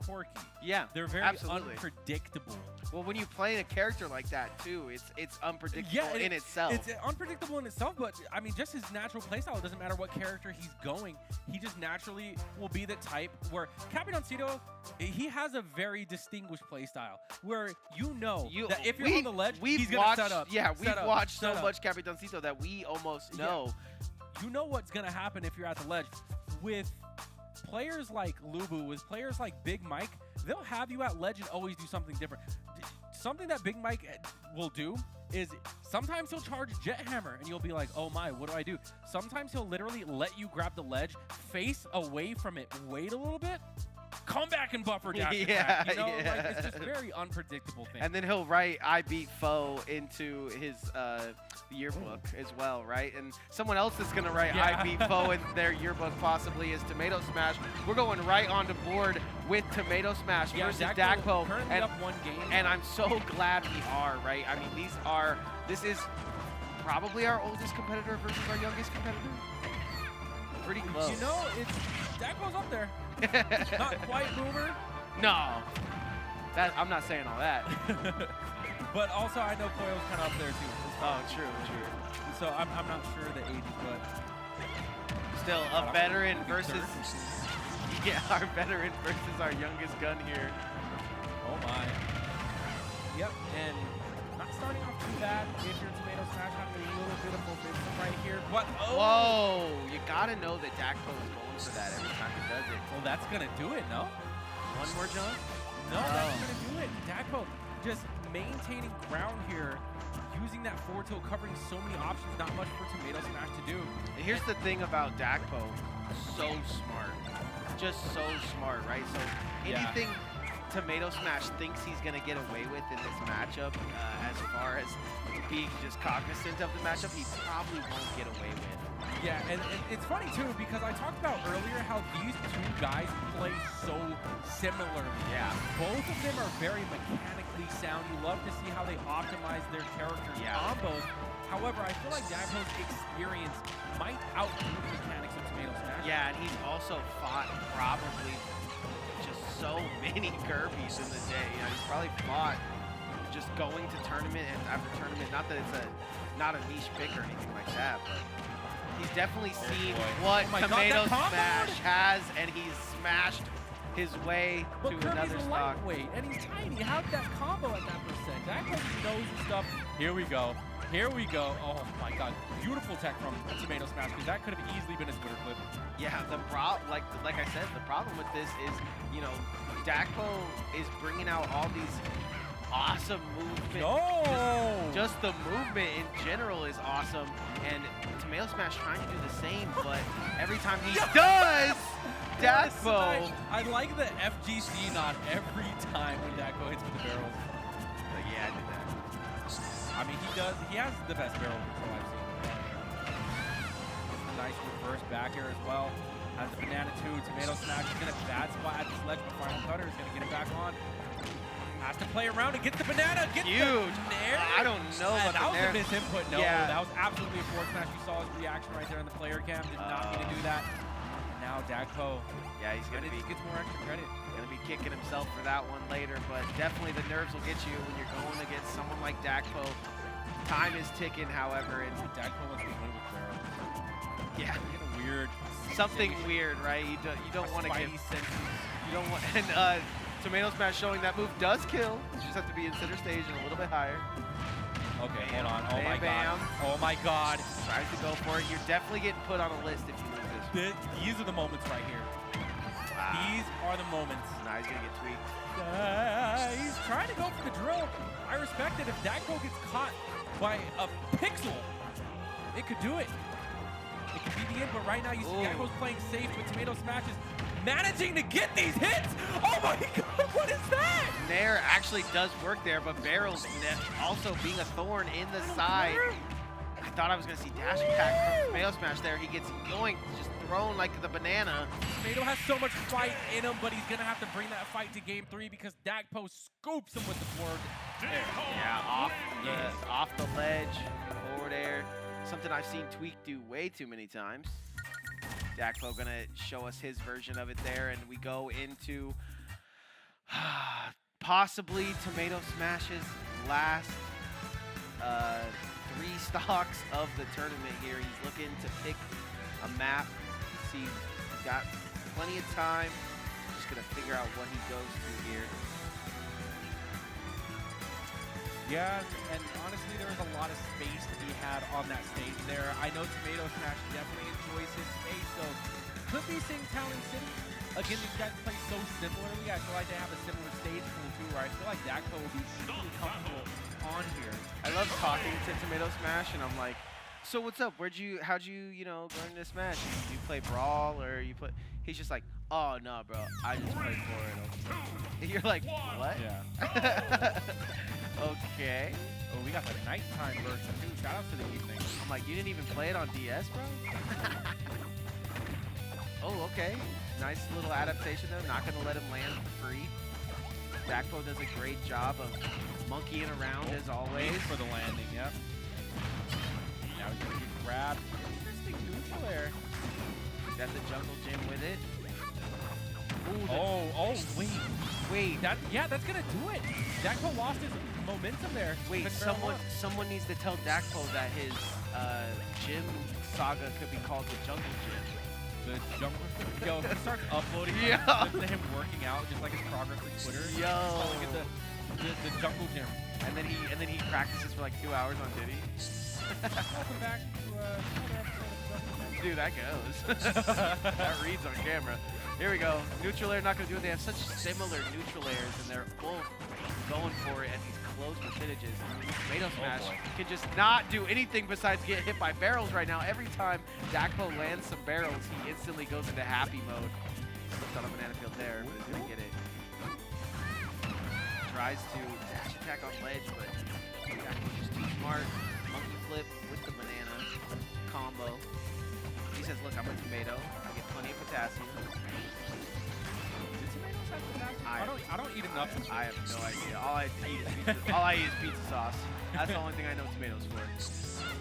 quirky. Yeah, they're very unpredictable. Well, when you play a character like that too, it's unpredictable in itself. It's unpredictable in itself, but I mean, just his natural playstyle. It doesn't matter what character he's going. He just naturally will be the type where KNOCKDOWN, he has a very distinguished playstyle where that if you're on the ledge, he's gonna set up. Yeah, we've watched so much KNOCKDOWN that we almost know. Yeah. You know what's gonna happen if you're at the ledge with players like Lubu, with players like Big Mike. They'll have you at ledge and always do something different. Something that Big Mike will do is sometimes he'll charge Jet Hammer and you'll be like, oh my, what do I do? Sometimes he'll literally let you grab the ledge, face away from it, wait a little bit, come back and buffer dash attack. You know, like, it's just very unpredictable thing. And then he'll write I beat foe into his yearbook as well, right? And someone else that's gonna write I beat foe in their yearbook possibly is Tomato Smash. We're going right on the board with Tomato Smash versus Dagpo. Currently up one game. And I'm so glad we are, right? I mean, this is probably our oldest competitor versus our youngest competitor. Pretty close. You know, Dagpo's up there. Not quite Boomer, No. I'm not saying all that. But also, I know Koyo's kind of up there too. Oh, true. So I'm not sure the ages, but still a veteran versus. Yeah, our veteran versus our youngest gun here. Oh my. Yep, and not starting off too bad if you're Tomato Smash, having a little bit of momentum right here. But whoa, you gotta know that Dakpo is going for that every time he does it. Well, that's gonna do it, no? One more jump? No, that's gonna do it. Dakpo just maintaining ground here, using that forward tilt, covering so many options, not much for Tomato Smash to do. And here's the thing about Dakpo, so smart. Just so smart, right? So anything Tomato Smash thinks he's going to get away with in this matchup, as far as being just cognizant of the matchup, he probably won't get away with. Yeah, and it's funny too, because I talked about earlier how these two guys play so similarly. Yeah. Both of them are very mechanically sound. You love to see how they optimize their characters' combos. However, I feel like Dakpo's experience might outdo the mechanics of Tomato Smash. Yeah, and he's also fought probably just so many Kirby's in the day. You know, he's probably fought just going to tournament after tournament. Not that it's not a niche pick or anything like that, but he's definitely seen what Tomato Smash has, and he's smashed his way to another stock. Lightweight, and he's tiny. How did that combo at that percent? Dakpo knows his stuff. Here we go. Here we go. Oh my God, beautiful tech from Tomato Smash, because that could have easily been a Twitter clip. Yeah, like I said, the problem with this is, you know, Dakpo is bringing out all these awesome movement. No! Just the movement in general is awesome, and Tomato Smash trying to do the same, but every time he does, Dakpo. I like the FGC nod every time when Dakpo hits with the barrels. But yeah, I did that. I mean, he has the best barrel control I've seen. It's a nice reverse back air as well. Has the banana too. Tomato Smash is in a bad spot at this ledge, but Final Cutter is going to get it back on. Has to play around and get the banana. Get huge. The nair. I don't know about that was a misinput. No, that was absolutely a forward smash. You saw his reaction right there in the player cam. Did not mean to do that. And now Dakpo. Yeah, he's gonna gets more extra credit. Gonna be kicking himself for that one later, but definitely the nerves will get you when you're going against someone like Dakpo. Time is ticking, however, and Dakpo wants to win with barrel. Yeah, weird. Something weird, right? You don't want to get. You don't want. And Tomato Smash showing that move does kill. You just have to be in center stage and a little bit higher. Okay, bam, hold on. Oh bam, my bam. God. Oh my God. Tries to go for it. You're definitely getting put on a list if you lose this. These are the moments right here. Wow. These are the moments. Nah, he's gonna get tweaked. He's trying to go for the drill. I respect it. If Dakpo gets caught by a pixel, it could do it. It could be the end, but right now you see Dakpo's playing safe, but Tomato Smash is managing to get these hits. Oh my God, what is that? Nair actually does work there, but Barrel's also being a thorn in the side. I thought I was gonna see dash attack from Tomato Smash there. He gets yoinked, just thrown like the banana. Tomato has so much fight in him, but he's gonna have to bring that fight to game 3 because Dakpo scoops him with the forward air. Yeah, off the ledge, forward air. Something I've seen Tweak do way too many times. Dakpo gonna show us his version of it there, and we go into possibly Tomato Smash's last 3 stocks of the tournament here. He's looking to pick a map. See, he's got plenty of time. Just gonna figure out what he goes to here. Yeah, and honestly, there was a lot of space to be had on that stage there. I know Tomato Smash definitely enjoys his space, so could be seeing Town and City. Again, these guys play so similarly. I feel like they have a similar stage pool too, where I feel like Dakpo will be really comfortable on here. I love talking to Tomato Smash, and I'm like, so what's up? How'd you go into Smash? Do you play Brawl or you play? He's just like, oh no, bro, I just play for it. You're like, what? Yeah. Okay. Oh, we got the nighttime version too. Shout out to the evening. I'm like, you didn't even play it on DS, bro? Oh, okay. Nice little adaptation though. Not gonna let him land for free. Dakpo does a great job of monkeying around as always. For the landing, yep. Now he's gonna get grabbed. Interesting neutral air. Got the jungle gym with it. Ooh, wait. Wait. That's gonna do it. Dakpo lost his momentum there. Wait, someone needs to tell Dakpo that his gym saga could be called the Jungle Gym. The jungle. Yo, if he starts uploading clips to him working out, just like his progress on Twitter. Yo. Calling it the Jungle Gym. And then he practices for like 2 hours on Diddy. Welcome back to another episode of Jungle Gym. Dude, that goes. That reads on camera. Here we go. Neutral air not gonna do it. They have such similar neutral airs, and they're both going for it at these close percentages. Tomato Smash can just not do anything besides get hit by barrels right now. Every time Dakpo lands some barrels, he instantly goes into happy mode. Slipped on a banana field there, but he's gonna get it. Tries to dash attack on ledge, but Dakpo's just too smart. Monkey flip with the banana combo. He says, look, I'm a tomato. I get plenty of potassium. Do tomatoes have potassium? I don't eat enough. I have no idea. All I eat is pizza sauce. That's the only thing I know tomatoes for.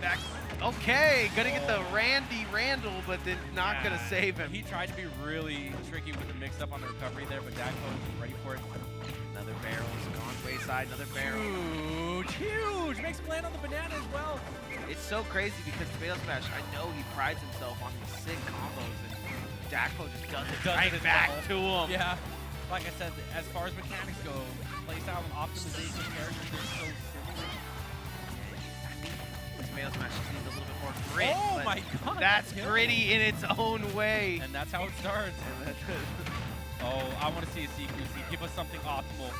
Back. Okay, gonna get the Randy Randall, but then not gonna save him. He tried to be really tricky with the mix-up on the recovery there, but Dakpo was ready for it. Another barrel's gone wayside. Another barrel. Huge! Makes him land on the banana as well. It's so crazy because Tomato Smash, I know he prides himself on these sick combos, and Dakpo just does it right back to him. Yeah. Like I said, as far as mechanics go, playstyle and optimization characters are so similar. Tomato Smash just needs a little bit more grit. Oh my god! That's gritty in its own way. And that's how it starts. Oh, I want to see a CQC. Give us something optimal.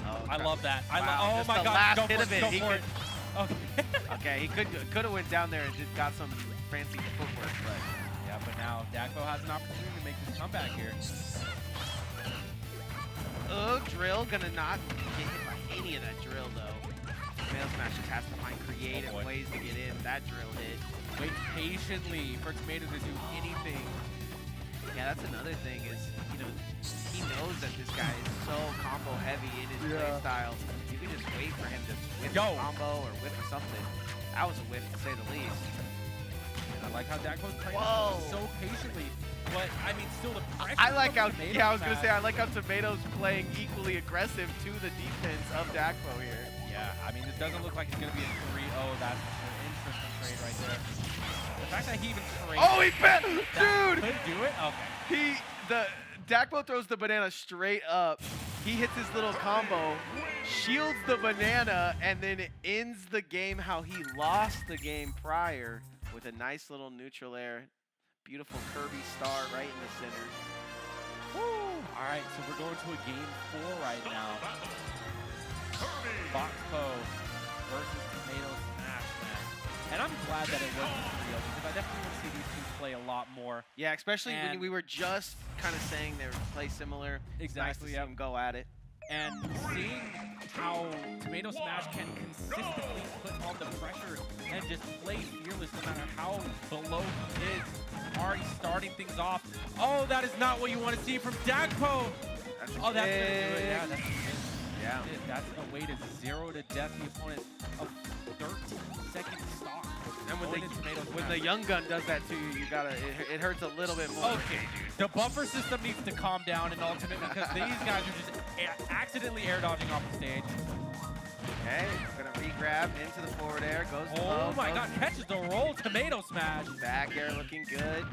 Oh, I love that. Wow. Oh my god! Last Go hit for of it. it. Go He for it. Okay. Okay, he could have went down there and just got some fancy footwork, but yeah, but now Dakpo has an opportunity to make this comeback here. oh, drill gonna not get hit by any of that drill though. Tomato Smash just has to find creative ways to get in. That drill hit. Wait patiently for Tomato to do anything. Yeah, that's another thing is, you know, he knows that this guy is so combo heavy in his play style. You can just wait for him to whiff a combo or whiff something. That was a whiff to say the least. I like how Dakpo's playing so patiently, but I mean, still the pressure. I like how, I was gonna say, I like how Tomato's playing equally aggressive to the defense of Dakpo here. Yeah, I mean, this doesn't look like it's gonna be a 3-0. That's an interesting trade right there. The fact that he even traded. Oh, he bet, dude! Could do it. Okay. Dakpo throws the banana straight up. He hits his little combo, shields the banana, and then it ends the game how he lost the game prior with a nice little neutral air. Beautiful Kirby star right in the center. Woo! All right, so we're going to a game 4 right now. Foxpo versus Tomato Smash, man. And I'm glad that it wasn't real because I definitely want to see these two play a lot more. Yeah, especially when we were just kind of saying they would play similar. Exactly. It's nice to see them go at it. And seeing how Tomato Smash can consistently put on the pressure and just play fearless no matter how below he is. Already starting things off. Oh, that is not what you want to see from Dakpo. That's oh, that's going to do it. Yeah, that's yeah. That's a way to 0 to death the opponent. A 13-second stock. And when the young gun does that to you, you gotta it hurts a little bit more. Okay, dude. The buffer system needs to calm down in Ultimate because these guys are just accidentally air dodging off the stage. Okay, gonna re-grab into the forward air, goes oh my god, catches the roll, Tomato Smash. Back air looking good.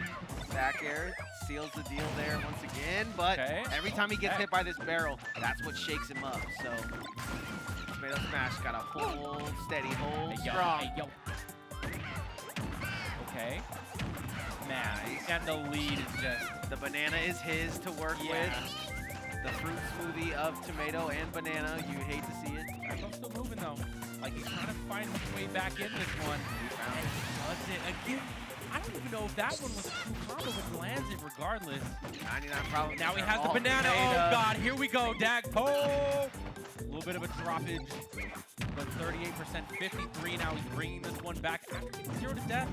Back air seals the deal there once again, but every time he gets hit by this barrel, that's what shakes him up. So Tomato Smash gotta hold steady, hold strong. Hey, yo. Okay. Man, and the lead is just... The banana is his to work with. The fruit smoothie of tomato and banana. You hate to see it. Dakpo's still moving though. Like he's trying to find his way back in this one. And he does it again. I don't even know if that one was a true combo, but lands it regardless. 99 problems. Now he has the banana. Oh god, here we go, Dakpo. A little bit of a droppage, but 38%, 53. Now he's bringing this one back after getting 0 to death.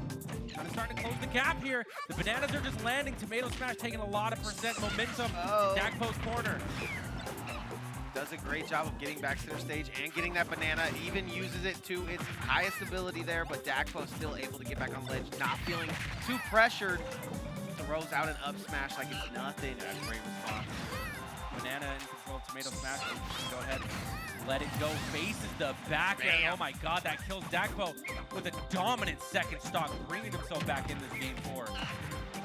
Kind of starting to close the gap here. The bananas are just landing. Tomato Smash taking a lot of percent momentum. Dakpo's corner. Does a great job of getting back center stage and getting that banana. Even uses it to its highest ability there, but Dakpo's still able to get back on ledge, not feeling too pressured. Throws out an up smash like it's nothing. That's great response. Banana in control of Tomato Smash. Go ahead, let it go. Faces the back air. Oh my god, that kills Dakpo with a dominant second stock, bringing himself back in this game 4.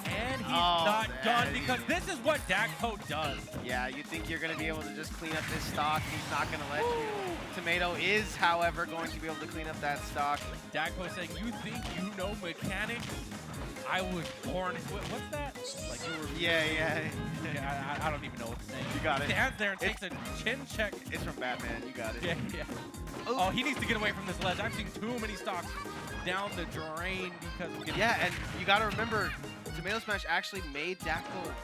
And he's not done because this is what Dakpo does. Yeah, you think you're going to be able to just clean up this stock. He's not going to let you. Tomato is, however, going to be able to clean up that stock. Dakpo saying, you think you know mechanics? I was born. What's that? Like you were. Yeah. I don't even know what to say. You got it. Stands there and takes a chin check. It's from Batman. You got it. Yeah. Oh, he needs to get away from this ledge. I've seen too many stocks down the drain because of getting. Yeah, and you got to remember, Tomato Smash actually made Dakpo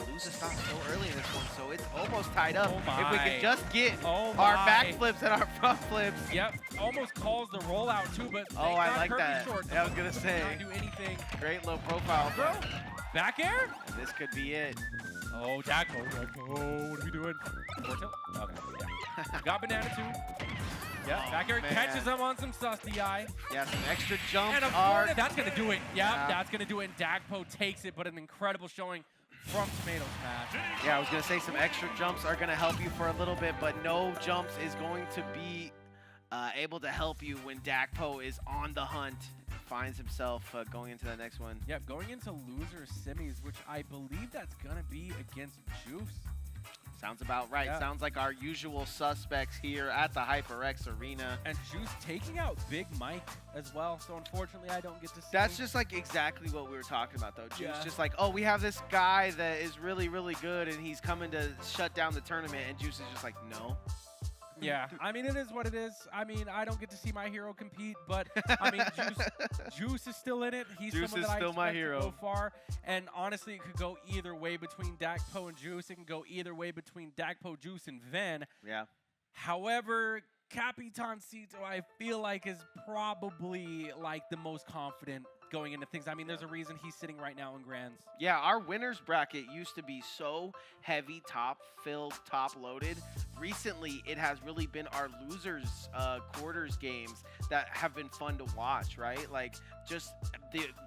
lose a stock so early in this one, so it's almost tied up. If we could just get our back flips and our front flips. Yep, almost calls the rollout too, but I like that. Short. Yeah, I was gonna say. Not do anything. Great low profile, bro. Back air? And this could be it. Oh, Dakpo, what are we doing? Forward tilt? Okay, yeah. Got Banana too. Yeah, back air catches him on some sus DI. Yeah, some extra jumps and are. That's gonna do it. Yeah, that's gonna do it. And Dakpo takes it, but an incredible showing from Tomato Smash. Yeah, I was gonna say some extra jumps are gonna help you for a little bit, but no jumps is going to be able to help you when Dakpo is on the hunt. Finds himself going into the next one. Yep, going into loser semis, which I believe that's gonna be against Juice. Sounds about right. Yeah. Sounds like our usual suspects here at the HyperX Arena. And Juice taking out Big Mike as well, so unfortunately I don't get to see. That's just like exactly what we were talking about though. Juice Yeah. just like, oh, we have this guy that is really, really good and he's coming to shut down the tournament, and Juice is just like, no. Yeah, I mean, it is what it is. I mean, I don't get to see my hero compete, but I mean, Juice is still in it. He's Juice someone is that still I my expect hero. to go far. And honestly, it could go either way between Dakpo and Juice. It can go either way between Dakpo, Juice, and Ven. Yeah. However, Capitancito, I feel like, is probably like the most confident going into things. I mean, there's a reason he's sitting right now in Grands. Yeah, our winners bracket used to be so heavy, top-filled, top-loaded. Recently, it has really been our losers quarters games that have been fun to watch, right? Like, just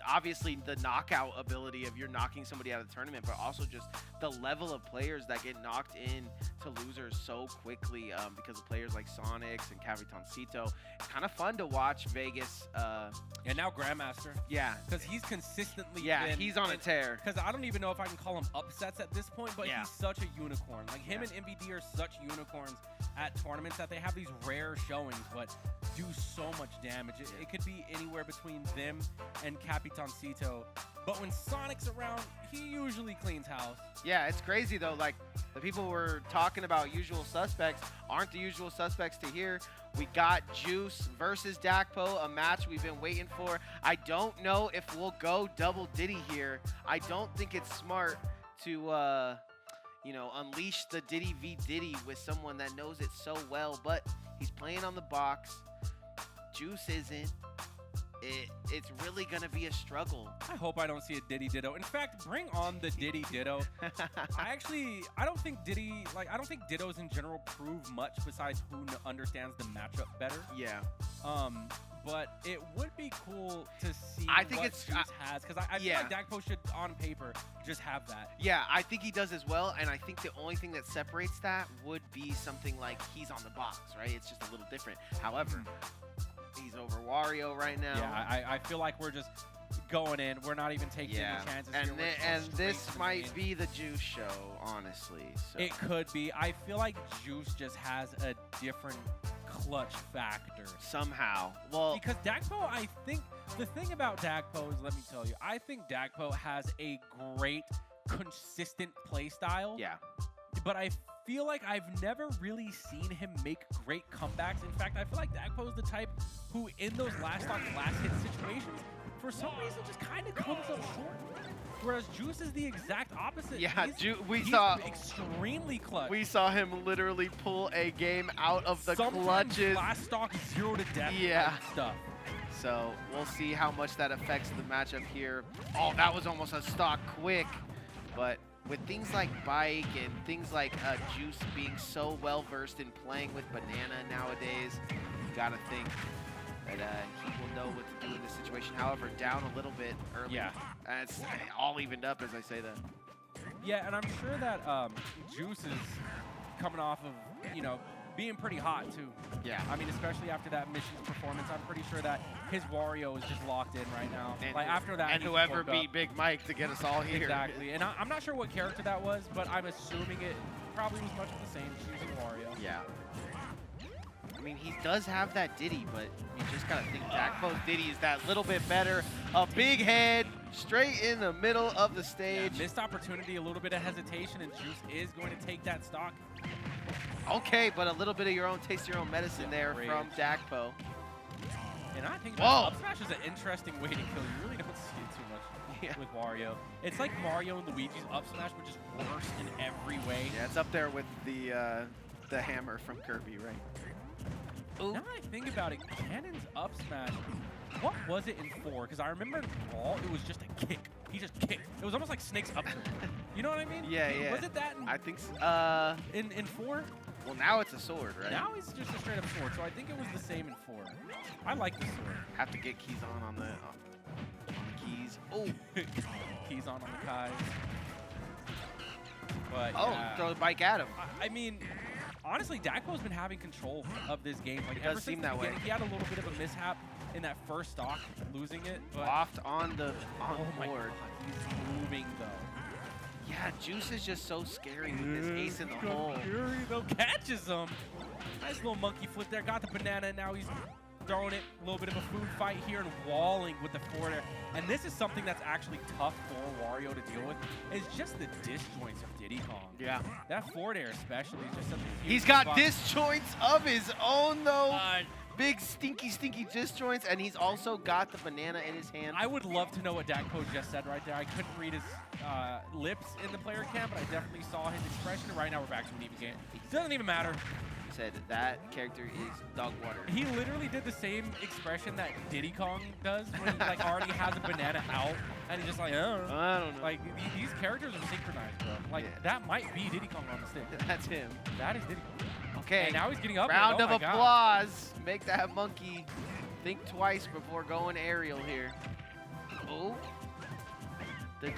obviously the knockout ability of you're knocking somebody out of the tournament, but also just the level of players that get knocked in to losers so quickly because of players like Sonics and Capitancito. It's kind of fun to watch Vegas. And now Grandmaster. Yeah. Because he's consistently he's on a tear. Because I don't even know if I can call him upsets at this point, but Yeah. he's such a unicorn. Like, him and MVD are such unicorns at tournaments that they have these rare showings, but do so much damage. It could be anywhere between them and Capitancito. But when Sonic's around, he usually cleans house. Yeah, it's crazy though. Like, the people were talking about usual suspects aren't the usual suspects to hear. We got Juice versus Dakpo, a match we've been waiting for. I don't know if we'll go double Diddy here. I don't think it's smart to, you know, unleash the Diddy v Diddy with someone that knows it so well, but he's playing on the box. Juice isn't. It's really gonna be a struggle. I hope I don't see a Diddy Ditto. In fact, bring on the Diddy Ditto. I don't think Dittos in general prove much besides who understands the matchup better. Yeah. But it would be cool to see I think what it's Juice has, because I feel like Dakpo should, on paper, just have that. Yeah, I think he does as well, and I think the only thing that separates that would be something like he's on the box, right? It's just a little different. However, he's over Wario right now. Yeah, I feel like we're just going in. We're not even taking any chances here. And this might be the Juice show, honestly. So. It could be. I feel like Juice just has a different clutch factor. Somehow. Well, because Dakpo, I think, the thing about Dakpo is, let me tell you, I think Dakpo has a great, consistent play style. Yeah. But I feel like I've never really seen him make great comebacks. In fact, I feel like Dakpo is the type who, in those last hit situations, for some reason just kind of comes up short. Whereas Juice is the exact opposite. Yeah, he's extremely clutch. We saw him literally pull a game out of the clutches. Last stock 0 to death stuff. So we'll see how much that affects the matchup here. Oh, that was almost a stock quick. But with things like Bike and things like Juice being so well-versed in playing with Banana nowadays, you gotta think that he will know what to do in this situation. However, down a little bit early. Yeah. And it's all evened up as I say that. Yeah, and I'm sure that Juice is coming off of, you know, being pretty hot too. Yeah. I mean, especially after that mission's performance, I'm pretty sure that his Wario is just locked in right now. And like after that, and whoever beat Big Mike to get us all here. Exactly. And I'm not sure what character that was, but I'm assuming it probably was much of the same, choosing Wario. Yeah. I mean, he does have that Diddy, but you just gotta think Jackpo's Diddy is that little bit better. A big head straight in the middle of the stage. Yeah, missed opportunity, a little bit of hesitation, and Juice is going to take that stock. Okay, but a little bit of your own, taste your own medicine there from Dakpo. And I think up smash is an interesting way to kill. You really don't see it too much with Wario. It's like Mario and Luigi's up smash, but just worse in every way. Yeah, it's up there with the hammer from Kirby, right? Ooh. Now I think about it, Cannon's up smash, what was it in 4? Because I remember in Brawl, it was just a kick. He just kicked. It was almost like Snake's up there. You know what I mean? Yeah, yeah. Was it that I think so. In 4? Well, now it's a sword, right? Now it's just a straight up sword, so I think it was the same in 4. I like the sword. Have to get keys on the keys. Oh. Keys on the Kais. But throw the bike at him. I mean, honestly, Dakpo's been having control of this game. Like, It does seem that way. He had a little bit of a mishap in that first stock, losing it. But Loft on the my board. God, he's moving though. Yeah, Juice is just so scary with this ace in the hole. Fury though catches him. Nice little monkey flip there. Got the banana, and now he's throwing it. A little bit of a food fight here and walling with the forward air. And this is something that's actually tough for Wario to deal with. It's just the disjoints of Diddy Kong. Yeah. That forward air especially is just something huge. He's got disjoints of his own though. Big stinky disjoints, and he's also got the banana in his hand. I would love to know what Dakpo just said right there. I couldn't read his lips in the player cam, but I definitely saw his expression. Right now we're back to an even game. It doesn't even matter. He said that character is dog water. He literally did the same expression that Diddy Kong does when he like already has a banana out, and he's just like, I don't know. Like these characters are synchronized, bro. Like that might be Diddy Kong on the stick. That's him. That is Diddy Kong. Okay. And now he's getting up. Round of God. applause. Make that monkey think twice before going aerial here. Oh. The D,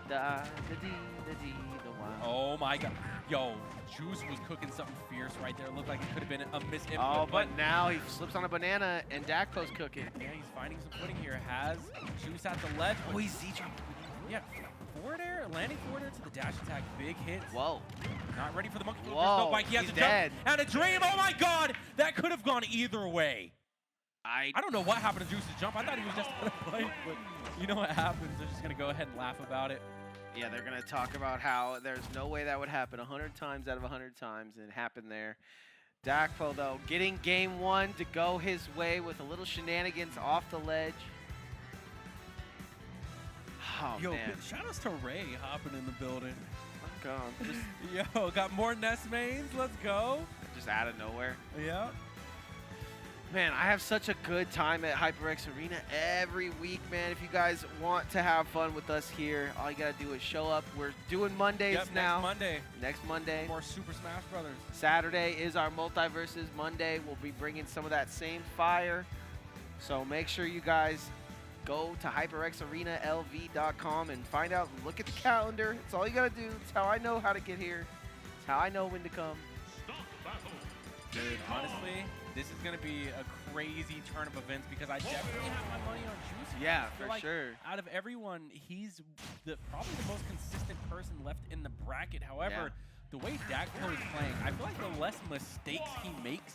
the I, the D, the D, the Y. Oh my God. Yo, Juice was cooking something fierce right there. Looked like it could have been a misinput. Oh, but now he slips on a banana and Dakpo's cooking. Yeah, he's finding some footing here. Has Juice at the ledge. Oh, he's Z-dropped. Yeah, forward air, landing forward air to the dash attack. Big hit. Whoa. Not ready for the monkey. Whoa, There's no bike. He has he's to dead. jump. And a dream. Oh my God. That could have gone either way. I don't know what happened to Juice's jump. I thought he was just going to play, but you know what happens. They're just going to go ahead and laugh about it. Yeah, they're going to talk about how there's no way that would happen 100 times out of 100 times, and it happened there. Dakpo, though, getting game 1 to go his way with a little shenanigans off the ledge. Oh, Yo, man. shout-outs to Ray hopping in the building. Just, got more Nest mains. Let's go. just out of nowhere. Yeah. Man, I have such a good time at HyperX Arena every week, man. If you guys want to have fun with us here, all you got to do is show up. We're doing Mondays now. Next Monday. More Super Smash Brothers. Saturday is our Multiverses Monday. We'll be bringing some of that same fire. So make sure you guys go to HyperXArenaLV.com and find out and look at the calendar. It's all you got to do. It's how I know how to get here. It's how I know when to come. Dude, honestly, this is going to be a crazy turn of events because I definitely have my money on Juice. Yeah, I feel for like sure. Out of everyone, he's probably the most consistent person left in the bracket. However, the way Dakpo is playing, I feel like the less mistakes he makes,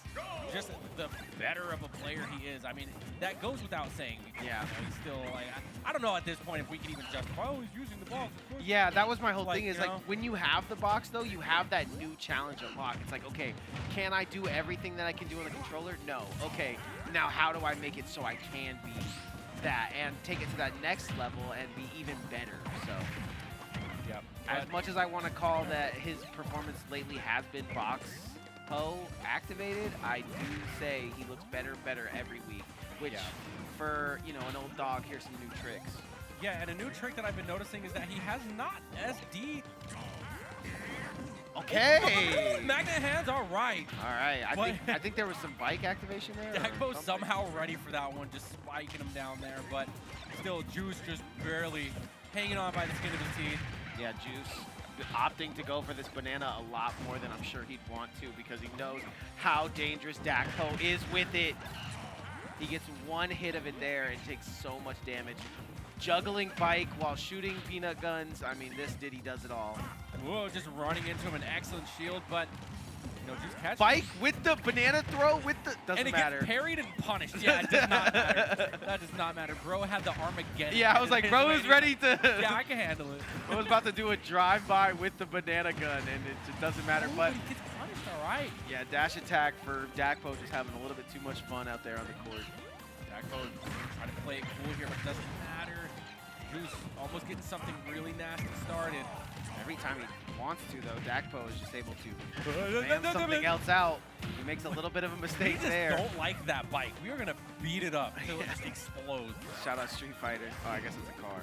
just the better of a player he is. I mean, that goes without saying. Because, Yeah. you know, he's still like, I don't know at this point if we can even justify, oh, he's using the box. Yeah, that was my whole thing is you know? like when you have the box though, you have that new challenge unlocked. It's like, okay, can I do everything that I can do on the controller? No. Okay, now how do I make it so I can be that and take it to that next level and be even better? So. As much as I want to call that his performance lately has been box activated, I do say he looks better every week, which for, you know, an old dog, here's some new tricks. Yeah, and a new trick that I've been noticing is that he has not SD. Okay. Magnet hands, all right. All right, I think there was some bike activation there. Dakpo's somehow ready for that one, just spiking him down there, but still Juice just barely hanging on by the skin of his teeth. Yeah, Juice. opting to go for this banana a lot more than I'm sure he'd want to because he knows how dangerous Dakpo is with it. He gets one hit of it there and takes so much damage. Juggling bike while shooting peanut guns. I mean, this Diddy does it all. Whoa, just running into him, an excellent shield, but just catch Bike with the banana throw with the doesn't matter. And it gets parried and punished. Yeah, it does not matter. That does not matter. Bro had the Armageddon. Yeah, I was like, bro is ready to. Yeah, I can handle it. I was about to do a drive-by with the banana gun, and it just doesn't matter. Ooh, but he gets punished, all right. Yeah, dash attack for Dakpo just having a little bit too much fun out there on the court. Dakpo trying to play it cool here, but it doesn't matter. Juice almost getting something really nasty started. Every time he wants to, though, Dakpo is just able to bam something else out. He makes a little bit of a mistake there. I don't like that bike. We are going to beat it up until it just explodes. Shout out Street Fighter. Oh, I guess it's a car.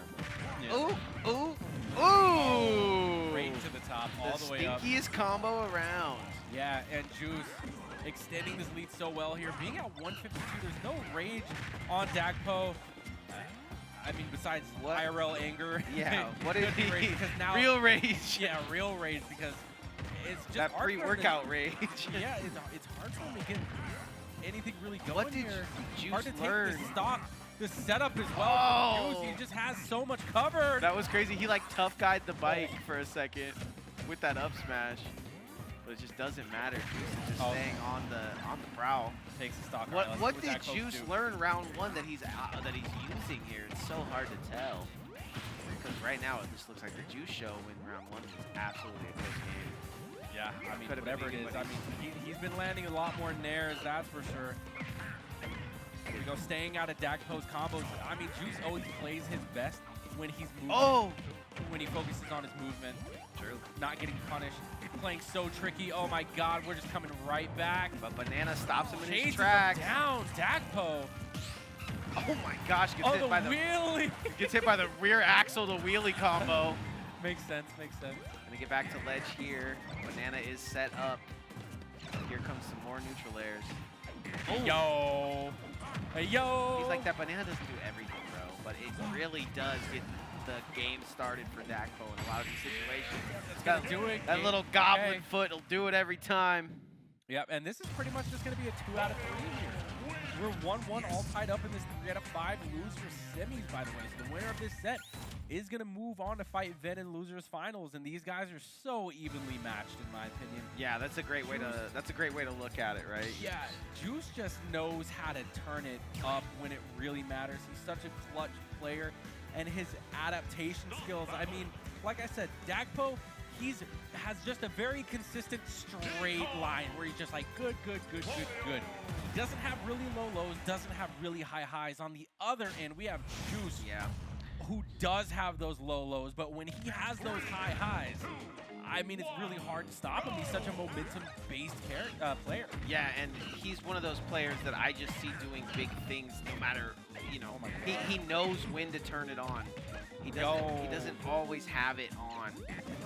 Yeah. Ooh, ooh, ooh! Right to the top, all the way up. The stinkiest combo around. Yeah, and Juice extending this lead so well here. Being at 152, there's no rage on Dakpo. I mean, besides IRL anger. Yeah, what is he? Now, real rage. Yeah, real rage because it's just that pre-workout rage. Yeah, it's hard for him to get anything really going what did here. Juice hard to learn? take the stock, the setup as well. Oh. He just has so much covered. That was crazy. He like tough guyed the bike for a second with that up smash. But it just doesn't matter. Juice is just staying on the prowl. Takes the stock. What did Juice learn round one that he's using here? It's so hard to tell. Because right now it just looks like the Juice show in round one was absolutely a close game. Yeah, I mean, whatever it is. I mean, he's been landing a lot more nairs, that's for sure. Here we go, staying out of Dakpo's combos. I mean, Juice always plays his best when he's moving. Oh! When he focuses on his movement. True. Not getting punished. Playing so tricky. Oh my God, we're just coming right back. But Banana stops him in his Chases tracks. Him down, Dakpo. Oh my gosh, gets hit by the wheelie. Gets hit by the rear axle, the wheelie combo. Makes sense, makes sense. Gonna get back to ledge here. Banana is set up. Here comes some more neutral airs. Oh. Yo. Hey, yo. He's like, that Banana doesn't do everything, bro, but it really does get the game started for Dakpo in a lot of these situations. It's gonna do it. That little goblin foot will do it every time. Yep, and this is pretty much just gonna be a 2 out of 3 here. We're 1-1 all tied up in this 3 out of 5 losers semis, by the way. So the winner of this set is gonna move on to fight Ven in losers finals, and these guys are so evenly matched, in my opinion. Yeah, that's a great way to look at it, right? Yeah, Juice just knows how to turn it up when it really matters. He's such a clutch player. And his adaptation skills. I mean, like I said, Dakpo, has just a very consistent straight line where he's just like good, good, good, good, good. He doesn't have really low lows, doesn't have really high highs. On the other end, we have Juice, who does have those low lows, but when he has those high highs, I mean, it's really hard to stop him. He's such a momentum-based player. Yeah, and he's one of those players that I just see doing big things no matter, you know, he knows when to turn it on. He doesn't always have it on.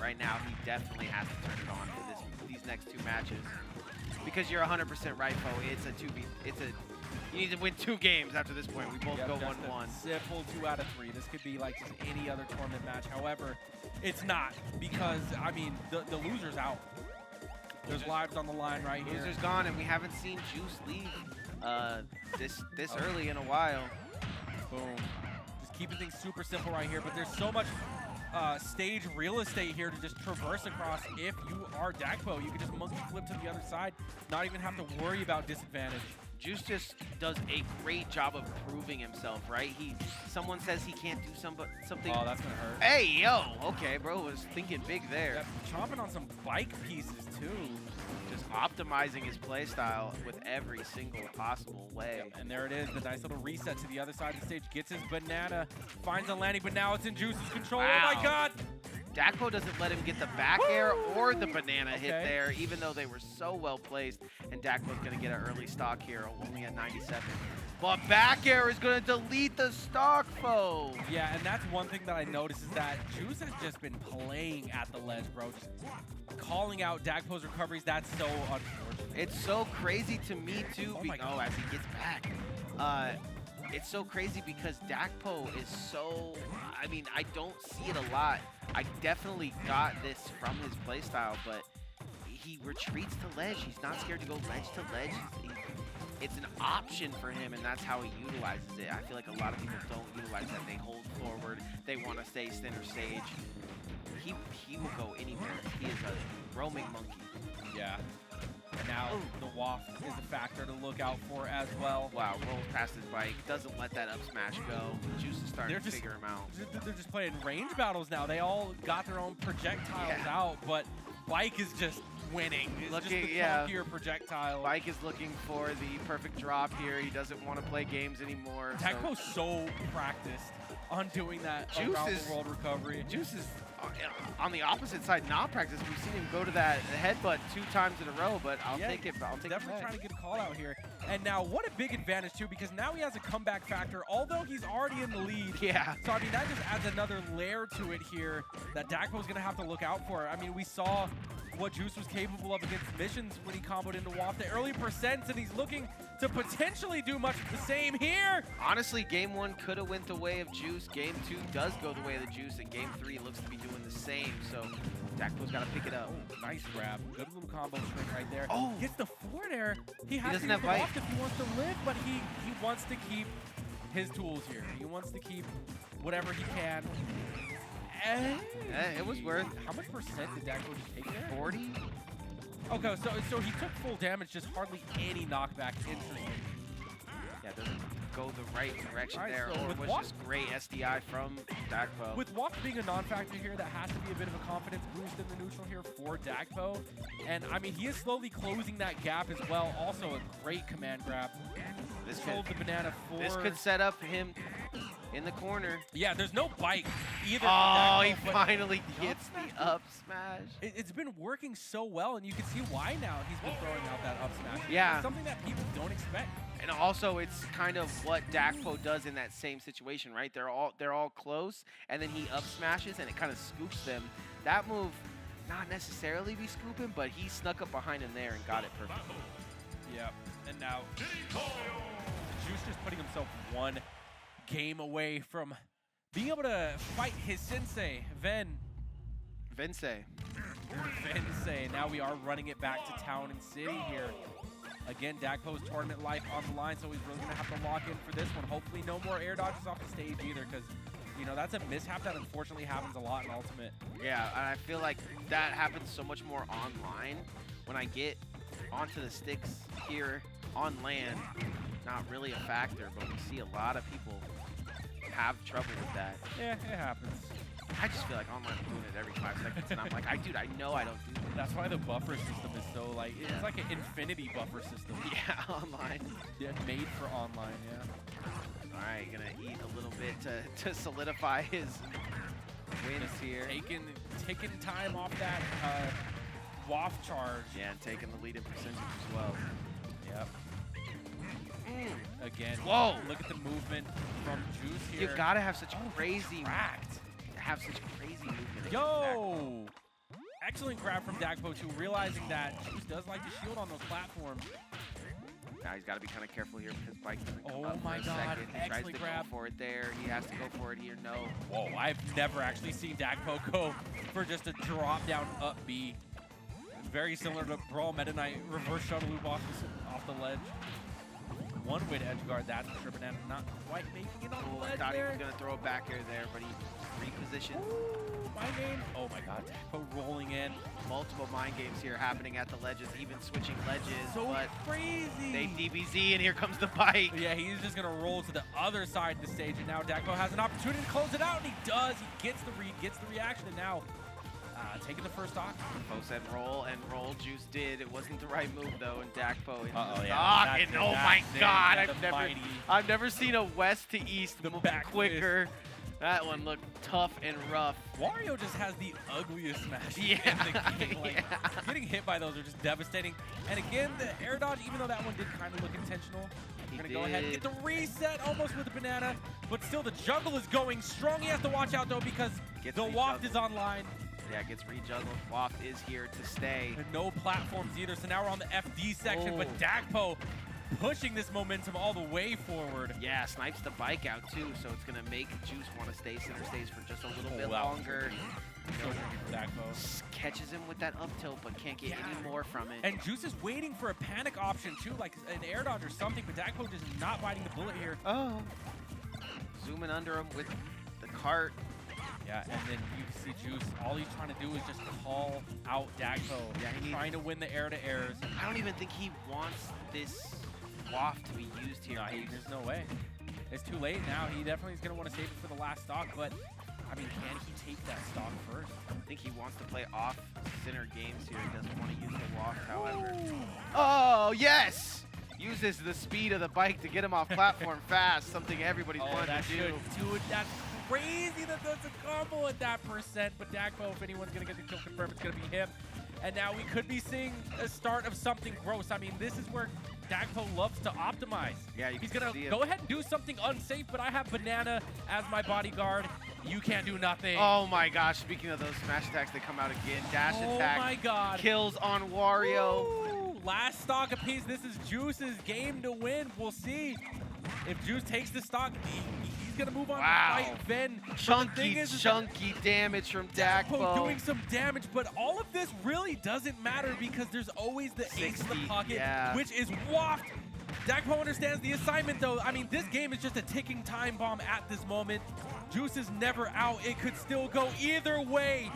Right now, he definitely has to turn it on for these next 2 matches. Because you're 100% right, Fo. You need to win 2 games after this point. We both go 1-1. Simple 2 out of 3. This could be like just any other tournament match. However, it's not because, I mean, the loser's out. There's lives on the line right here. Loser's gone, and we haven't seen Juice leave this early in a while. Boom. Just keeping things super simple right here, but there's so much stage real estate here to just traverse across. If you are Dakpo, you can just monkey flip to the other side, not even have to worry about disadvantage. Juice just does a great job of proving himself, right? Someone says he can't do something. Oh, that's gonna hurt. Hey, yo, okay, bro was thinking big there. Yeah, chomping on some bike pieces too. Just optimizing his play style with every single possible way. Yep, and there it is, the nice little reset to the other side of the stage. Gets his banana, finds a landing, but now it's in Juice's control. Wow. Oh my God! Dakpo doesn't let him get the back air or the banana hit there, even though they were so well placed. And Dakpo's going to get an early stock here, only at 97. But back air is going to delete the stock, Fo. Yeah, and that's one thing that I noticed is that Juice has just been playing at the ledge, bro. Just calling out Dakpo's recoveries. That's so unfortunate. It's so crazy to me, too. Oh, as he gets back. It's so crazy because Dakpo is so, I mean, I don't see it a lot I definitely got this from his playstyle, but he retreats to ledge. He's not scared to go ledge to ledge. It's an option for him, and that's how he utilizes it. I feel like a lot of people don't utilize that. They hold forward. They want to stay center stage. He will go anywhere. He is a roaming monkey. Yeah. And now the waft is a factor to look out for as well. Wow, rolls past his bike. Doesn't let that up smash go. Juice is starting to figure him out. They're just playing range battles now. They all got their own projectiles out, but Bike is just winning. It's just the clunkier projectile. Bike is looking for the perfect drop here. He doesn't want to play games anymore. Tagpo's so practiced on doing that around the world recovery. Juice is on the opposite side, not practiced. We've seen him go to that headbutt 2 times in a row, but I'll take it. I'll take it. Definitely trying to get a call out here. And now, what a big advantage too, because now he has a comeback factor. Although he's already in the lead. Yeah. So I mean, that just adds another layer to it here that Tagpo's gonna have to look out for. I mean, we saw what Juice was capable of against Missions when he comboed into Waft. The early percents, and he's looking to potentially do much the same here. Honestly, game 1 could have went the way of Juice. Game 2 does go the way of the Juice, and game 3 looks to be doing the same. So Tagpo's got to pick it up. Oh, nice grab. Good little combo string right there. Oh, gets the forward air. He has doesn't to have get bite off if he wants to live, but he wants to keep his tools here. He wants to keep whatever he can. It was worth. How much percent did Tagpo just take there? 40? Okay, so he took full damage, just hardly any knockback. Interesting. Yeah, it doesn't go the right direction there. So Or was just great SDI from Tagpo. With Waft being a non-factor here, that has to be a bit of a confidence boost in the neutral here for Tagpo. And I mean, he is slowly closing that gap as well. Also a great command grab. This Hold the banana for... This could set up him in the corner. Yeah, there's no bite either. Oh, he finally gets the up smash. It's been working so well, and you can see why now he's been throwing out that up smash. Yeah. It's something that people don't expect. And also, it's kind of what Tagpo does in that same situation, right? They're all close, and then he up smashes, and it kind of scoops them. That move, not necessarily be scooping, but he snuck up behind him there and got it perfectly. Yep. And now Juice just putting himself one game away from being able to fight his sensei, Vince. Now we are running it back to Town and City here. Again, Tagpo's tournament life on the line, so he's really going to have to lock in for this one. Hopefully no more air dodges off the stage either, because, you know, that's a mishap that unfortunately happens a lot in Ultimate. Yeah, and I feel like that happens so much more online. When I get onto the sticks here on land, not really a factor, but we see a lot of people have trouble with that. Yeah, it happens. I just feel like online I'm doing it every 5 seconds, and I'm like, dude, I know I don't do that. That's why the buffer system is so, like, it's like an infinity buffer system. Yeah, online. Yeah, made for online, yeah. All right, gonna eat a little bit to solidify his wins here. Taking time off that waft charge. Yeah, and taking the lead in percentage as well. Yep. Again, whoa! Look at the movement from Juice here. You gotta have such crazy movement. Yo! Excellent grab from Tagpo too, realizing that Juice does like to shield on those platforms. Now he's got to be kind of careful here because Bike doesn't come up my for a God, second. He tries to grab. go for it there. He has to go for it here. No. Whoa, I've never actually seen Tagpo go for just a drop down up B. Very similar to Brawl Meta Knight reverse shuttle loop off the ledge. One way to edge guard, that's for sure. Banana not quite making it on the ledge. I thought there. he was going to throw a back air there, but he repositioned. Mind game. Oh my God, Tagpo rolling in. Multiple mind games here happening at the ledges, even switching ledges. So but crazy. They DBZ, and here comes the bike. Yeah, he's just going to roll to the other side of the stage, and now Tagpo has an opportunity to close it out, and he does. He gets the read, gets the reaction, and now taking the first stock. Bo said roll, and roll Juice did. It wasn't the right move, though, and Tagpo in the stock. Yeah, And oh my God, I've never seen a west to east move quicker. That one looked tough and rough. Wario just has the ugliest smash in the game. Like, getting hit by those are just devastating. And again, the air dodge, even though that one did kind of look intentional, we're going to go ahead and get the reset almost with the banana. But still, the juggle is going strong. He has to watch out, though, because the waft is online. Yeah, gets rejuggled. Waft is here to stay. And no platforms either, so now we're on the FD section, but Tagpo pushing this momentum all the way forward. Yeah, snipes the bike out too, so it's gonna make Juice want to stay center stage for just a little bit longer. So Dagpo catches him with that up tilt, but can't get any more from it. And Juice is waiting for a panic option too, like an air dodge or something, but Dagpo just not biting the bullet here. Oh. Zooming under him with the cart. Yeah, and then you see Juice, all he's trying to do is just call out Dagpo. Yeah, he's trying to win the air-to-airs. I don't even think he wants this waft to be used here. No, there's no way. It's too late now. He definitely is going to want to save it for the last stock, but, I mean, can he take that stock first? I think he wants to play off center games here. He doesn't want to use the waft, however. Oh, yes! Uses the speed of the bike to get him off platform fast, something everybody's wanted to do. Dude, that's crazy that that's a combo at that percent, but Dagpo, if anyone's going to get the kill confirmed, it's going to be him. And now we could be seeing a start of something gross. I mean, this is where Dagpo loves to optimize. Yeah, he's going to go ahead and do something unsafe, but I have Banana as my bodyguard. You can't do nothing. Oh my gosh, speaking of those smash attacks, they come out again. Dash attack. Oh my god. Kills on Wario. Woo! Last stock apiece. This is Juice's game to win. We'll see if Juice takes the stock. He's going to move on to fight Ven. Chunky damage from Dagpo. Doing some damage, but all of this really doesn't matter because there's always the ace in the pocket, which is waft. Dagpo understands the assignment, though. I mean, this game is just a ticking time bomb at this moment. Juice is never out. It could still go either way.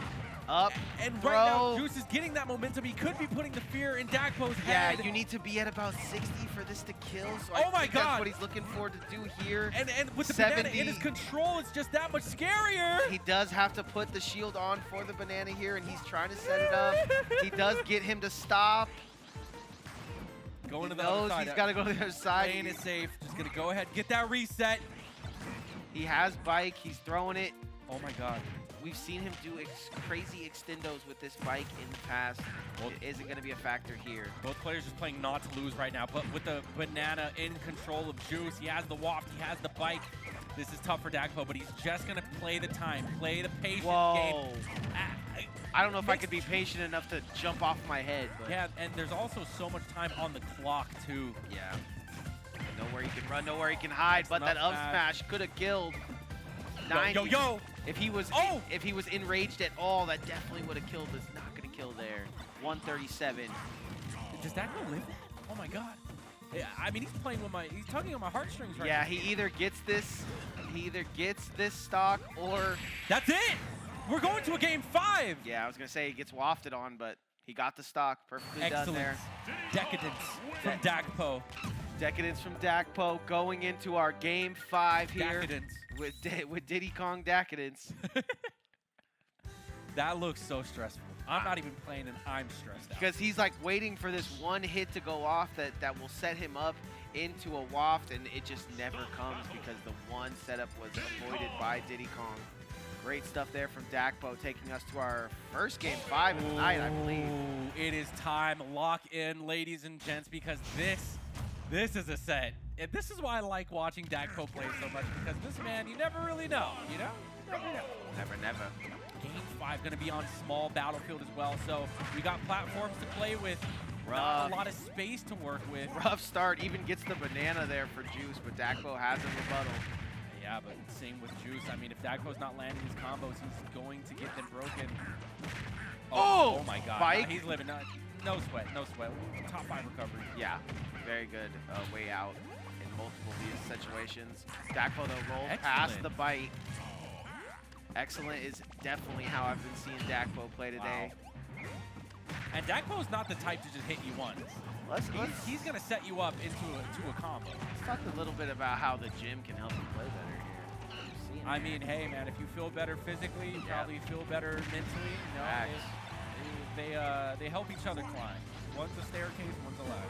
Up, and right now, Juice is getting that momentum. He could be putting the fear in Dagpo's head. Yeah, you need to be at about 60 for this to kill. So oh my god, that's what he's looking for to do here. And with the banana in his control, it's just that much scarier. He does have to put the shield on for the banana here, and he's trying to set it up. He does get him to stop. Going to the other side. He's got to go to the other side. Playing it safe. Just going to go ahead, get that reset. He has bike. He's throwing it. Oh my god. We've seen him do crazy extendos with this bike in the past. It isn't going to be a factor here. Both players just playing not to lose right now, but with the banana in control of Juice, he has the waft, he has the bike. This is tough for Dagpo, but he's just going to play the time, play the patient game. I don't know if I could be patient enough to jump off my head. But. Yeah, and there's also so much time on the clock, too. Yeah. Know where he can run, know where he can hide, but that up smash could have killed. 90. Yo! If he was enraged at all, that definitely would have killed. It's not gonna kill there. 137. Does Dagpo live that? Oh my god. I mean, he's tugging on my heartstrings right now. Yeah, he either gets this stock or that's it. We're going to a game 5. Yeah, I was gonna say he gets wafted on, but he got the stock perfectly done there. Decadence from Dagpo. Decadence from Dagpo going into our game 5 here. Decadence. With Diddy Kong Decadence. That looks so stressful. I'm not even playing and I'm stressed out. Because he's like waiting for this one hit to go off that will set him up into a waft, and it just never comes because the one setup was avoided by Diddy Kong. Great stuff there from Dagpo, taking us to our first game 5 of the night, I believe. It is time. Lock in, ladies and gents, because this is a set. And this is why I like watching Dagpo play so much, because this man, you never really know, you know? You never know. Never. Game 5 going to be on small battlefield as well, so we got platforms to play with. Not a lot of space to work with. Rough start, even gets the banana there for Juice, but Dagpo has a rebuttal. Yeah, but same with Juice. I mean, if Dagpo's not landing his combos, he's going to get them broken. Oh my god. Bike. He's living. No sweat. Top 5 recovery. Yeah, very good way out in multiple of these situations. Dagpo, though, rolls past the bite. Excellent is definitely how I've been seeing Dagpo play today. Wow. And Dagpo is not the type to just hit you once. He's going to set you up into a combo. Let's talk a little bit about how the gym can help you play better here. I mean, hey, man, if you feel better physically, you probably feel better mentally. You know, they help each other climb. One's a staircase, one's a ladder.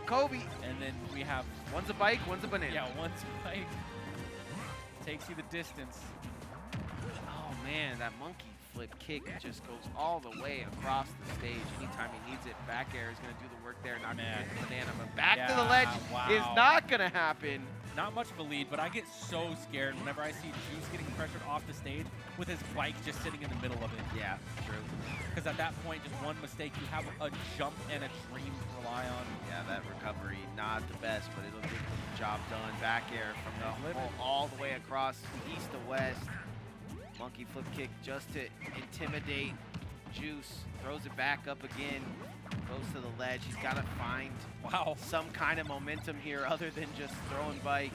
Kobe. And then we have... One's a bike, one's a banana. Yeah, one's a bike. Takes you the distance. Oh, man, that monkey flip kick just goes all the way across the stage. Anytime he needs it, back air is going to do the work there. Not going to hit the banana, but back to the ledge is not going to happen. not much of a lead, but I get so scared whenever I see Juice getting pressured off the stage with his bike just sitting in the middle of it. Yeah, true. Because at that point, just one mistake, you have a jump and a dream to rely on. Yeah, that recovery, not the best, but it'll get the job done. Back air from the hole all the way across east to west. Monkey flip kick just to intimidate Juice. Throws it back up again. Goes to the ledge. He's got to find some kind of momentum here other than just throwing bike.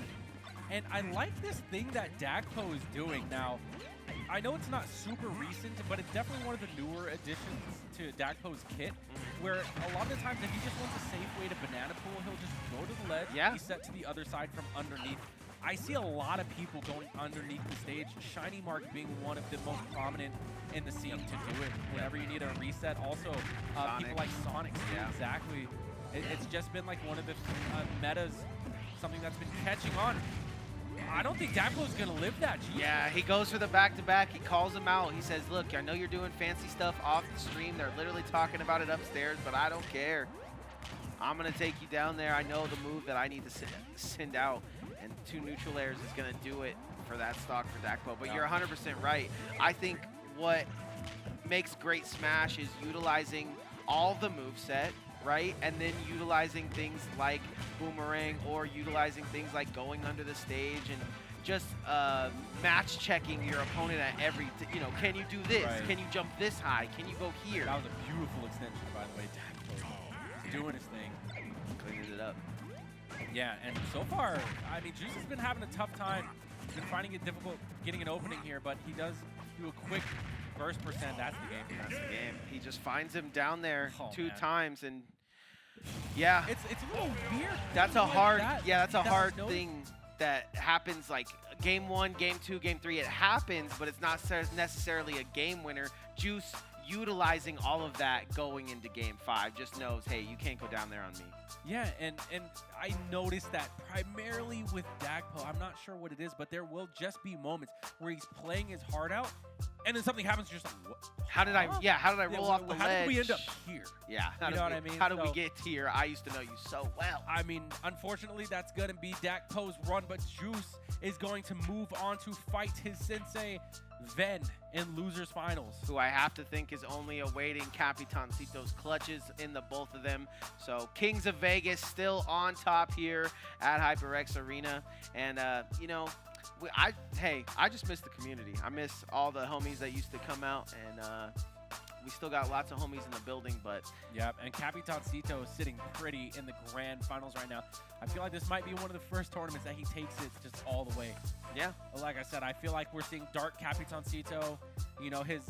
And I like this thing that Dagpo is doing now. I know it's not super recent, but it's definitely one of the newer additions to Dagpo's kit, where a lot of the times if he just wants a safe way to banana pool, he'll just go to the ledge, reset to the other side from underneath. I see a lot of people going underneath the stage, Shiny Mark being one of the most prominent in the scene to do it whenever you need a reset. Also, people like Sonic, exactly. It's just been like one of the metas, something that's been catching on. I don't think Dagpo's going to live that, G. Yeah, he goes for the back-to-back. He calls him out. He says, look, I know you're doing fancy stuff off the stream. They're literally talking about it upstairs, but I don't care. I'm going to take you down there. I know the move that I need to send out, and 2 neutral airs is going to do it for that stock for Dagpo. But you're 100% right. I think what makes great Smash is utilizing all the moveset, right? And then utilizing things like Boomerang or utilizing things like going under the stage and just match checking your opponent at every, can you do this? Right. Can you jump this high? Can you go here? That was a beautiful extension, by the way. Dagpo is doing his thing. Cleaning it up. Yeah, and so far, I mean, Juice has been having a tough time. He's been finding it difficult getting an opening here, but he does do a quick burst percent. That's the game. That's the game. He just finds him down there 2 man. times, and yeah, it's a little weird. That's a hard, that's a hard noticed. thing that happens. Like game 1, game 2, game 3, it happens, but it's not necessarily a game winner. Juice utilizing all of that going into game 5 just knows, hey, you can't go down there on me. Yeah, and I noticed that primarily with Dagpo. I'm not sure what it is, but there will just be moments where he's playing his heart out, and then something happens. You're just like, what? How did I roll off the ledge? How did we end up here? Yeah, you know what I mean? How did we get here? I used to know you so well. I mean, unfortunately, that's going to be Dagpo's run, but Juice is going to move on to fight his sensei, Ven, in Losers Finals. Who I have to think is only awaiting Capitancito's clutches in the both of them. So Kings of Vegas still on top here at HyperX Arena. And, I just miss the community. I miss all the homies that used to come out, and we still got lots of homies in the building, but... Yep, and Capitancito is sitting pretty in the grand finals right now. I feel like this might be one of the first tournaments that he takes it just all the way. Yeah. Like I said, I feel like we're seeing Dark Capitancito. You know, his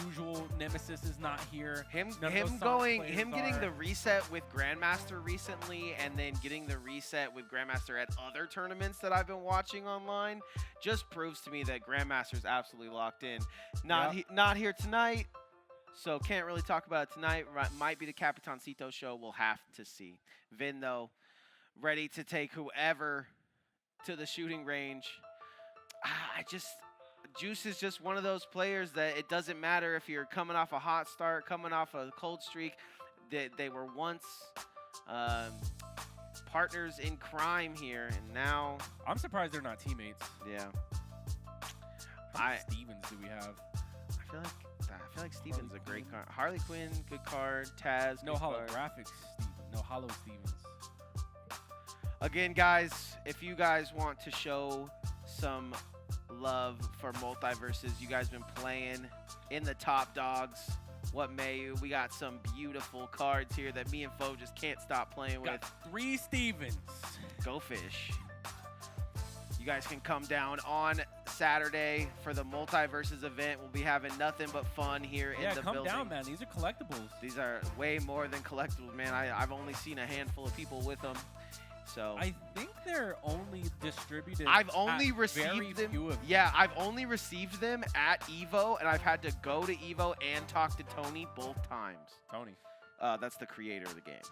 usual nemesis is not here. Him getting the reset with Grandmaster recently, and then getting the reset with Grandmaster at other tournaments that I've been watching online, just proves to me that Grandmaster's absolutely locked in. Not here tonight, so can't really talk about it tonight. Might be the Capitancito show. We'll have to see. Vin, though, ready to take whoever to the shooting range. Juice is just one of those players that it doesn't matter if you're coming off a hot start, coming off a cold streak. They were once partners in crime here, and now... I'm surprised they're not teammates. Yeah. How many Stevens do we have? I feel like Steven's a great card. Harley Quinn, good card. Taz, no holographics, Steven. No hollow Stevens. Again, guys, if you guys want to show some love for Multiverses, you guys been playing in the top dogs. What may you? We got some beautiful cards here that me and Fo just can't stop playing with. 3 Stevens. Go fish. You guys can come down on Saturday for the Multiverses event. We'll be having nothing but fun here in the building. Yeah, come down, man. These are collectibles. These are way more than collectibles, man. I've only seen a handful of people with them. So I think they're only distributed. I've only received them. Yeah, I've only received them at Evo, and I've had to go to Evo and talk to Tony both times. Tony. That's the creator of the game.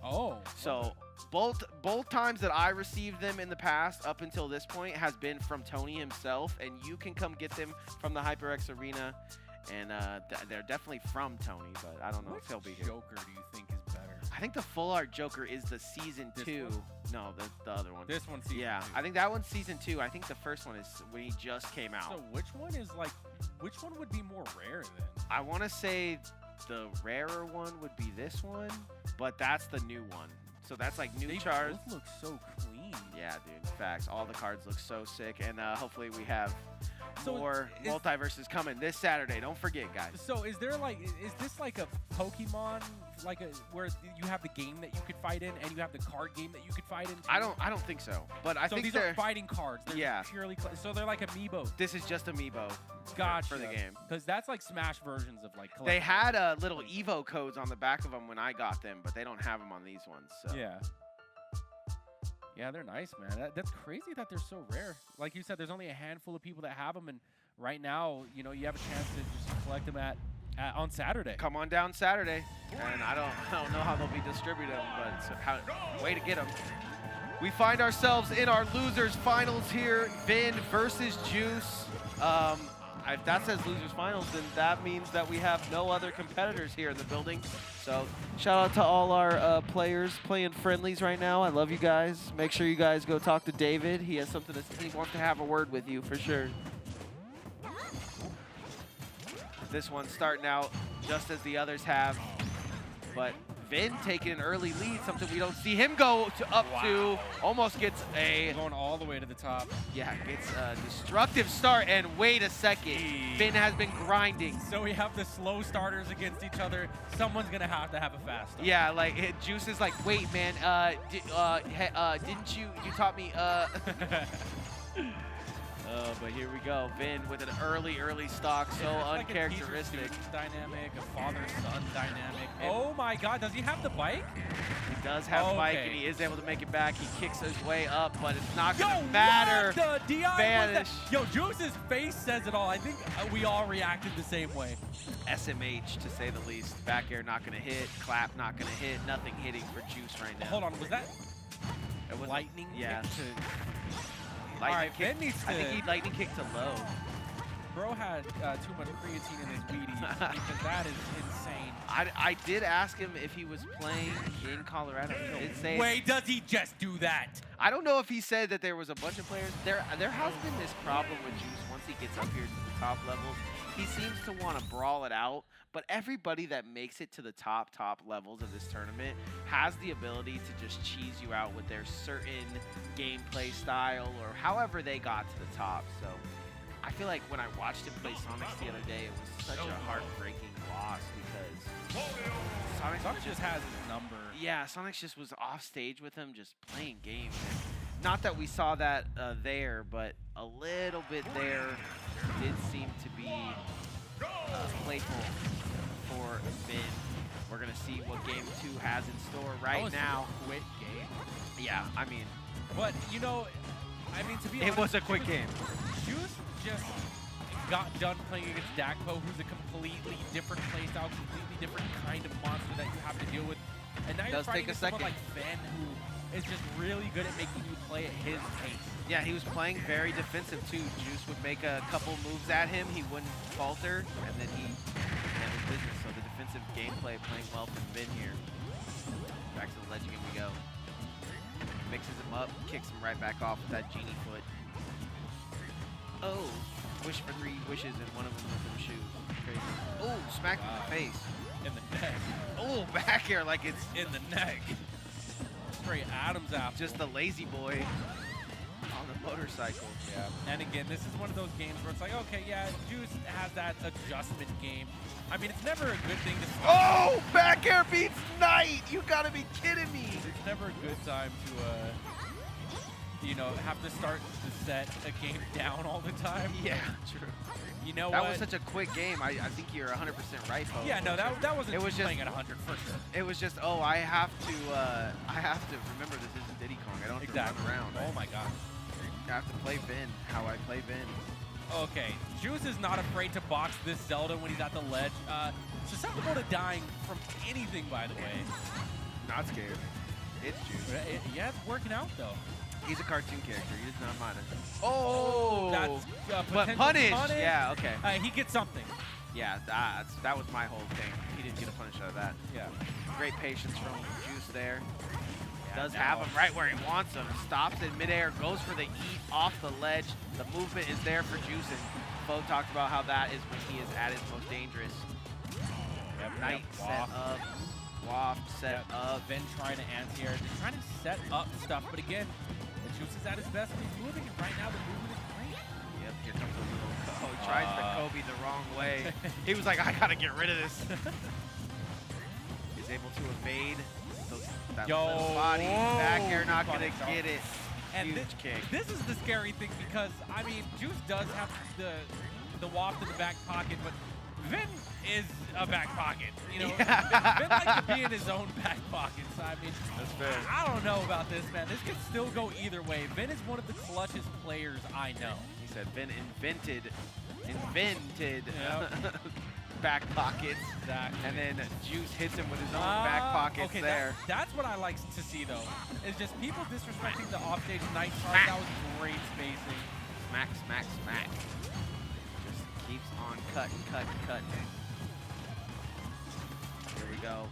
Oh. So both times that I received them in the past up until this point has been from Tony himself, and you can come get them from the HyperX Arena, and they're definitely from Tony, but I don't know if he'll be here. Joker do you think is better? I think the full art Joker is the season 2. One? No, the other one. This one's season 2. Yeah, I think that one's season 2. I think the first one is when he just came out. So which one is like, which one would be more rare then? I want to say the rarer one would be this one, but that's the new one. So that's like new chars. They both look so clean. Yeah, dude. Facts. All the cards look so sick, and hopefully we have So more multiverses coming this Saturday. Don't forget, guys. So is there like, is this like a Pokemon, like where you have the game that you could fight in, and you have the card game that you could fight in? Too? I don't think so. But I think these are fighting cards. They're purely so they're like amiibo. This is just amiibo. Gotcha. For the game. Because that's like Smash versions of like. They had little Evo codes on the back of them when I got them, but they don't have them on these ones. So. Yeah. Yeah, they're nice, man. That's crazy that they're so rare. Like you said, there's only a handful of people that have them, and right now, you know, you have a chance to just collect them on Saturday. Come on down Saturday, and I don't know how they'll be distributed, but way to get them. We find ourselves in our losers finals here. Vin versus Juice. If that says losers finals, then that means that we have no other competitors here in the building. So shout out to all our players playing friendlies right now. I love you guys. Make sure you guys go talk to David. He has something he wants to have a word with you for sure. This one's starting out just as the others have, but Vin taking an early lead, something we don't see him go up to. Almost gets going all the way to the top. Yeah, gets a destructive start, and wait a second. Vin has been grinding. So we have the slow starters against each other. Someone's gonna have to have a fast start. Yeah, like Juice is like, wait, man, didn't you taught me, but here we go. Vin with an early stock, so uncharacteristic. Like a dynamic, a father-son dynamic. Oh my God, does he have the bike? He does have the bike, and he is able to make it back. He kicks his way up, but it's not gonna matter. The DI Vanish. Yo, Juice's face says it all. I think we all reacted the same way. SMH, to say the least. Back air not gonna hit, clap not gonna hit, nothing hitting for Juice right now. Hold on, was that it was lightning? Yeah. Alright, Vin needs to. I think he lightning kicked to low. Bro had too much creatine in his Wheaties because that is insane. I did ask him if he was playing in Colorado. He did say. Wait, does he just do that? I don't know if he said that there was a bunch of players. There has been this problem with Juice once he gets up here to the top levels. He seems to want to brawl it out, but everybody that makes it to the top levels of this tournament has the ability to just cheese you out with their certain gameplay style or however they got to the top. So I feel like when I watched him play Sonics the other day, it was such a heartbreaking loss because Sonics just has his number. Yeah, Sonics just was off stage with him, just playing games. Not that we saw that there, but a little bit there did seem to be playful for Vin. We're going to see what Game 2 has in store right now. A quick game. Yeah, I mean. But, you know, I mean, to be honest. It was a quick game. Juice just got done playing against Dakpo, who's a completely different playstyle, completely different kind of monster that you have to deal with. And now you're fighting against someone like Vin, who is just really good at making you play at his pace. Yeah, he was playing very defensive too. Juice would make a couple moves at him, he wouldn't falter, and then he handled business. So the defensive gameplay playing well from Vin here. Back to the ledge again we go. Mixes him up, kicks him right back off with that genie foot. Oh, wish for 3 wishes and one of them with them shoes. Crazy. Oh, smacked him in the face. In the neck. Oh, back air like it's in the neck. Straight Adam's apple. Just the lazy boy on the motorcycle. Yeah. And again, this is one of those games where it's like, okay, yeah, Juice has that adjustment game. I mean, it's never a good thing to start. Oh, back air beats Knight! You gotta be kidding me! It's never a good time to, you know, have to start the set a game down all the time. Yeah, true. You know that what? was such a quick game. I think you're 100% right, Poe. Yeah, no, that wasn't it was just playing at 100 for sure. It was just, oh, I have to remember this isn't Diddy Kong. I don't have to run around. Oh my gosh. I have to play Vin how I play Vin. Okay, Juice is not afraid to box this Zelda when he's at the ledge. Susceptible to dying from anything, by the way. Not scared. It's Juice. Yeah, it's working out though. He's a cartoon character. He does not mind it. Oh! That's but punish! Yeah, okay. He gets something. Yeah, that was my whole thing. He didn't get a punish out of that. Yeah. Great patience from Juice there. Yeah, Does have him right where he wants him. Stops in midair, goes for the eat off the ledge. The movement is there for Juice, and Bo talked about how that is when he is at his most dangerous. Yep, Knight set up. Waft set up. Vin trying to anti-air, just trying to set up stuff. But again, the Juice is at his best when he's moving, and right now the movement is great. Yep, here comes a little tries to Kobe the wrong way. He was like, I gotta get rid of this. He's able to evade that little body. Back air, not gonna get it. And Huge kick. This is the scary thing because, I mean, Juice does have the waft in the back pocket, but Vin is a back pocket. You know, Vin likes to be in his own back pockets. I mean, that's fair. I don't know about this, man. This could still go either way. Vin is one of the clutchest players I know. He said Vin invented back pockets. Exactly. And then Juice hits him with his own back pockets okay, there. That's what I like to see, though. Is just people disrespecting the offstage Knight charge. That was great spacing. Smack, smack, smack. Just keeps on cutting, cutting, cutting. Here we go.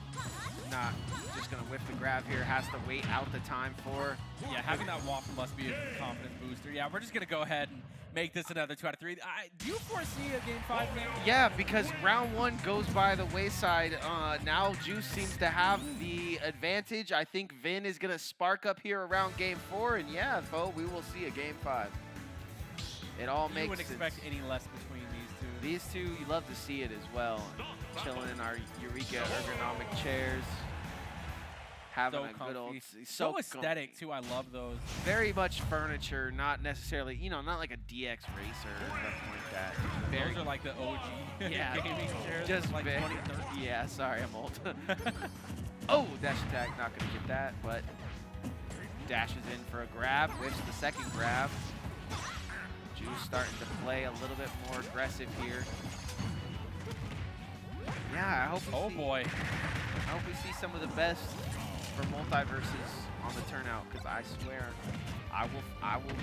Not just gonna whiff the grab here. Has to wait out the time for. Yeah, having that waffle must be a confidence booster. Yeah, we're just gonna go ahead and make this another 2 out of 3. Do you foresee a game 5 now? Yeah, because round 1 goes by the wayside. Now Juice seems to have the advantage. I think Vin is gonna spark up here around game 4, and yeah, Bo, we will see a game 5. It all makes sense. You wouldn't expect any less between these two. These two, you love to see it as well. Chilling in our Eureka ergonomic chairs. Having a good old, so aesthetic too. I love those. Very much furniture, not necessarily, you know, not like a DX racer or something like that. Those are like the OG gaming chairs. Just like 2013. Yeah, sorry, I'm old. Oh, dash attack, not gonna get that, but dashes in for a grab, whiffs the second grab. Juice starting to play a little bit more aggressive here. Yeah, I hope we I hope we see some of the best for multiverses on the turnout, because I swear I will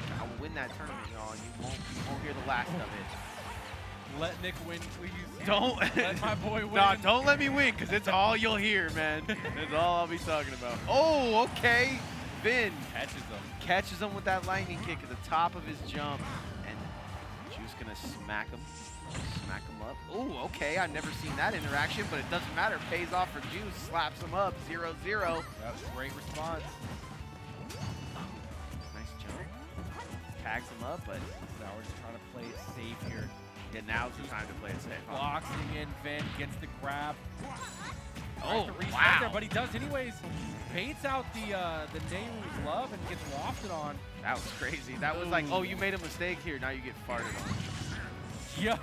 win that tournament, y'all, and you won't hear the last of it. Let Nick win, please. Don't let my boy win. Nah, don't let me win, because it's all you'll hear, man. That's all I'll be talking about. Oh, okay. Vin catches him with that lightning kick at the top of his jump, and Juice gonna smack him up. Oh, okay. I've never seen that interaction, but it doesn't matter. Pays off for Juice. Slaps him up. 0-0. That's a great response. Nice jump. Tags him up, but now we're just trying to play it safe here. Yeah, now's the time to play it safe. Boxing in, Vin gets the grab. Oh, wow. There, but he does anyways. Baits out the Nehru's love and gets wafted on. That was crazy. That was like, oh, you made a mistake here. Now you get farted on. Yeah.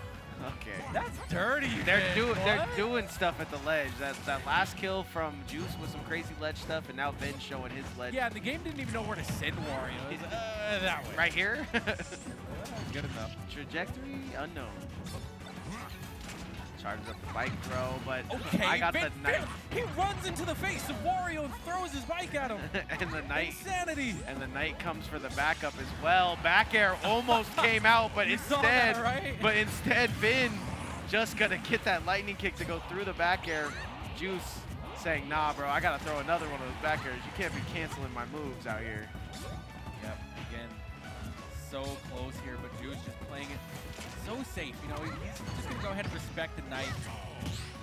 Okay. That's dirty. They're doing stuff at the ledge. That last kill from Juice was some crazy ledge stuff, and now Vin's showing his ledge. Yeah, and the game didn't even know where to send Wario. It was, that way. Right here. Good enough. Trajectory unknown. Charges up the bike throw, but okay, I got the Knight. He runs into the face of Wario and throws his bike at him. And the Knight. Insanity. And the Knight comes for the backup as well. Back air almost came out, but instead, Vin just gonna get that lightning kick to go through the back air. Juice saying, nah, bro, I gotta throw another one of those back airs. You can't be canceling my moves out here. Yep, again, so close here, but Juice just playing it so safe. You know, he's just gonna go ahead and respect the Knight.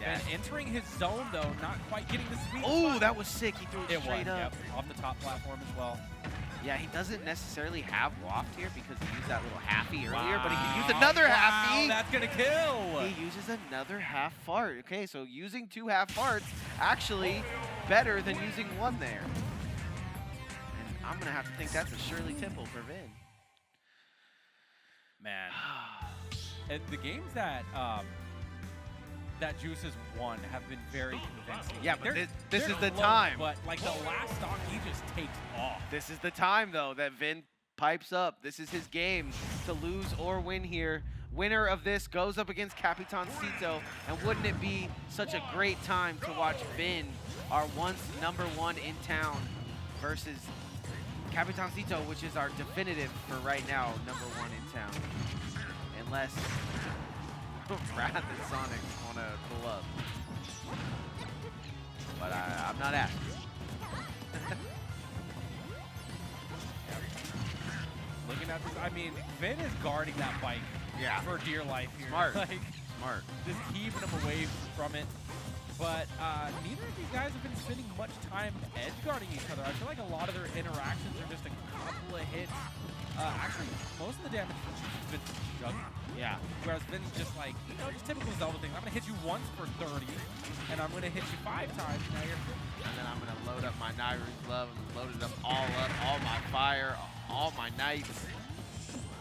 Yeah. And entering his zone though, not quite getting the sweet spot. Oh, that was sick. He threw it straight up. Yep, off the top platform as well. Yeah, he doesn't necessarily have waft here because he used that little halfy earlier, but he can use another halfy. That's gonna kill. He uses another half fart. Okay, so using 2 half farts actually better than using 1 there. And I'm gonna have to think that's a Shirley Temple for Vin. Man. And the games that that Juice has won have been very convincing. Yeah, but this is the time. But like the last stock, he just takes off. This is the time though that Vin pipes up. This is his game to lose or win here. Winner of this goes up against Capitancito, and wouldn't it be such a great time to watch Vin, our once #1 in town, versus Capitancito, which is our definitive for right now #1 in town. Unless Wrath and Sonic want to pull up. But I'm not asking. Looking at this, I mean, Vin is guarding that bike for dear life here. Smart. Like, Smart. Just keeping him away from it. But neither of these guys have been spending much time edge guarding each other. I feel like a lot of their interactions are just a couple of hits. Actually, most of the damage from Vin's juggling. Yeah. Whereas Vin's just like, you know, just typical Zelda things. I'm going to hit you once for 30, and I'm going to hit you 5 times. Now you're And then I'm going to load up my Nairu's Love and load it up, all my fire, all my knights.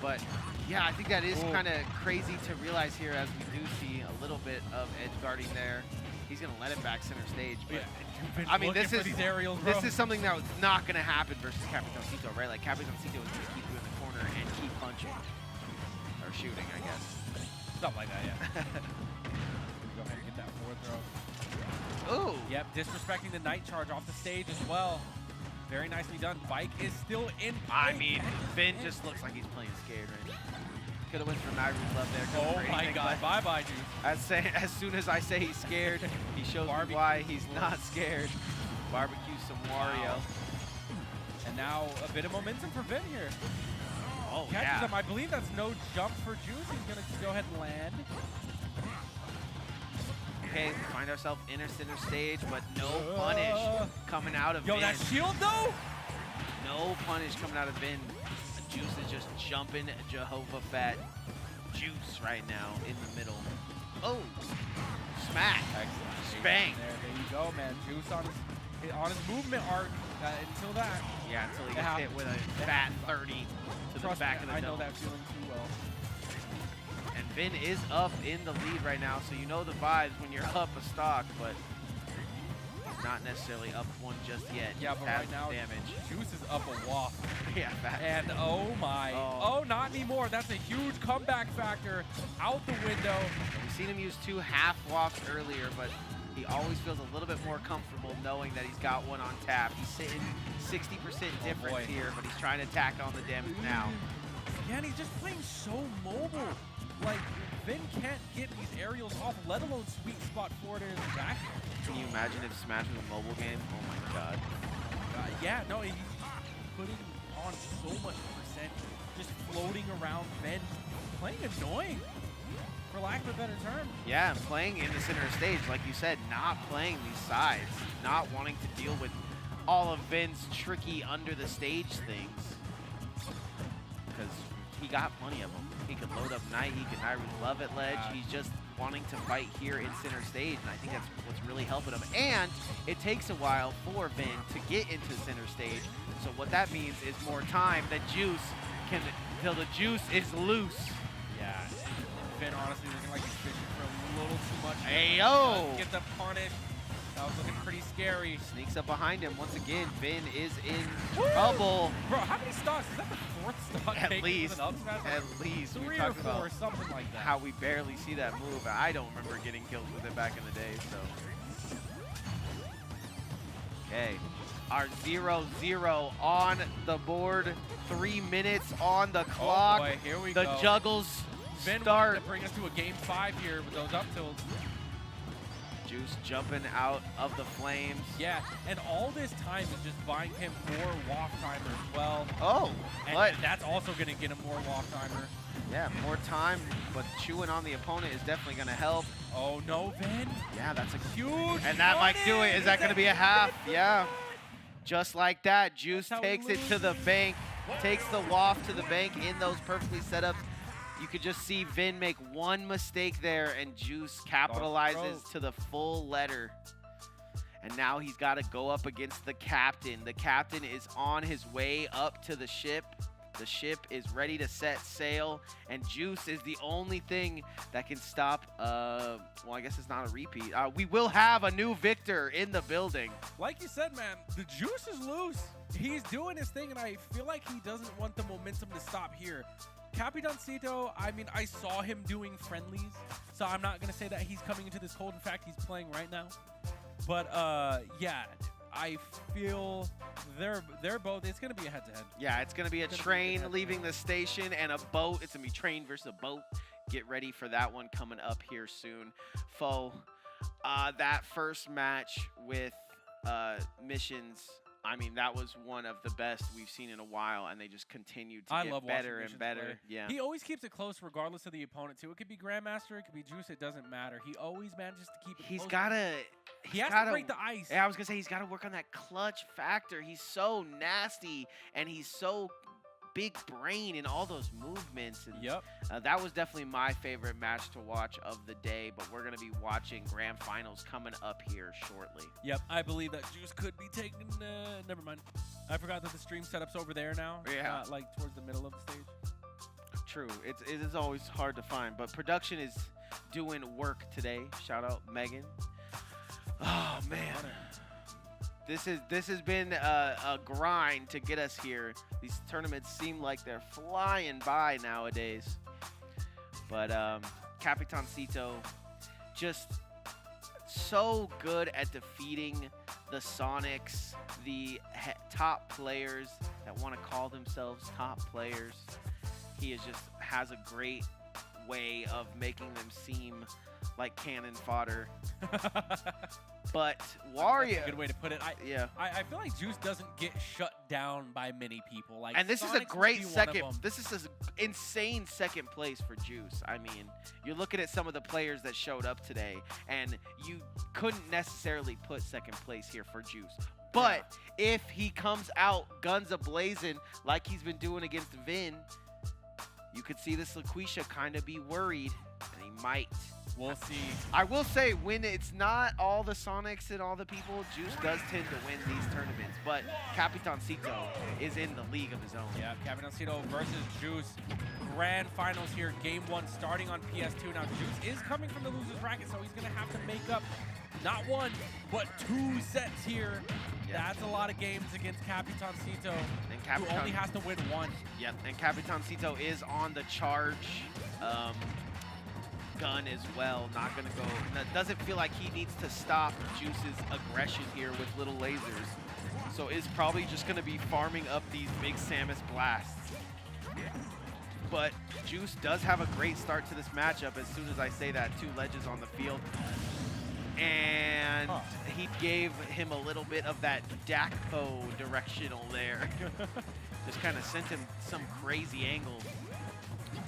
But yeah, I think that is kind of crazy to realize here as we do see a little bit of edge guarding there. He's going to let him back center stage. But yeah, I mean, this is these aerials, bro. This is something that was not going to happen versus Capitancito, right? Like Capitancito would just keep you in the corner and keep punching. Or shooting, I guess. Something like that, yeah. Go ahead and get that forward throw. Ooh. Yep, disrespecting the Night Charge off the stage as well. Very nicely done. Bike is still in play. I mean, Vin just looks like he's playing scared right now. Could have went for Nairu's Love there. Oh my god, bye-bye, dude. As soon as I say he's scared, he shows me why he's not scared. Barbecue some Wario. Wow. And now a bit of momentum for Vin here. Oh, Catches him. I believe that's no jump for Juice. He's going to go ahead and land. Okay, we find ourselves in center stage, but no punish coming out of Vin. Yo, that shield though? No punish coming out of Vin. Juice is just jumping Jehovah Fat Juice right now in the middle. Oh, smack. Excellent. Bang. There you go, man. Juice on his movement arc until that. Yeah, until he gets hit with a fat 30 to the back of the dome. I know that feeling too well. And Vin is up in the lead right now, so you know the vibes when you're up a stock, but he's not necessarily up one just yet. Yeah, but right now, damage. Juice is up a waft. Yeah, fat. And oh my. Oh, not anymore. That's a huge comeback factor out the window. We've seen him use 2 half wafts earlier, but he always feels a little bit more comfortable knowing that he's got one on tap. He's sitting 60% difference here, but he's trying to tack on the damage now. Yeah, and he's just playing so mobile. Like, Vin can't get these aerials off, let alone sweet spot forward in his back. Can you imagine if Smash was a mobile game? Oh my god. Yeah, no, he's putting on so much percent, just floating around Vin, playing annoying, for lack of a better term. Yeah, playing in the center stage, like you said, not playing these sides, not wanting to deal with all of Vin's tricky under the stage things. Because he got plenty of them. He could load up Knight, he could Nairu's Love at ledge. He's just wanting to fight here in center stage, and I think that's what's really helping him. And it takes a while for Vin to get into center stage, so what that means is more time that Juice can, till the juice is loose. Yeah, Vin honestly looking like he's fishing for a little too much. Hey, yo! Get the punish. That was looking pretty scary. Sneaks up behind him once again. Vin is in trouble. Bro, how many stocks? Is that the 4th stock? At least. At least. 3 we or 4, about something like that. how we barely see that move. I don't remember getting kills with it back in the day, so. Okay. Our 0-0 on the board. 3 minutes on the clock. Oh boy, here we go. The juggles Vin start. to bring us to a game 5 here with those up tilts. Juice jumping out of the flames. Yeah, and all this time is just buying him more waft timer as well. Oh, and but that's also going to get him more waft timer. Yeah, more time, but chewing on the opponent is definitely going to help. Oh no, Vin. Yeah, that's a huge. And that might do it. Is that going to be a half? Yeah. Just like that, Juice takes it to the bank, takes the waft to the bank in those perfectly set up. You could just see Vin make one mistake there, and Juice capitalizes to the full letter. And now he's got to go up against the captain. The captain is on his way up to the ship. The ship is ready to set sail, and Juice is the only thing that can stop, well, I guess it's not a repeat. We will have a new victor in the building. Like you said, man, the Juice is loose. He's doing his thing, and I feel like he doesn't want the momentum to stop here. Capitancito, I mean, I saw him doing friendlies, so I'm not going to say that he's coming into this cold. In fact, he's playing right now. But, yeah, I feel they're both, it's going to be a head-to-head. Yeah, it's going to be a train leaving the station and a boat. It's going to be train versus a boat get ready for that one coming up here soon. That first match with Missions, I mean, that was one of the best we've seen in a while, and they just continued to get better and better. Play. Yeah. He always keeps it close regardless of the opponent, too. It could be Grandmaster, it could be Juice, it doesn't matter. He always manages to keep it close. He has to break the ice. Yeah, I was going to say, he's got to work on that clutch factor. He's so nasty, and he's so big brain in all those movements. And, yep. That was definitely my favorite match to watch of the day, but we're going to be watching grand finals coming up here shortly. Yep, I believe that Juice could be taking, never mind. I forgot that the stream setup's over there now. Yeah. Like towards the middle of the stage. True. It is always hard to find, but production is doing work today. Shout out Megan. Oh, man. This has been a grind to get us here. These tournaments seem like they're flying by nowadays. But Capitancito just so good at defeating the Sonics, the top players that want to call themselves top players. He has a great way of making them seem like cannon fodder. But Wario, that's a good way to put it. I feel like Juice doesn't get shut down by many people. Like, and this Sonics is a great second. one of them. This is an insane second place for Juice. I mean, you're looking at some of the players that showed up today, and you couldn't necessarily put second place here for Juice. But if he comes out guns a-blazing like he's been doing against Vin, you could see this LaQuisha kind of be worried, and he might. We'll see. I will say, when it's not all the Sonics and all the people, Juice does tend to win these tournaments. But Capitancito is in the league of his own. Yeah, Capitancito versus Juice. Grand finals here, game 1 starting on PS2. Now, Juice is coming from the loser's bracket, so he's going to have to make up not 1, but 2 sets here. Yeah. That's a lot of games against Capitancito, who only has to win 1. Yep, and Capitancito is on the charge gun as well. Not going to go. That doesn't feel like he needs to stop Juice's aggression here with little lasers. So is probably just going to be farming up these big Samus blasts. But Juice does have a great start to this matchup as soon as I say that. 2 ledges on the field. And he gave him a little bit of that Dakpo directional there. Just kind of sent him some crazy angle.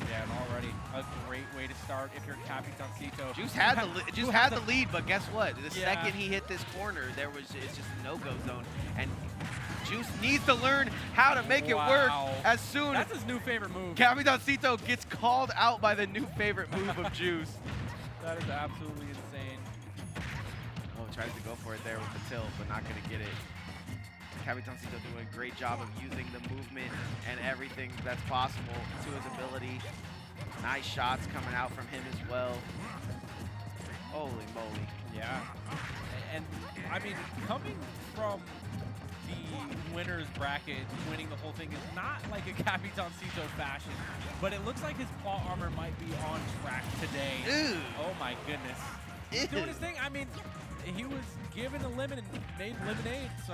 Yeah, and already a great way to start if you're Capitancito. Juice had the lead, but guess what? The second he hit this corner, it's just a no-go zone. And Juice needs to learn how to make it work as soon as that's his new favorite move. Capitancito gets called out by the new favorite move of Juice. That is absolutely insane. Oh, tries to go for it there with the tilt, but not going to get it. Capitancito doing a great job of using the movement and everything that's possible to his ability. Nice shots coming out from him as well. Holy moly. Yeah. And I mean, coming from the winner's bracket, winning the whole thing is not like a Capitancito fashion, but it looks like his plot armor might be on track today. Ew. Oh my goodness. He's doing his thing. I mean, he was given a lemon and made lemonade, so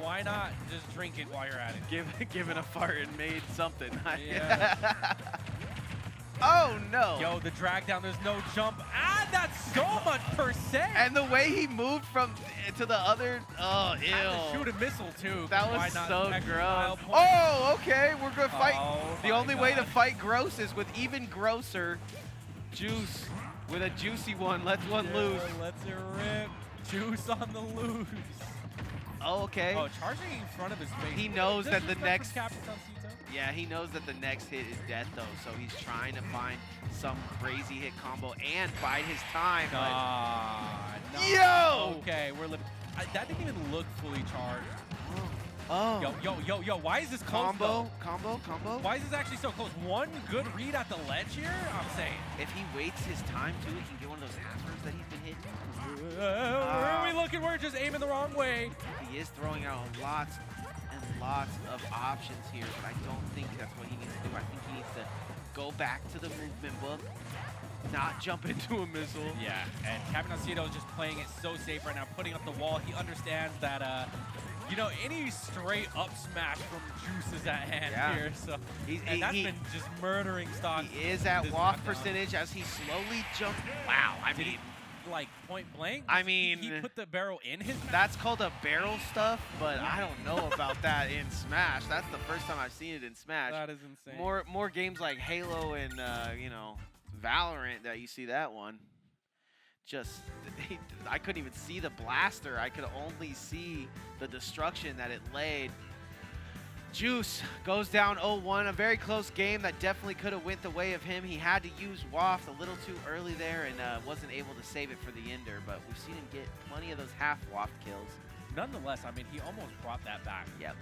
why not just drink it while you're at it? Given a fart and made something. Yeah. Oh no! Yo, the drag down, there's no jump. Ah, that's so much percent! And the way he moved from to the other, oh, ew. Had to shoot a missile too. That was so gross. Oh, oh, okay, we're gonna fight. The only way to God. fight gross is with even grosser Juice with a juicy one. Lets one loose. Let's it rip. Juice on the loose. Oh, okay. Oh, charging in front of his face. He knows that the next. Capitancito? Yeah, he knows that the next hit is death though, so he's trying to find some crazy hit combo and bide his time. No. Yo! Okay, we're living. That didn't even look fully charged. Oh. Yo, why is this close, combo? though? Why is this actually so close? One good read at the ledge here? I'm saying. If he waits his time too, he can get one of those halfers that he's been hitting. Where are we looking? We're just aiming the wrong way. He is throwing out lots and lots of options here, but I don't think that's what he needs to do. I think he needs to go back to the movement book, not jump into a missile. Yeah, and Capitancito is just playing it so safe right now, putting up the wall. He understands that You know, any straight up smash from Juice is at hand here. So that's been just murdering stock. He is at waft percentage as he slowly jumps. Wow, I mean, like point blank. I mean, he put the barrel in his mouth. That's called a barrel stuff, but I don't know about that in Smash. That's the first time I've seen it in Smash. That is insane. More games like Halo and you know, Valorant that you see that one. Just, I couldn't even see the blaster. I could only see the destruction that it laid. Juice goes down 0-1, a very close game that definitely could have went the way of him. He had to use waft a little too early there and wasn't able to save it for the ender, but we've seen him get plenty of those half waft kills. Nonetheless, I mean, he almost brought that back. Yep.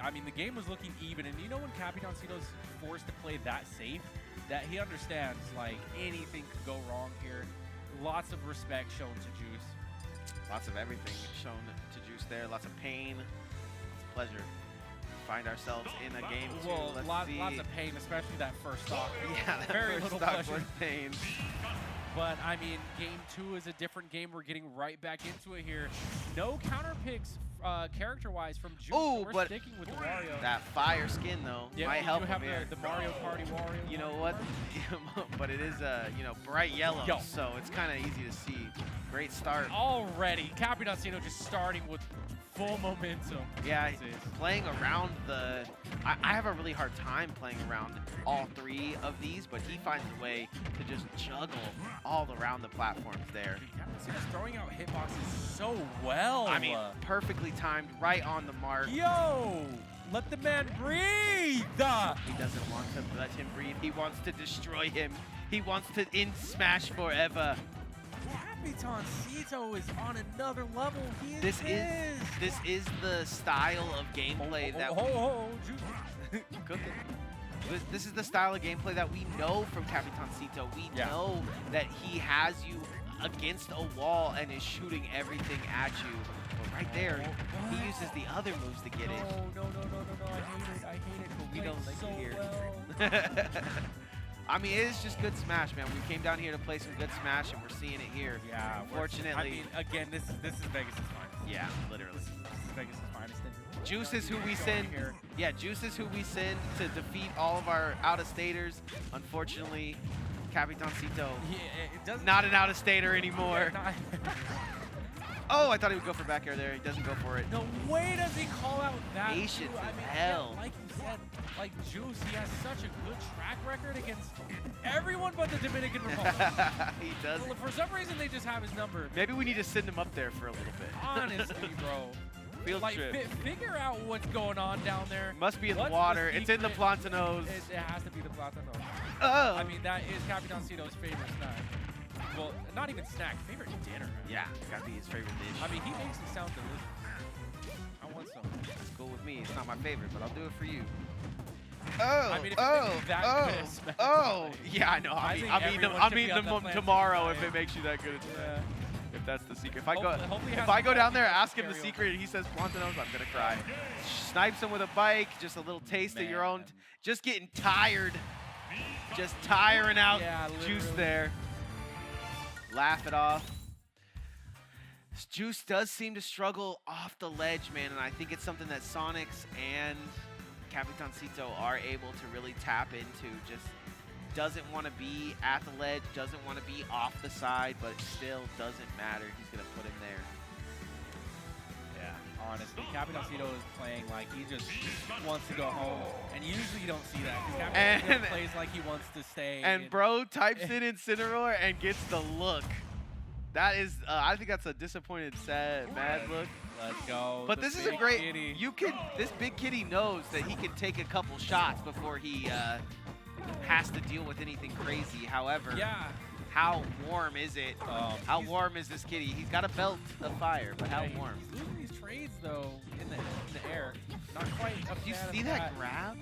I mean, the game was looking even, and you know when Capitancito's forced to play that safe, that he understands, like, anything could go wrong here. Lots of respect shown to Juice. Lots of everything shown to Juice there. Lots of pain. It's a pleasure. Find ourselves in a game two. Well, lots of pain, especially that first stock. Yeah, that very first little stock pleasure. was pain. But, I mean, game 2 is a different game. We're getting right back into it here. No counter picks character-wise from Juice. Oh, We're but sticking with Wario. That fire skin, though, might help him here. The Mario Party Wario. You know what? But it is, you know, bright yellow, so it's kind of easy to see. Great start. Already, Capitancito just starting with full momentum. Yeah, playing around the... I have a really hard time playing around all three of these, but he finds a way to just juggle all around the platforms there. Capitancito's throwing out hitboxes so well. I mean, perfectly timed, right on the mark. Yo! Let the man breathe! He doesn't want to let him breathe. He wants to destroy him. He wants to end Smash forever. Capitancito is on another level. This is the style of gameplay that This is the style of gameplay that we know from Capitancito. We know that he has you against a wall and is shooting everything at you. But right there, he uses the other moves to get it. No, I hate it. But we don't like it here. Well. I mean, it is just good Smash, man. We came down here to play some good Smash, and we're seeing it here. Yeah. Unfortunately. I mean, again, this is Vegas' finest. Yeah, literally. This is Vegas' finest. Juice is who we send. Yeah, Juice is who we send to defeat all of our out-of-staters. Unfortunately, Capitancito, not an out-of-stater anymore. Oh, I thought he would go for back air there. He doesn't go for it. No way does he call out that. Patient as hell. Like you said, like Juice, he has such a good track record against everyone but the Dominican Republic. He does. For some reason, they just have his number. Maybe we need to send him up there for a little bit. Honestly, bro. Field trip. Figure out what's going on down there. Must be in the water. It's in the Plantanos. It has to be the Plantanos. Oh. I mean, that is Capitancito's favorite snack. Well, not even snack, favorite dinner. Yeah, gotta be his favorite dish. I mean, he makes it sound delicious. I want some. It's cool with me. It's not my favorite, but I'll do it for you. I mean, yeah, I know. I mean them tomorrow if it makes you that good. If that's the secret. If I go down there, ask him the secret, and he says Plantanos, I'm gonna cry. Snipes him with a bike. Just a little taste of your own. Just getting tired. Just tiring out Juice there. Laugh it off. Juice does seem to struggle off the ledge, man, and I think it's something that Sonics and Capitancito are able to really tap into. Just doesn't want to be at the ledge, doesn't want to be off the side, but still doesn't matter. He's going to put him there. Yeah, honestly, Capitancito is playing like he just wants to go home, and usually you don't see that. Capitancito plays like he wants to stay. And bro types it in Incineroar and gets the look. That is, I think that's a disappointed, sad, mad look. Let's go. But this is a great. This big kitty knows that he can take a couple shots before he has to deal with anything crazy. However, how warm is it? How warm is this kitty? He's got a belt of fire, but how warm? He's losing these trades though in the air. Not quite. Do you see that grab?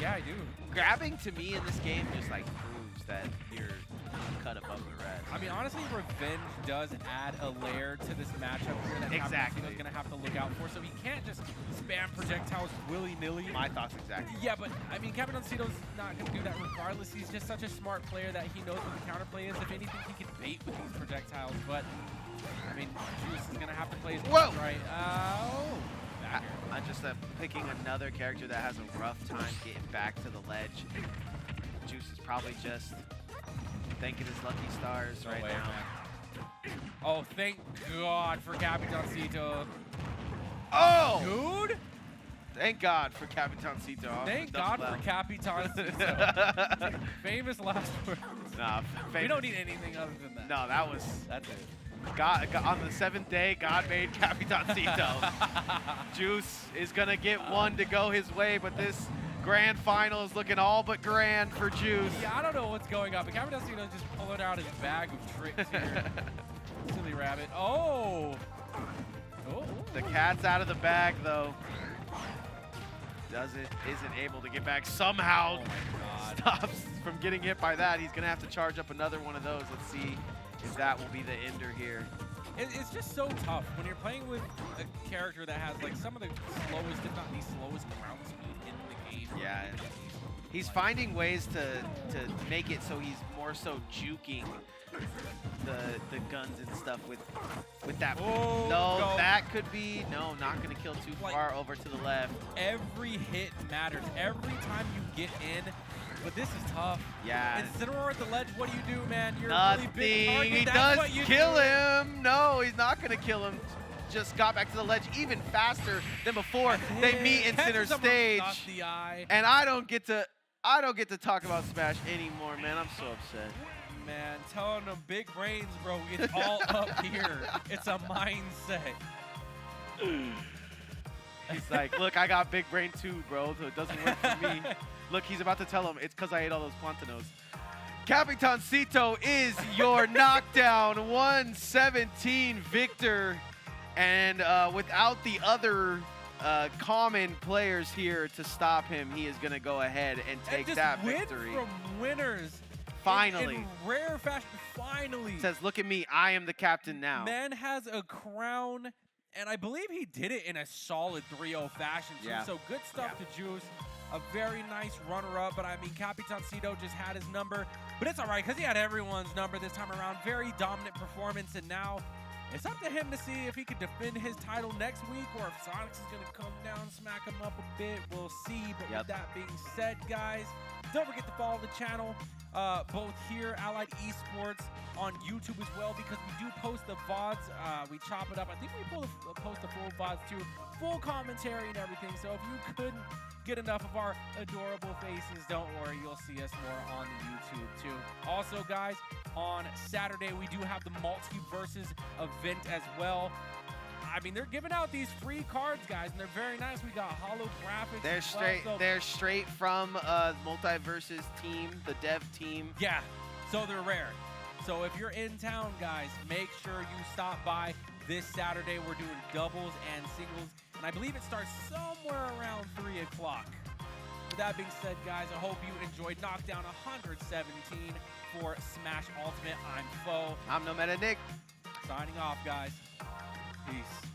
Yeah, I do. Grabbing to me in this game just like proves that you're cut above the rest. I mean, honestly, Revenge does add a layer to this matchup here that Exactly. Capitano's going to have to look out for, so he can't just spam projectiles willy-nilly. My thoughts exactly. Yeah, but, I mean, Capitano's not going to do that regardless. He's just such a smart player that he knows what the counterplay is. If anything, he can bait with these projectiles, but, I mean, Juice is going to have to play his Whoa! right. I'm just picking another character that has a rough time getting back to the ledge. Juice is probably just thanking his lucky stars right now. Man. Oh, thank God for Capitancito. Oh! Dude! Thank God for Capitancito. Thank God for Capitancito. Famous last words. Nah, we don't need anything other than that. No, that was... That's it. God, on the 7th day, God made Capitancito. Juice is going to get one to go his way, but this grand final is looking all but grand for Juice. Yeah, I don't know what's going on, but Capitancito just pulling out his bag of tricks here. Silly rabbit. Oh! The cat's out of the bag, though. Isn't able to get back. Somehow stops from getting hit by that. He's going to have to charge up another one of those. Let's see if that will be the ender here. It's just so tough when you're playing with a character that has like some of the slowest, if not the slowest ground speed in the game. Yeah. He's finding ways to make it so he's more so juking the guns and stuff with that. Oh, no, go. that could be not gonna kill too far over to the left. Every hit matters. Every time you get in. But this is tough. Yeah. Incineroar at the ledge, what do you do, man? You're Nothing. a really big target. He That's does what you kill do. him. No, he's not gonna kill him. Just got back to the ledge even faster than before. They meet in center stage. The eye. And I don't get to talk about Smash anymore, man. I'm so upset. Man, telling them big brains, bro. It's all up here. It's a mindset. He's like, look, I got big brain too, bro, so it doesn't work for me. Look, he's about to tell him it's because I ate all those Quantanos. Capitancito is your knockdown 117 victor. And without the other common players here to stop him, he is going to go ahead and take that victory. From winners. Finally. In rare fashion, finally. Says, look at me, I am the captain now. Man has a crown, and I believe he did it in a solid 3-0 fashion, too. Yeah. So good stuff to Juice. A very nice runner-up, but I mean, Capitancito just had his number. But it's all right, because he had everyone's number this time around. Very dominant performance, and now it's up to him to see if he can defend his title next week or if Sonics is going to come down, smack him up a bit. We'll see. But with that being said, guys, don't forget to follow the channel, both here, Allied Esports, on YouTube as well, because we do post the VODs. We chop it up. I think we post the full VODs too, full commentary and everything. So if you couldn't get enough of our adorable faces, don't worry, you'll see us more on the YouTube too. Also, guys, on Saturday we do have the Multiverses event as well. I mean, they're giving out these free cards, guys, and they're very nice. We got holographics. They're straight. So they're straight from Multiverses team, the dev team. Yeah, so they're rare. So if you're in town, guys, make sure you stop by this Saturday. We're doing doubles and singles, and I believe it starts somewhere around 3 o'clock. With that being said, guys, I hope you enjoyed Knockdown 117 for Smash Ultimate. I'm Foe. I'm No Meta Nick. Signing off, guys. Peace.